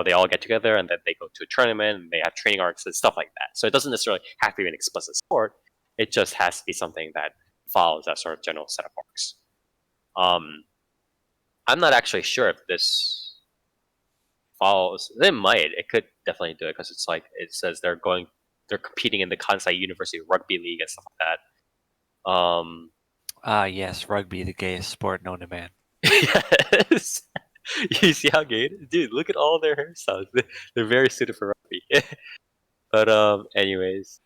they all get together and then they go to a tournament and they have training arcs and stuff like that. So it doesn't necessarily have to be an explicit sport. It just has to be something that follows that sort of general set of arcs. I'm not actually sure if this follows. They might. It could definitely do it because it's like it says they're competing in the Kansai University Rugby League and stuff like that. Yes, rugby, the gayest sport known to man. Yes. You see how gay it is? Dude, look at all their hairstyles. They're very suited for rugby. But anyways,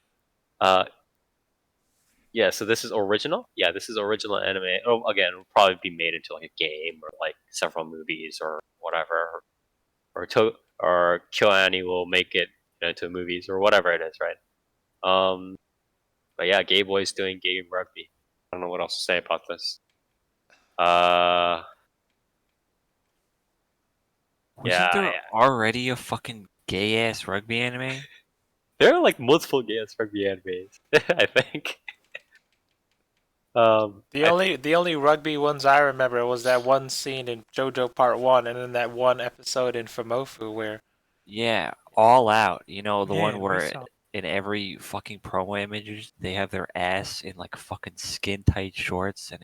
yeah. So this is original. Yeah, this is original anime. Oh, again, it'll probably be made into like a game or like several movies or whatever. Or KyoAni will make it into movies or whatever it is, right? But yeah, Gay Boy's doing gay rugby. I don't know what else to say about this. Wasn't there yeah. already a fucking gay ass rugby anime? There are like multiple gay rugby animes, I think. The only rugby ones I remember was that one scene in JoJo Part 1 and then that one episode in Famofu where Yeah, All Out. You know, the Yeah, one we where saw. in every fucking promo images they have their ass in like fucking skin tight shorts and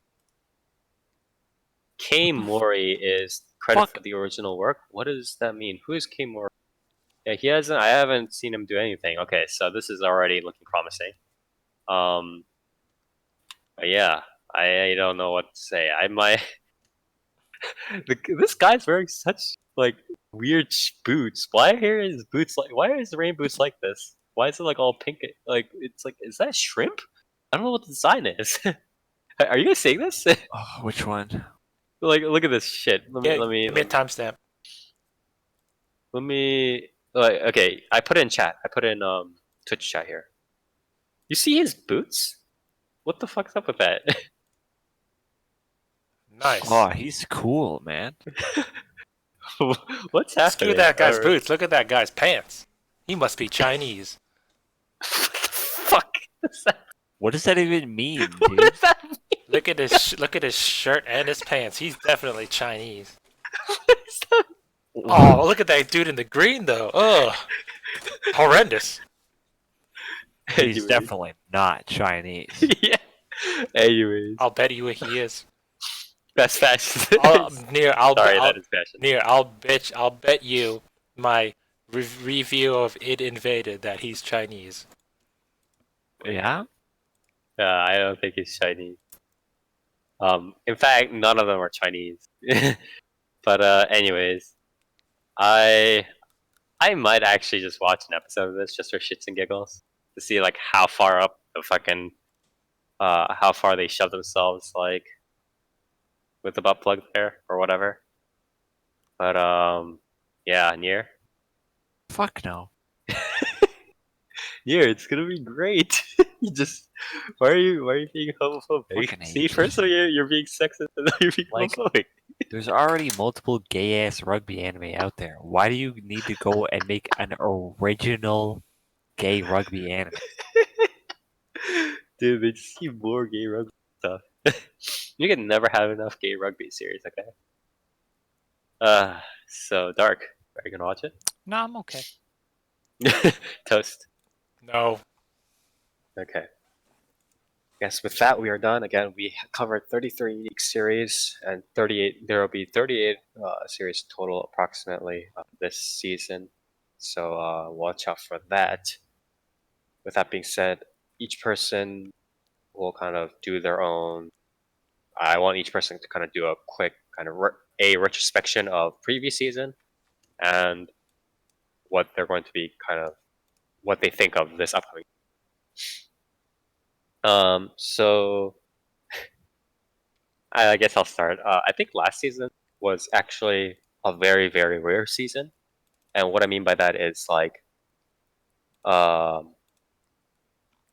Kei What the f- Mori is credit fuck? for the original work. What does that mean? Who is Kei Mori? Yeah, he hasn't. I haven't seen him do anything. Okay, so this is already looking promising. But yeah, I don't know what to say. I might. This guy's wearing such like weird boots. Why are his boots like? Why are his rain boots like this? Why is it like all pink? Like it's like, is that shrimp? I don't know what the design is. Are you guys seeing this? Oh, which one? Like, look at this shit. Let give me a timestamp. Like, okay, I put it in chat. I put it in Twitch chat here. You see his boots? What the fuck's up with that? Nice. Oh, he's cool, man. What's happening? Screw that guy's boots. Look at that guy's pants. He must be Chinese. What the fuck is that? What does that even mean, What dude? does that mean? Look at his shirt and his pants. He's definitely Chinese. What is that? Oh, look at that dude in the green though. Ugh. Horrendous. He's Anyways. definitely not Chinese. Yeah. Anyways, I'll bet you he is. best fashion. Sorry, That is fashion. I'll bet you my review of It Invaded that he's Chinese. Yeah? I don't think he's Chinese. In fact, none of them are Chinese. But anyways, I might actually just watch an episode of this just for shits and giggles to see like how far up the fucking how far they shove themselves like with the butt plug there or whatever. But yeah, Nier. Fuck no. Nier, it's gonna be great. You just why are you being homophobic? Fucking See, hate first of all, you're being sexist and then you're being Like- homophobic. There's already multiple gay ass rugby anime out there. Why do you need to go and make an original gay rugby anime? Dude, they just keep more gay rugby stuff. You can never have enough gay rugby series, okay? So Dark. Are you gonna watch it? No, I'm okay. Toast. No. Okay. Yes, with that we are done. Again, we covered 33 unique series and 38. There will be 38 series total approximately this season. So watch out for that. With that being said, each person will kind of do their own. I want each person to kind of do a quick kind of a retrospection of previous season and what they're going to be kind of what they think of this upcoming. So I guess I'll start. I think last season was actually a very, very rare season. And what I mean by that is like,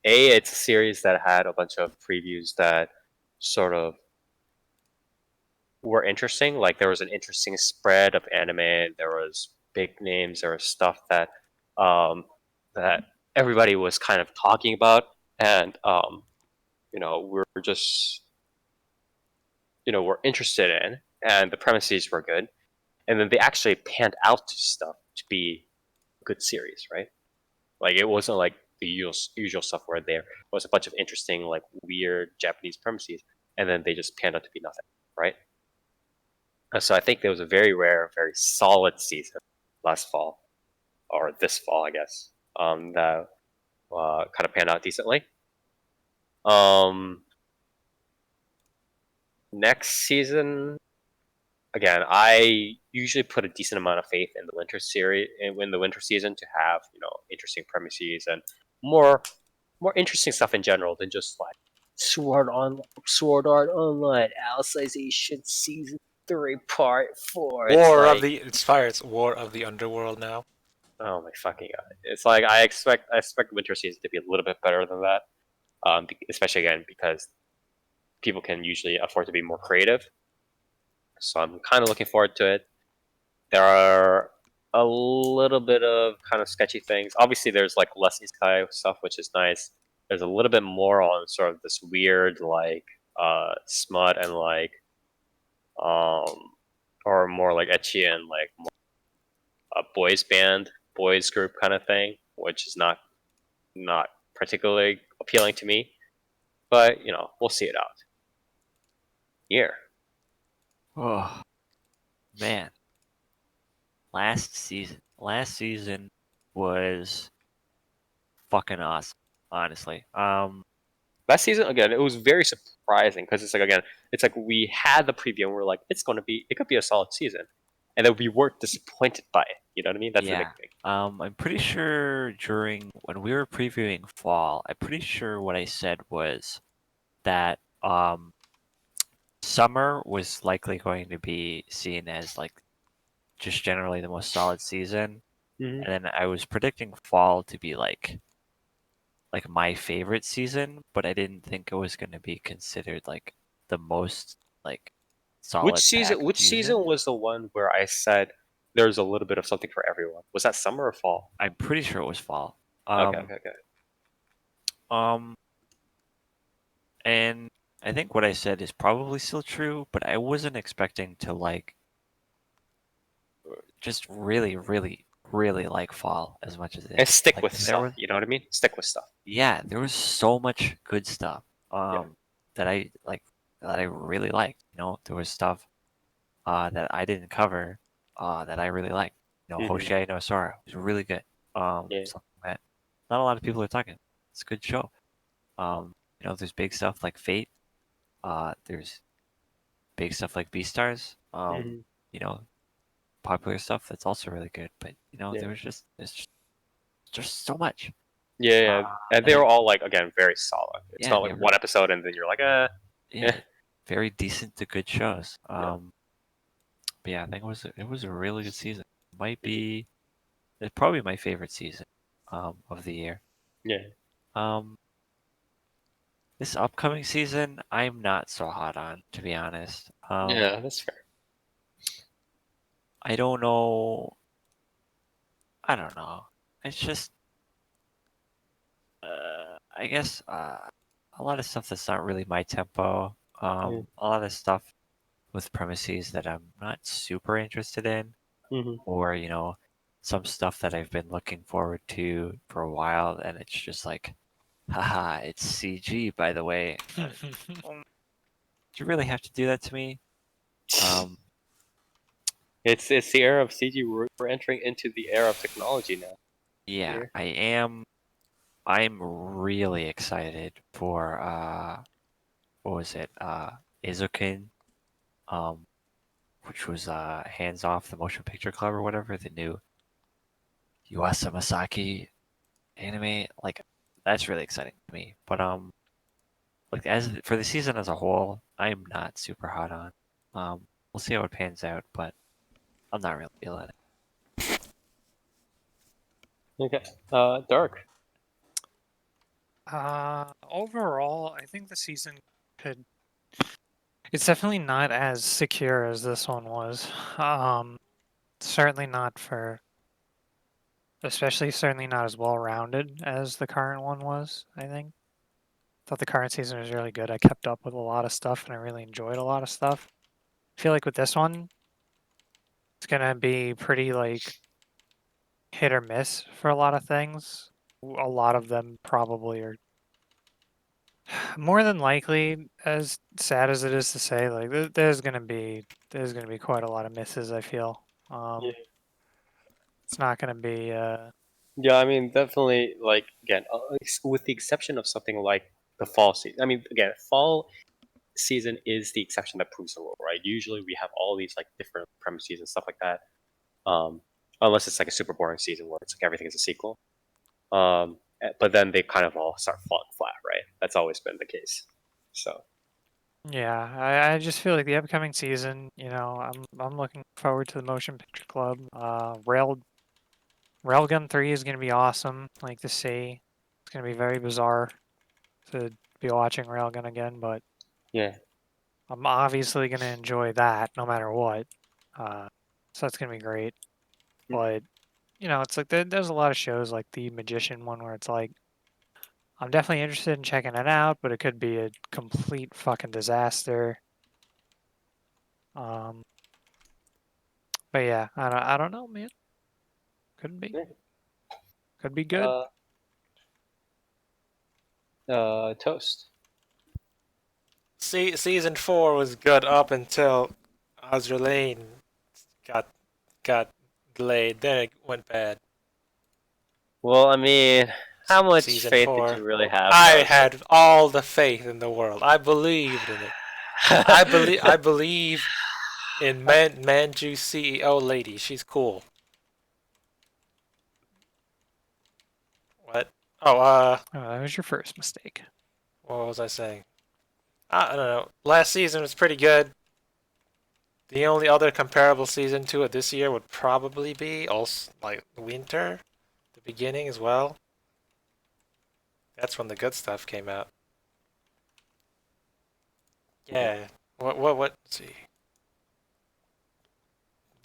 it's a series that had a bunch of previews that sort of were interesting. Like there was an interesting spread of anime. There was big names. There was stuff that that everybody was kind of talking about, and we're just we're interested in, and the premises were good, and then they actually panned out to stuff to be a good series, right? Like it wasn't like the usual stuff where there was a bunch of interesting, like weird Japanese premises, and then they just panned out to be nothing, right? So I think there was a very rare, very solid season last fall, or this fall, I guess, that kind of panned out decently. Next season, again, I usually put a decent amount of faith in the winter series, in the winter season, to have interesting premises and more interesting stuff in general than just like Sword Art Online Alicization Season 3 Part 4. It's War of the Underworld now. Oh my fucking god! It's like I expect winter season to be a little bit better than that, especially again because people can usually afford to be more creative. So I'm kind of looking forward to it. There are a little bit of kind of sketchy things. Obviously, there's like less isekai stuff, which is nice. There's a little bit more on sort of this weird like smut and like or more like ecchi and like more, boys group kind of thing, which is not particularly appealing to me. But we'll see it out. Here. Oh man, last season was fucking awesome. Honestly, Last season, again, it was very surprising because it's like we had the preview and we're like, it could be a solid season, and then we weren't disappointed by it. You know what I mean? That's the big yeah. thing. I'm pretty sure when we were previewing fall, I'm pretty sure what I said was that summer was likely going to be seen as like just generally the most solid season, Mm-hmm. and then I was predicting fall to be like my favorite season, but I didn't think it was going to be considered like the most like solid packed Which season was the one where I said there's a little bit of something for everyone? Was that summer or fall? I'm pretty sure it was fall. Okay. Um, and I think what I said is probably still true, but I wasn't expecting to like just really, really, really like fall as much as it And is. stick Like with there stuff. was, You know what I mean? Stick with stuff. yeah, there was so much good stuff. Yeah. That I like that I really liked. There was stuff that I didn't cover that I really liked. Mm-hmm. Hoshei no Sora was really good. Yeah. Something that not a lot of people are talking. It's a good show. There's big stuff like Fate. There's big stuff like Beastars. Mm-hmm. You know, popular stuff that's also really good. But Yeah. there's just so much. Yeah. And they were all like again very solid. It's Yeah, not like one episode and then you're like, yeah, very decent to good shows. Yeah. But yeah, I think it was a really good season. It's probably my favorite season of the year. Yeah. This upcoming season, I'm not so hot on, to be honest. Yeah, that's fair. I don't know. I don't know. It's just, I guess, a lot of stuff that's not really my tempo. A lot of stuff with premises that I'm not super interested in, Mm-hmm. or some stuff that I've been looking forward to for a while, and it's just like, haha, it's CG, by the way. Do you really have to do that to me? It's the era of CG. We're entering into the era of technology now. Yeah, Here. I am. I'm really excited for what was it? Eizouken, which was Hands Off the Motion Picture Club or whatever, the new Yuasa Masaki anime. Like that's really exciting to me. But like as for the season as a whole, I'm not super hot on. We'll see how it pans out, but I'm not really feeling it. Okay. Dark. Overall, I think the season could. It's definitely not as secure as this one was. Certainly not certainly not as well rounded as the current one was. I think. Thought the current season was really good. I kept up with a lot of stuff and I really enjoyed a lot of stuff. I feel like with this one, it's gonna be pretty like hit or miss for a lot of things. A lot of them probably are more than likely, as sad as it is to say, like there's gonna be quite a lot of misses. I feel. Yeah. It's not gonna be. Yeah, I mean, definitely. Like again, with the exception of something like the fall season. I mean, again, fall season is the exception that proves the rule, right? Usually we have all these like different premises and stuff like that. Unless it's like a super boring season where it's like everything is a sequel. But then they kind of all start falling flat, right? That's always been the case. So Yeah, I just feel like the upcoming season, I'm looking forward to the Motion Picture Club. Railgun 3 is gonna be awesome, like to see. It's gonna be very bizarre to be watching Railgun again, but yeah, I'm obviously gonna enjoy that no matter what. So that's gonna be great. Mm. But it's like there's a lot of shows like the Magician one where it's like I'm definitely interested in checking it out, but it could be a complete fucking disaster. Um, but yeah, I don't know, man. Could be. Yeah. Could be good. Toast. Season 4 was good up until Azure Lane got delayed. Then it went bad. Well, I mean, how much Season faith 4. did you really have? I had all the faith in the world. I believed in it. I believe in Manju CEO lady. She's cool. What? Oh, Oh, that was your first mistake. what was I saying? I don't know. Last season was pretty good. The only other comparable season to it this year would probably be also like winter, the beginning as well. That's when the good stuff came out. Yeah. What? Let's see.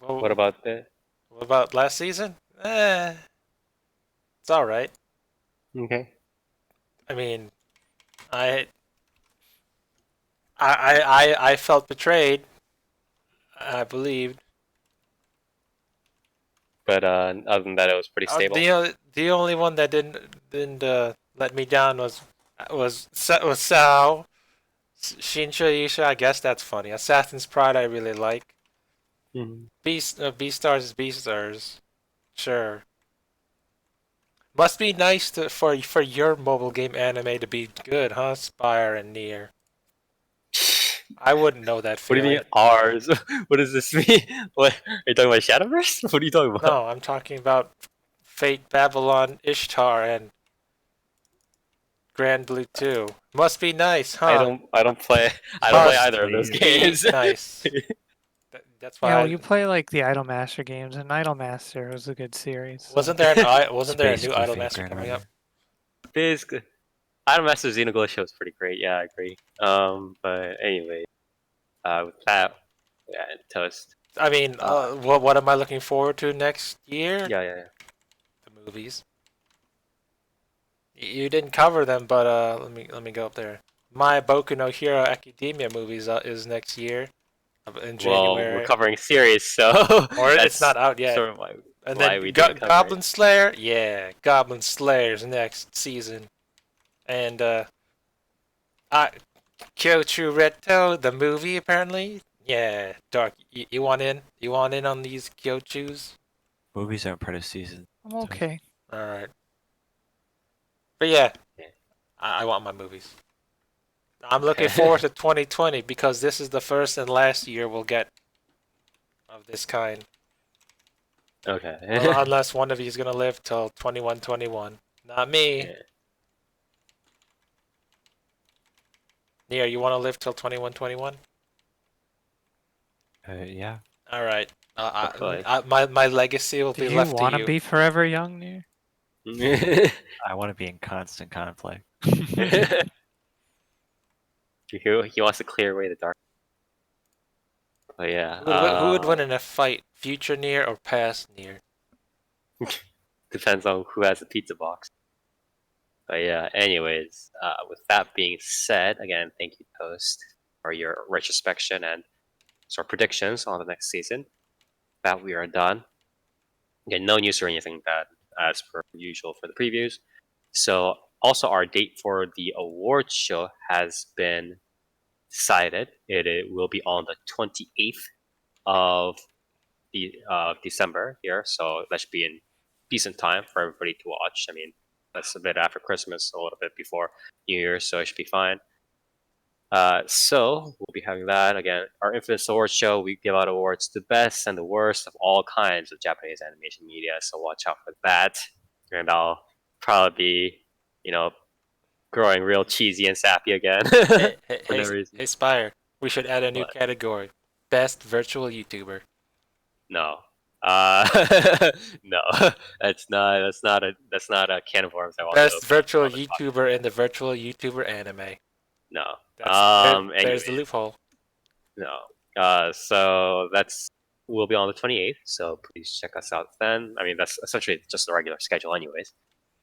What about the? What about last season? It's all right. Okay. I mean, I felt betrayed. I believed. But other than that, it was pretty stable. The only one that didn't let me down was Sao. Shinsha Isha, I guess that's funny. Assassin's Pride I really like. Mhm. Beastars is Beastars. Sure. Must be nice for your mobile game anime to be good, huh? Spire and Nier. I wouldn't know that What do feeling. you mean ours? What does this mean? What are you talking about? Shadowverse? What are you talking about? No, I'm talking about Fate, Babylon, Ishtar, and Grand Blue 2. Must be nice, huh? I don't play either of those Must games. Nice. That's why. Yeah, well, you play like the Idolmaster games, and Idolmaster was a good series. So. Wasn't there a new basically Idolmaster Fate coming up? Basically, Idolmaster Xenoglade show is pretty great. Yeah, I agree. But anyway, with that, yeah, toast. I mean, what am I looking forward to next year? Yeah. The movies. You didn't cover them, but let me go up there. My Boku no Hero Academia movies is next year, in January. Well, we're covering series, so or it's not out yet. Sort of why And we then didn't cover Goblin it. Slayer, yeah, Goblin Slayer's next season, and Kyochu Reto, the movie apparently, yeah. Dark, you want in? You want in on these Kyochus? Movies aren't part of season. I'm okay. All right. But yeah, Yeah. I want my movies. I'm looking forward to 2020 because this is the first and last year we'll get of this kind. Okay. Unless one of you is gonna live till 2121. Not me. Yeah. Nia, you want to live till 2121? Yeah. All right. Hopefully. My legacy will Do be you left want to to you. be forever young, Near? I want to be in constant conflict. He wants to clear away the dark. But yeah, Who would win in a fight? Future Nier or past Nier? depends on who has the pizza box. But yeah, anyways, with that being said, again, thank you, Toast, for your retrospection and sort of predictions on the next season. That we are done. Again, no news or anything bad as per usual for the previews. So also our date for the awards show has been decided. It will be on the 28th of December here, so that should be in decent time for everybody to watch. I mean, that's a bit after Christmas, a little bit before New Year's, so it should be fine. So we'll be having that again. Our Infamous Awards show. We give out awards to the best and the worst of all kinds of Japanese animation media. So watch out for that. And I'll probably be, growing real cheesy and sappy again for no reason. Hey, Spire. We should add a new What? category: Best Virtual YouTuber. No. No. That's not a can of worms I want to Best open virtual on the podcast. YouTuber in the virtual YouTuber anime. No. There's the Anyways. loophole. No. So we'll be on the 28th. So please check us out then. I mean, that's essentially just the regular schedule, anyways.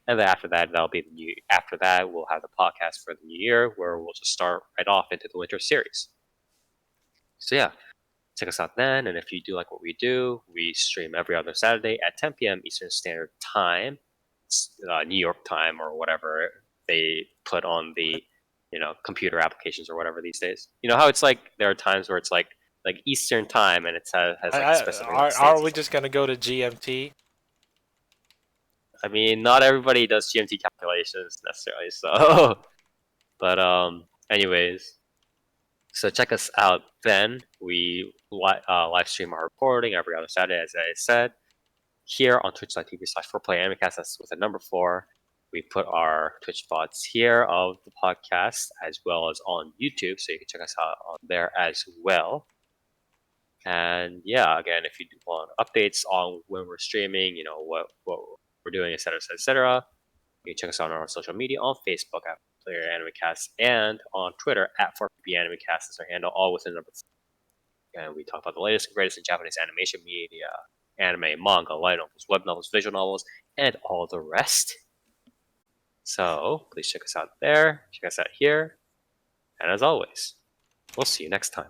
And then after that, that'll be the new. After that, we'll have the podcast for the new year, where we'll just start right off into the winter series. So yeah, check us out then. And if you do like what we do, we stream every other Saturday at 10 p.m. Eastern Standard Time, New York time or whatever they put on the computer applications or whatever these days. You know how it's like there are times where it's like Eastern time and it has like specific. Are we just gonna go to GMT? I mean, not everybody does GMT calculations necessarily, so. But anyways, so check us out then. We live stream our recording every other Saturday, as I said, here on twitch.tv/4playAnimeCast. That's with a number 4. We put our Twitch VODs here of the podcast, as well as on YouTube, so you can check us out on there as well. And yeah, again, if you do want updates on when we're streaming, what we're doing, etc., you can check us out on our social media on Facebook at Player AnimeCast and on Twitter at 4PAnimeCast is our handle, all within number 4. And we talk about the latest and greatest in Japanese animation media, anime, manga, light novels, web novels, visual novels, and all the rest. So please check us out there, check us out here, and as always, we'll see you next time.